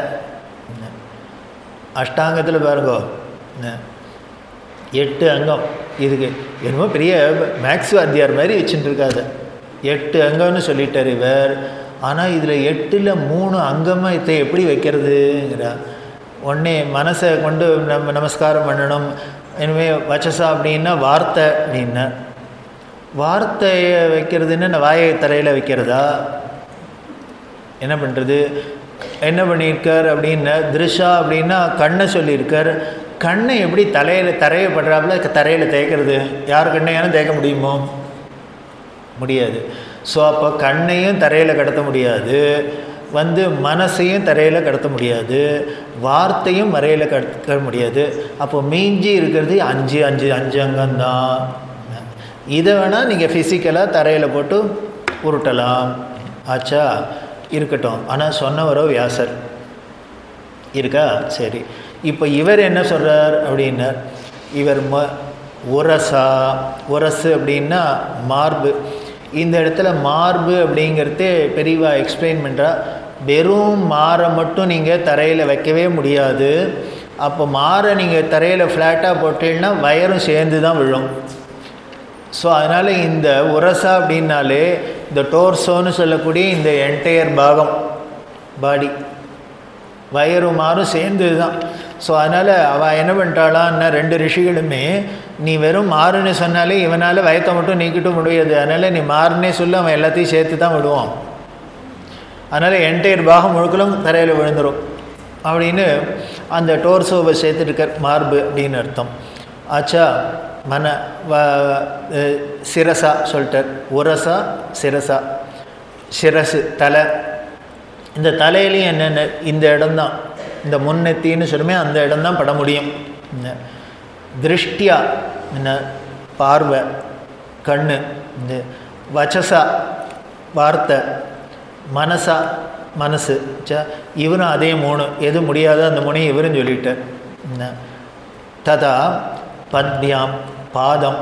அஷ்டாங்கத்தில் பாருங்க 8 அங்கம். இதுக்கு என்னமோ பெரிய மேக்ஸ் வாத்தியார் மாதிரி வச்சுட்டு இருக்காது. 8 அங்கம்னு சொல்லிட்டார் இவர். ஆனால் இதில் 8ல் 3 அங்கமாக இதை எப்படி வைக்கிறதுங்கிறா. ஒன்றே மனசை கொண்டு நம்ம நமஸ்காரம் பண்ணணும். இனிமேல் வச்சசா அப்படின்னா வார்த்தை அப்படின்னா, வார்த்தையை வைக்கிறதுன்னு வாயை தரையில் வைக்கிறதா? என்ன பண்ணுறது? என்ன பண்ணியிருக்கார் அப்படின்னா, திருஷா அப்படின்னா கண்ணை சொல்லியிருக்கார். கண்ணை எப்படி தரையை படுறாப்புல தரையில் தேய்க்கிறது? யார் கண்ணையாலும் தேய்க்க முடியுமோ? முடியாது. ஸோ அப்போ கண்ணையும் தரையில் கடத்த முடியாது, மனசையும் தரையில் கடத்த முடியாது, வார்த்தையும் மறையில் கடத்த முடியாது. அப்போ மீஞ்சி இருக்கிறது 5 அங்கம்தான். இதை வேணால் நீங்கள் ஃபிசிக்கலாக தரையில் போட்டு உருட்டலாம். ஆச்சா, இருக்கட்டும். ஆனால் சொன்னவரோ வியாசர் இருக்கா? சரி. இப்போ இவர் என்ன சொல்கிறார் அப்படின்னார், இவர் உரசு அப்படின்னா மார்பு. இந்த இடத்துல மார்பு அப்படிங்கிறதே பெரியவா எக்ஸ்பிளைன் பண்ணுறா. வெறும் மாரை மட்டும் நீங்கள் தரையில் வைக்கவே முடியாது. அப்போ மாரை நீங்கள் தரையில் ஃப்ளாட்டாக போட்டீங்கன்னா வயரும் சேர்ந்து தான் விழும். ஸோ அதனால் இந்த உரசா அப்படின்னாலே இந்த டோர்சோன்னு சொல்லக்கூடிய இந்த என்டையர் பாகம், பாடி, வயரும் மாறும் சேர்ந்து தான். ஸோ அதனால் அவள் என்ன பண்ணிட்டாளான்னா, 2 ரிஷிகளுமே நீ வெறும் மாறுன்னு சொன்னாலே இவனால் வயத்தை மட்டும் நீக்கிட்டு முடியாது, அதனால் நீ மாறுன்னே சொல்லி அவன் எல்லாத்தையும் சேர்த்து தான் விடுவான். அதனால் என்டையர் பாகம் முழுக்களும் தரையில் விழுந்துடும் அப்படின்னு அந்த டோர்சோவை சேர்த்துருக்கார், மார்பு அப்படின்னு அர்த்தம். ஆச்சா, சிரசா சொல்லிட்டார். உரசா சிரசா, சிரசு தலை. இந்த தலையிலையும் என்னென்ன, இந்த இடம்தான், இந்த முன்னெத்தின்னு சொல்லுமே அந்த இடம்தான் பட முடியும். திருஷ்டியா என்ன, பார்வை, கண்ணு. இந்த வச்சசா வார்த்தை, மனசா மனசு. இவரும் அதே 3, எது முடியாத அந்த 3 இவரும் சொல்லிட்டார். ததா பத்பியாம் பாதம்,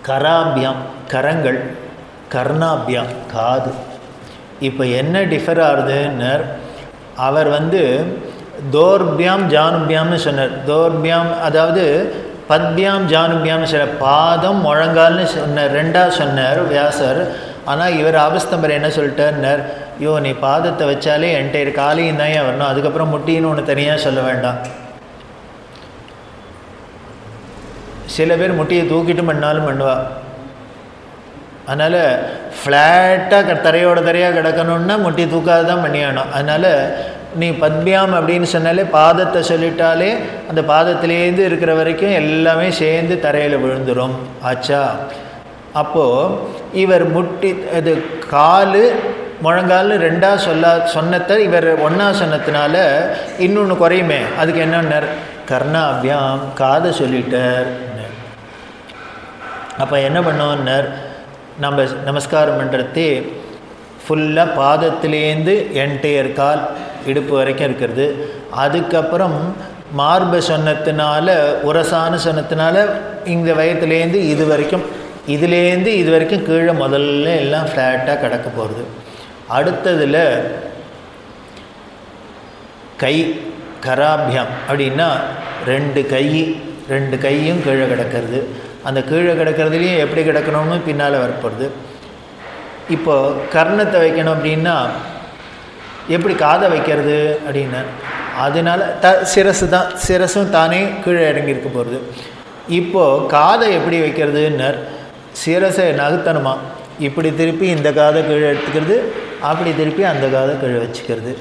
கராபியாம் கரங்கள், கர்ணாபியாம் காது. இப்போ என்ன டிஃபர் ஆகுதுன்னு அவர் தோர்பியாம் ஜானுபியாம்னு சொன்னார். தோர்பியாம் அதாவது பத்பியாம் ஜானுபியாம்னு சொன்னார். பாதம் முழங்கால்னு சொன்னார், 2ஆக சொன்னார் வியாசர். ஆனால் இவர் ஆபஸ்தம்பர் என்ன சொல்லிட்டார்னார், ஐயோ நீ பாதத்தை வச்சாலே என்டையர் காலையும் தான் வரணும், அதுக்கப்புறம் முட்டின்னு ஒன்று தனியாக சொல்ல வேண்டாம். சில பேர் முட்டியை தூக்கிட்டு பண்ணாலும் பண்ணுவா. அதனால் ஃப்ளாட்டாக தரையாக கிடக்கணுன்னா முட்டி தூக்காது தான் பண்ணியானோம். அதனால் நீ பத்பியாம் அப்படின்னு சொன்னாலே பாதத்தை சொல்லிட்டாலே அந்த பாதத்திலேருந்து இருக்கிற வரைக்கும் எல்லாமே சேர்ந்து தரையில் விழுந்துடும். ஆச்சா, அப்போது இவர் முட்டி அது கால் முழங்கால்னு 2ஆக சொன்னத்தை இவர் 1ஆக சொன்னதுனால இன்னொன்று குறையுமே. அதுக்கு என்னன்னார், கர்ணாபியாம் காதை சொல்லிட்டார். அப்போ என்ன பண்ணோன்னார், நம்ம நமஸ்காரம் பண்ணுறதே ஃபுல்லாக பாதத்திலேருந்து என்டையர் கால் இடுப்பு வரைக்கும் இருக்கிறது. அதுக்கப்புறம் மார்பை சொன்னதுனால, உரசான்னு சொன்னதுனால இந்த வயத்துலேருந்து இது வரைக்கும், இதுலேருந்து இது வரைக்கும் கீழே முதல்ல எல்லாம் ஃப்ளாட்டாக கிடக்க போகிறது. அடுத்ததில் கை, கராபியம் அப்படின்னா 2 கையும் கீழே கிடக்கிறது. அந்த கீழே கிடக்கிறதுலையும் எப்படி கிடக்கணும்னு பின்னால் வரப்போகிறது. இப்போது கர்ணத்தை வைக்கணும் அப்படின்னா எப்படி காதை வைக்கிறது அப்படின்னா, அதனால் சிரசு தான், சிரசும் தானே கீழே இறங்கியிருக்க போகிறது. இப்போது காதை எப்படி வைக்கிறதுன்னர், சிரசை நகுத்தணுமா, இப்படி திருப்பி இந்த காதை கீழே எடுத்துக்கிறது, அப்படி திருப்பி அந்த காதை கீழே வச்சுக்கிறது.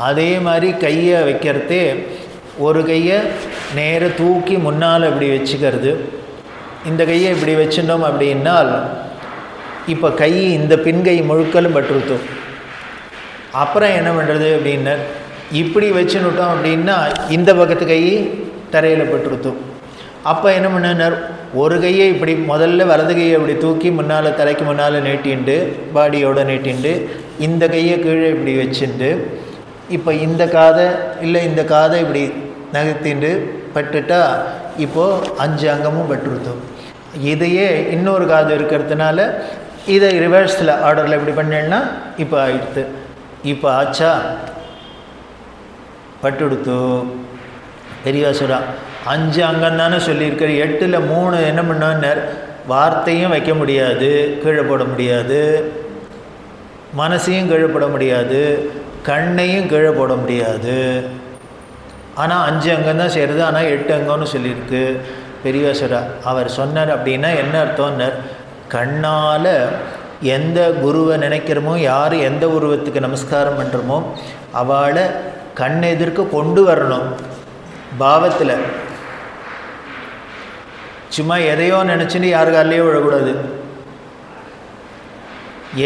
அதே மாதிரி கையை வைக்கிறதே ஒரு கையை நேர தூக்கி முன்னால் இப்படி வச்சுக்கிறது, இந்த கையை இப்படி வச்சுட்டோம் அப்படின்னால் இப்போ கை இந்த பின்கை முழுக்கலும் பட்டுருத்தோம். அப்புறம் என்ன பண்ணுறது அப்படின்னா, இப்படி வச்சுன்னுட்டோம் அப்படின்னா இந்த பக்கத்து கை தரையில் பட்டுருத்தோம். அப்போ என்ன பண்ணினார், ஒரு கையை இப்படி முதல்ல வலது கையை இப்படி தூக்கி முன்னால் தலைக்கு முன்னால் நீட்டிண்டு பாடியோடு நீட்டிண்டு இந்த கையை கீழே இப்படி வச்சுட்டு இப்போ இந்த காதை இல்லை இந்த காதை இப்படி நகர்த்திண்டு பட்டுட்டா இப்போது 5 அங்கமும் பட்டுருத்தோம். இதையே இன்னொரு காது இருக்கிறதுனால இதை ரிவர்ஸில் ஆர்டரில் இப்படி பண்ணேன்னா இப்போ ஆயிடுத்து. இப்போ ஆச்சா, பட்டுடுத்து. பெரியவா சொல்கிறா 5 அங்கம் தானே சொல்லியிருக்கிற, 8ல் 3 என்ன பண்ணார், வார்த்தையும் வைக்க முடியாது, கீழே போட முடியாது, மனசையும் கீழே போட முடியாது, கண்ணையும் கீழே போட முடியாது. ஆனால் 5 அங்கம் தான் செய்கிறது, ஆனால் 8 அங்கம்னு சொல்லியிருக்கு. பெரியவா சொல்கிறா, அவர் சொன்னார் அப்படின்னா என்ன அர்த்தம்னார், கண்ணால் எந்த குருவை நினைக்கிறோமோ, யார் எந்த உருவத்துக்கு நமஸ்காரம் பண்ணுறோமோ அவளை கண் எதிர்க்க கொண்டு வரணும் பாவத்தில். சும்மா எதையோ நினச்சிட்டு யார் காலையோ விழக்கூடாது.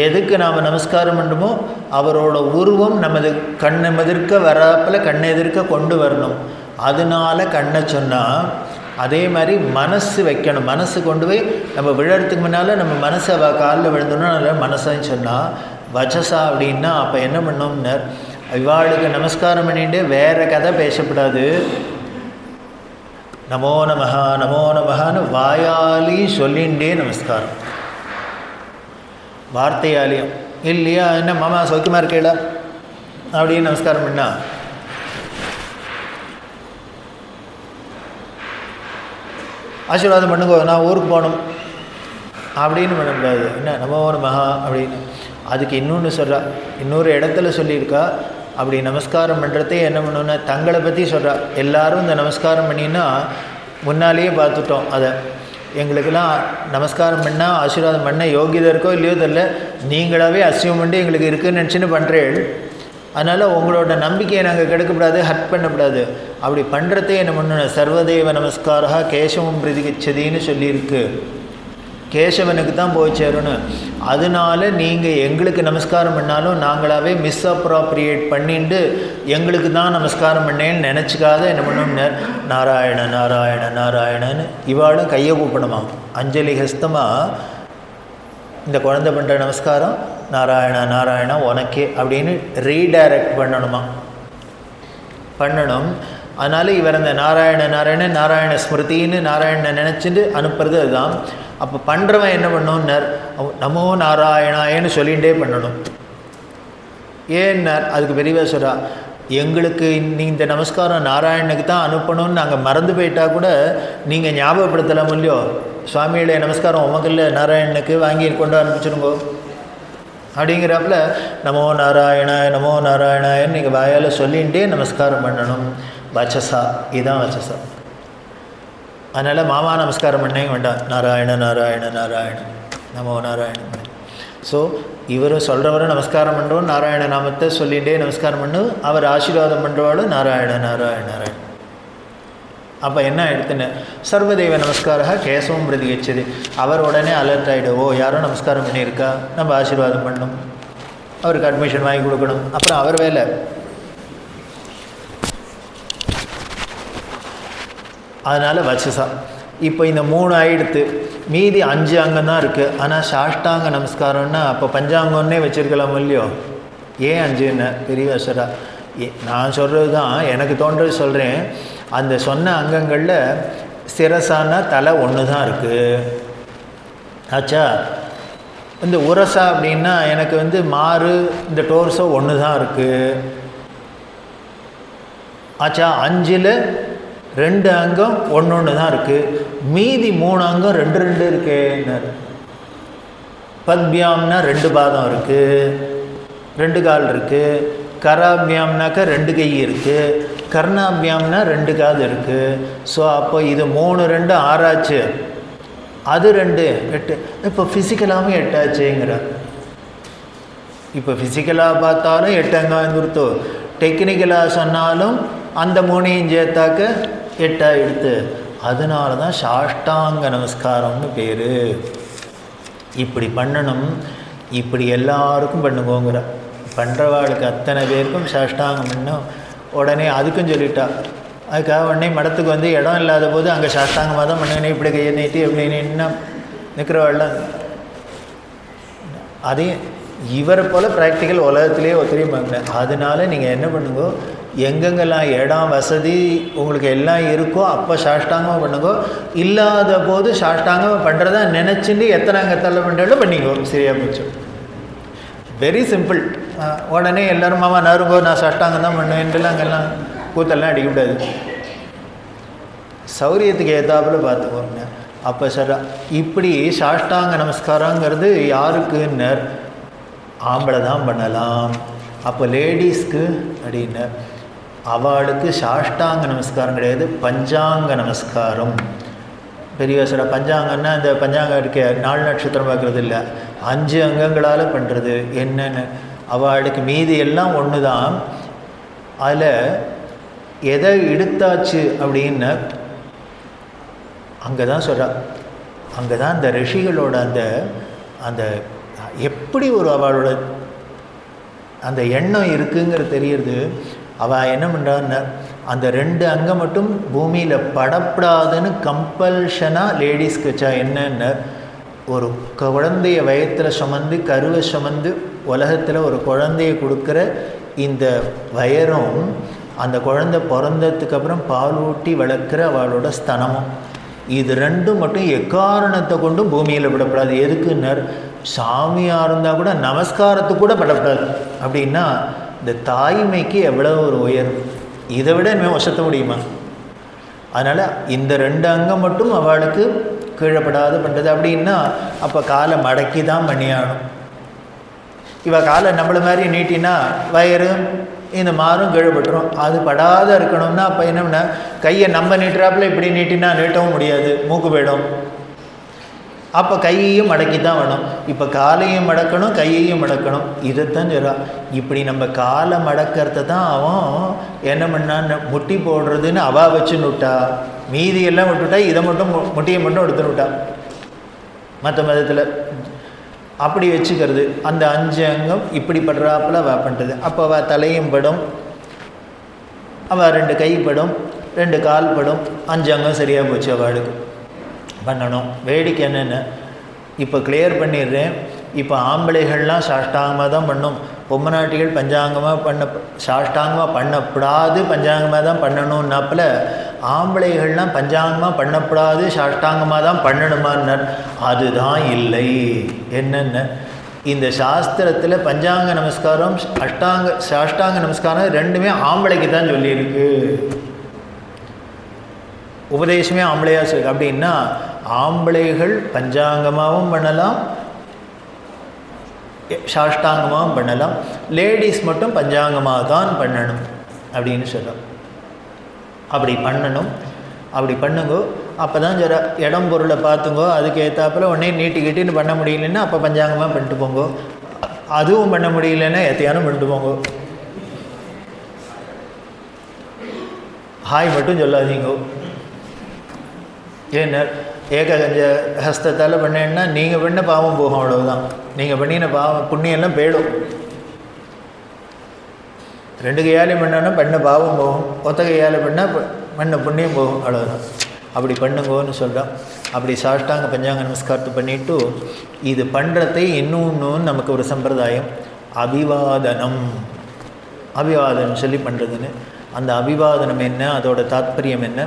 எதுக்கு நாம் நமஸ்காரம் பண்ணுமோ அவரோட உருவம் நமது கண்ணை எதிர்க்க வராப்பில் கண்ணை எதிர்க்க கொண்டு வரணும். அதனால கண்ணை சொன்னால் அதே மாதிரி மனசு வைக்கணும். மனசு கொண்டு போய் நம்ம விழறதுக்கு முன்னால் நம்ம மனசை காலில் விழுந்தோன்னா நல்லா மனசுன்னு சொன்னால் வச்சசா அப்படின்னா அப்போ என்ன பண்ணோம்னா இவாளுக்கு நமஸ்காரம் பண்ணிட்டு வேறு கதை பேசப்படாது. நமோ நமஹா நமோ நமஹான்னு வாயாலி சொல்லிகிட்டே நமஸ்காரம், வார்த்தையாலையும் இல்லையா. என்ன மாமா சௌக்கியமாக இருக்கேடா அப்படின்னு நமஸ்காரம் பண்ணா ஆசீர்வாதம் பண்ணுங்க நான் ஊருக்கு போகணும் அப்படின்னு பண்ணக்கூடாது. என்ன நமோ நமஹா அப்படின்னு. அதுக்கு இன்னொன்று சொல்கிறா, இன்னொரு இடத்துல சொல்லியிருக்கா. அப்படி நமஸ்காரம் பண்ணுறதே என்ன பண்ணணுன்னா தங்களை பற்றி சொல்கிறா. எல்லோரும் இந்த நமஸ்காரம் பண்ணினா முன்னாலேயே பார்த்துட்டோம். அதை எங்களுக்கெல்லாம் நமஸ்காரம் பண்ணால் ஆசீர்வாதம் பண்ண யோகியதை இருக்கோ இல்லையோ தெரியல, நீங்களாகவே அசியம் பண்ணி எங்களுக்கு இருக்குதுன்னு நினச்சின்னு பண்ணுறேன். அதனால் உங்களோட நம்பிக்கையை நாங்கள் கெடுக்கப்படாது, ஹர்ட் பண்ணக்கூடாது. அப்படி பண்ணுறதே என்ன பண்ணணும், சர்வதேவ நமஸ்காரா கேசவம் பிரதிகச்சதின்னு சொல்லியிருக்கு. கேசவனுக்கு தான் போய் சேரணும். அதனால நீங்கள் எங்களுக்கு நமஸ்காரம் பண்ணாலும் நாங்களாகவே மிஸ்அப்ராப்ரியேட் பண்ணிட்டு எங்களுக்கு தான் நமஸ்காரம் பண்ணேன்னு நினச்சிக்காத என்ன பண்ணணும்னு நாராயண நாராயண நாராயணன்னு இவாளும் கையை கூப்பிடணுமா. அஞ்சலி ஹஸ்தமாக இந்த குழந்தை பண்ணுற நமஸ்காரம் நாராயண நாராயணா உனக்கே அப்படின்னு ரீடைரக்ட் பண்ணணும். அதனால் இவர் அந்த நாராயண நாராயண நாராயண ஸ்மிருதின்னு நாராயணனை நினச்சிட்டு அனுப்புறது அதுதான். அப்போ பண்ணுறவன் என்ன பண்ணணும்னார் நமோ நாராயணாயன்னு சொல்லிகிட்டே பண்ணணும். ஏன்னார் அதுக்கு பெரியவா சொல்கிறா, எங்களுக்கு இந்த நமஸ்காரம் நாராயணனுக்கு தான் அனுப்பணும்னு நாங்கள் மறந்து போயிட்டால் கூட நீங்கள் ஞாபகப்படுத்தலாம் இல்லையோ. சுவாமியுடைய நமஸ்காரம் உமக்கில்ல நாராயணனுக்கு வாங்கி கொண்டு அனுப்பிச்சிருங்கோ அப்படிங்கிறாப்புல நமோ நாராயணாய நமோ நாராயணாயன்னு நீங்கள் வாயால் சொல்லிகிட்டே நமஸ்காரம் பண்ணணும். வச்சசா இதுதான் வச்சசா. அதனால் மாமா நமஸ்காரம் பண்ணே வேண்டாம், நாராயண நாராயண நாராயண நமோ நாராயண. ஸோ இவரும் சொல்கிறவரும் நமஸ்காரம் பண்ணுறோம் நாராயண நாமத்தை சொல்லிகிட்டே நமஸ்காரம் பண்ணும். அவர் ஆசீர்வாதம் பண்ணுறவாளும் நாராயண நாராயண நாராயண. அப்போ என்ன எடுத்துன்னு சர்வதேவ நமஸ்காரா கேசவம் பிரதிகச்சது. அவர் உடனே அலர்ட் ஆகிடும், ஓ யாரும் நமஸ்காரம் பண்ணியிருக்கா, நம்ம ஆசீர்வாதம் பண்ணணும், அவருக்கு அட்மிஷன் வாங்கி கொடுக்கணும். அப்புறம் அவர் வேலை. அதனால் வச்சசா. இப்போ இந்த 3 ஆயிடுத்து, மீதி 5 அங்கம் தான் இருக்குது. ஆனால் சாஷ்டாங்க நமஸ்காரம்னா அப்போ பஞ்சாங்கன்னே வச்சுருக்கலாம் இல்லையோ. ஏன் 5ன்னு பெரியவசரா நான் சொல்கிறது தான் எனக்கு தோன்றது சொல்கிறேன். அந்த சொன்ன அங்கங்களில் சிரசானா தலை ஒன்று தான் இருக்குது ஆச்சா. இந்த உரசா அப்படின்னா எனக்கு மாறு இந்த டோர்ஸோ ஒன்று தான் இருக்குது ஆச்சா. 5ல் 2 அங்கம் ஒன்று தான் இருக்குது, மீதி 3 அங்கம் 2 இருக்குன்னாரு. பத்பியாம்னா 2 பாதம் இருக்குது, 2 கால் இருக்குது. கராபியாம்னாக்கா 2 கை இருக்குது. கர்ணாபியாம்னா 2 காது இருக்குது. ஸோ அப்போ இது 3 2 6 ஆச்சு, அது 2 8. இப்போ ஃபிசிக்கலாகவும் 8 ஆச்சுங்கிற. இப்போ ஃபிசிக்கலாக பார்த்தாலும் 8 அங்கம் கொடுத்தோ, டெக்னிக்கலாக சொன்னாலும் அந்த 3ஐயும் சேர்த்தாக்க 8 ஆகிடுத்து. அதனால தான் சாஷ்டாங்க நமஸ்காரம்னு பேர். இப்படி பண்ணணும், இப்படி எல்லாருக்கும் பண்ணுவோங்கிற. பண்ணுறவாளுக்கு அத்தனை பேருக்கும் சாஷ்டாங்கம் பண்ணும். உடனே அதுக்கும் சொல்லிட்டா. அதுக்காக உடனே மடத்துக்கு இடம் இல்லாத போது அங்கே சாஷ்டாங்கமாக தான் பண்ணுவேன், இப்படி கையை நீட்டி அப்படின்னு இன்னும் நிற்கிறவாள்லாம். அதே இவரை போல் ப்ராக்டிக்கல் உலகத்திலே ஒத்துழைப்பாங்க. அதனால நீங்கள் என்ன பண்ணுங்கோ, எங்கெங்கெல்லாம் இடம் வசதி உங்களுக்கு எல்லாம் இருக்கோ அப்போ சாஷ்டாங்கமாக பண்ணுங்கோ. இல்லாத போது சாஷ்டாங்கமாக பண்ணுறதா நினச்சிட்டு எத்தனை அங்கே தள்ள பண்ணுறதோ பண்ணிக்கோ, சரியாக போச்சு. Very simple. உடனே எல்லோரும் மாமா நறுங்கோ நான் சாஷ்டாங்கம் தான் பண்ணுவேன்ட்டுலாம் அங்கெல்லாம் கூத்தெல்லாம் அடிக்கக்கூடாது. சௌரியத்துக்கு ஏற்றாப்புல பார்த்துக்கோங்க. அப்போ சார் இப்படி சாஷ்டாங்க நமஸ்காரங்கிறது யாருக்குன்னு ஆம்பளை தான் பண்ணலாம். அப்போ லேடிஸ்க்கு அப்படின்னு அவளுக்கு சாஷ்டாங்க நமஸ்காரம் கிடையாது, பஞ்சாங்க நமஸ்காரம். பெரிய சார் பஞ்சாங்கன்னா இந்த பஞ்சாங்கம் இருக்க 4 நட்சத்திரம் பார்க்குறது இல்லை, 5 அங்கங்களால் பண்ணுறது. என்னென்னு அவளுக்கு மீதி எல்லாம் ஒன்று தான். அதில் எதை எடுத்தாச்சு அப்படின்னு அங்கே தான் சொல்கிறா, அங்கே தான் அந்த ரிஷிகளோட அந்த அந்த எப்படி ஒரு அவளோட அந்த எண்ணம் இருக்குங்கிறது தெரியுது. அவள் என்ன பண்ணுறான்னு அந்த 2 அங்கம் மட்டும் பூமியில் படப்படாதுன்னு கம்பல்ஷனாக லேடிஸ்க்கு வச்சா. என்னன்னு ஒரு குழந்தைய வயத்தில் சுமந்து கருவை சுமந்து உலகத்தில் ஒரு குழந்தைய கொடுக்குற இந்த வயரும் அந்த குழந்தை பிறந்ததுக்கப்புறம் பால் ஊட்டி வளர்க்குற அவளோட ஸ்தனமும், இது 2 மட்டும் எக்காரணத்தை கொண்டும் பூமியில் விடப்படாது. எதுக்குன்னர் சாமியாக இருந்தால் கூட நமஸ்காரத்துக்கு கூட படப்படாது. அப்படின்னா இந்த தாய்மைக்கு எவ்வளோ ஒரு உயர்வு, இதை விட இனிமேல் வசத்த முடியுமா? அதனால் இந்த 2 அங்கம் மட்டும் அவளுக்கு கீழப்படாது பண்ணுறது. அப்படின்னா அப்போ காலை மடக்கி தான் பண்ணியாகணும். இவள் காலை நம்மளை மாதிரி நீட்டினா வயிறு இந்த மாறும் கீழப்பட்டுரும். அது படாத இருக்கணும்னா அப்போ என்னன்னா கையை நம்ம நீட்டுறாப்புல இப்படி நீட்டினா நீட்டவும் முடியாது, மூக்கு போயிடும். அப்போ கையையும் மடக்கி தான் வேணும். இப்போ காலையும் மடக்கணும், கையையும் மடக்கணும். இதைத்தான் சொல்கிறா. இப்படி நம்ம காலை மடக்கிறத தான் அவன் என்ன பண்ணான்னு முட்டி போடுறதுன்னு அவள் வச்சுன்னு விட்டா. மீதியெல்லாம் விட்டுவிட்டா, இதை மட்டும் முட்டியை மட்டும் எடுத்துன்னு விட்டா. மற்ற மதத்தில் அப்படி வச்சுக்கிறது. அந்த 5 அங்கம் இப்படி படுறாப்புல அவள் பண்ணுறது. அப்போ அவள் தலையும் படும், அவள் 2 கை படும், 2 கால் படும், 5 அங்கம் சரியாக போச்சு அவளுக்கு பண்ணணும். வேடிக்கை என்னென்ன இப்போ கிளியர் பண்ணிடுறேன். இப்போ ஆம்பளைகள்லாம் சாஷ்டாங்கமாக தான் பண்ணும், பொம்மநாட்டிகள் பஞ்சாங்கமாக சாஷ்டாங்கமாக பண்ணப்படாது, பஞ்சாங்கமாக தான் பண்ணணும்னாப்பில் ஆம்பளைகள்லாம் பஞ்சாங்கமாக பண்ணப்படாது, சாஷ்டாங்கமாக தான் பண்ணணுமான்னார். அதுதான் இல்லை. என்னென்ன இந்த சாஸ்திரத்தில் பஞ்சாங்க நமஸ்காரம் சாஷ்டாங்க நமஸ்காரம் 2மே ஆம்பளைக்கு தான் சொல்லியிருக்கு. உபதேசமே ஆம்பளையாக இருக்கு. அப்படின்னா ஆம்பளைகள் பஞ்சாங்கமாகவும் பண்ணலாம், சாஷ்டாங்கமாகவும் பண்ணலாம். லேடிஸ் மட்டும் பஞ்சாங்கமாக தான் பண்ணணும் அப்படின்னு சொல்கிறோம். அப்படி பண்ணணும். அப்படி பண்ணுங்கோ. அப்போ தான் சொல்கிற இடம் பொருளை பார்த்துங்கோ, அதுக்கு ஏற்றாப்புல உடனே நீட்டிக்கிட்டுன்னு பண்ண முடியலன்னா அப்போ பஞ்சாங்கமாக பண்ணிட்டு போங்கோ. அதுவும் பண்ண முடியலன்னா எத்தையானும் பண்ணிட்டு போங்கோ. ஹாய் மட்டும் சொல்லாதீங்கோ. ஏன்னா ஏககஞ்ச ஹஸ்தத்தால் பண்ணேன்னா நீங்கள் பண்ண பாவம் போகும், அவ்வளவுதான். நீங்கள் பண்ணின பாவம் புண்ணியெல்லாம் போயிடும். 2 கையாலையும் பண்ணாலும் பண்ண பாவம் போகும், ஒத்த கையால் பண்ணால் பண்ண புண்ணியம் போகும், அவ்வளோதான். அப்படி பண்ணுங்கோன்னு சொல்கிறோம். அப்படி சாஷ்டாங்க பஞ்சாங்க நமஸ்காரத்தை பண்ணிவிட்டு இது பண்ணுறதை இன்னொன்று நமக்கு ஒரு சம்பிரதாயம் அபிவாதனம். அபிவாதனம் சொல்லி பண்ணுறதுன்னு. அந்த அபிவாதனம் என்ன, அதோட தாத்பரியம் என்ன,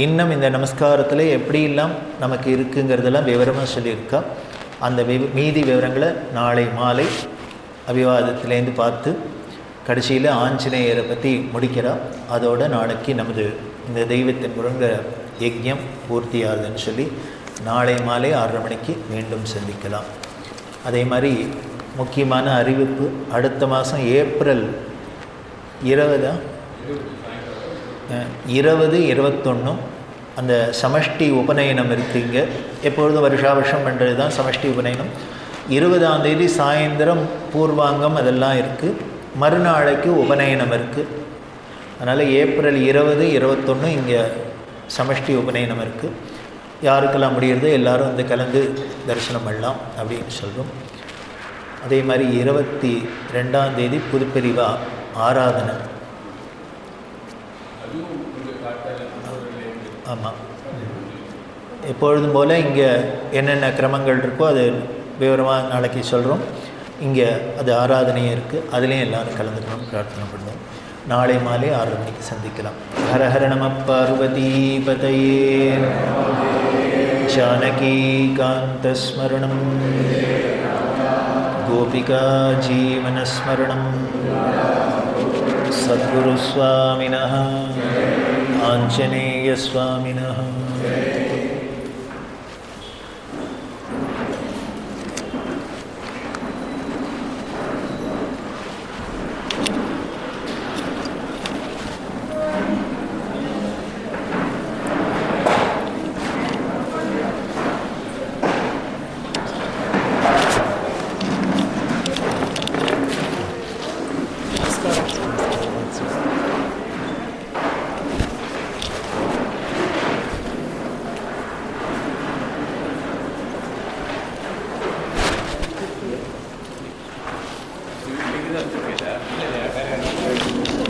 இன்னும் இந்த நமஸ்காரத்தில் எப்படிலாம் நமக்கு இருக்குங்கிறதெல்லாம் விவரமாக சொல்லியிருக்கா. அந்த மீதி விவரங்களை நாளை மாலை அபிவாதத்திலேருந்து பார்த்து கடைசியில் ஆஞ்சநேயரை பற்றி முடிக்கிறா. அதோட நாளைக்கு நமது இந்த தெய்வத்தின் முருங்க யஜ்யம் பூர்த்தியாகுதுன்னு சொல்லி நாளை மாலை 6:30 மணிக்கு மீண்டும் சந்திக்கலாம். அதே மாதிரி முக்கியமான அறிவிப்பு, அடுத்த மாதம் ஏப்ரல் 20 21 அந்த சமஷ்டி உபநயனம் இருக்குங்க. எப்பொழுதும் வருஷம் பண்ணுறது தான் சமஷ்டி உபநயனம். 20ஆம் தேதி சாயந்தரம் பூர்வாங்கம் அதெல்லாம் இருக்குது. மறுநாளைக்கு உபநயனம் இருக்குது. அதனால் ஏப்ரல் 20, 21 இங்கே சமஷ்டி உபநயனம் இருக்குது. யாருக்கெல்லாம் முடிகிறது எல்லோரும் வந்து கலந்து தரிசனம் பண்ணலாம் அப்படின்னு சொல்கிறோம். அதே மாதிரி 22ஆம் தேதி புதுப்பிரிவா ஆராதனை. ஆமாம், எப்பொழுதும் போல் இங்கே என்னென்ன கிரமங்கள் இருக்கோ அது விவரமாக நாளைக்கு சொல்கிறோம். இங்கே அது ஆராதனையும் இருக்குது, அதுலேயும் எல்லோரும் கலந்துக்கணும் பிரார்த்தனை பண்ணுவோம். நாளை மாலை 6:30 மணிக்கு சந்திக்கலாம். ஹர ஹர நம பார்வதி பதையே ஜானகி காந்தஸ்மரணம் கோபிகா ஜீவனஸ்மரணம் சத்குருஸ்வாமினः ஆஞ்சநேயஸ்வாமினः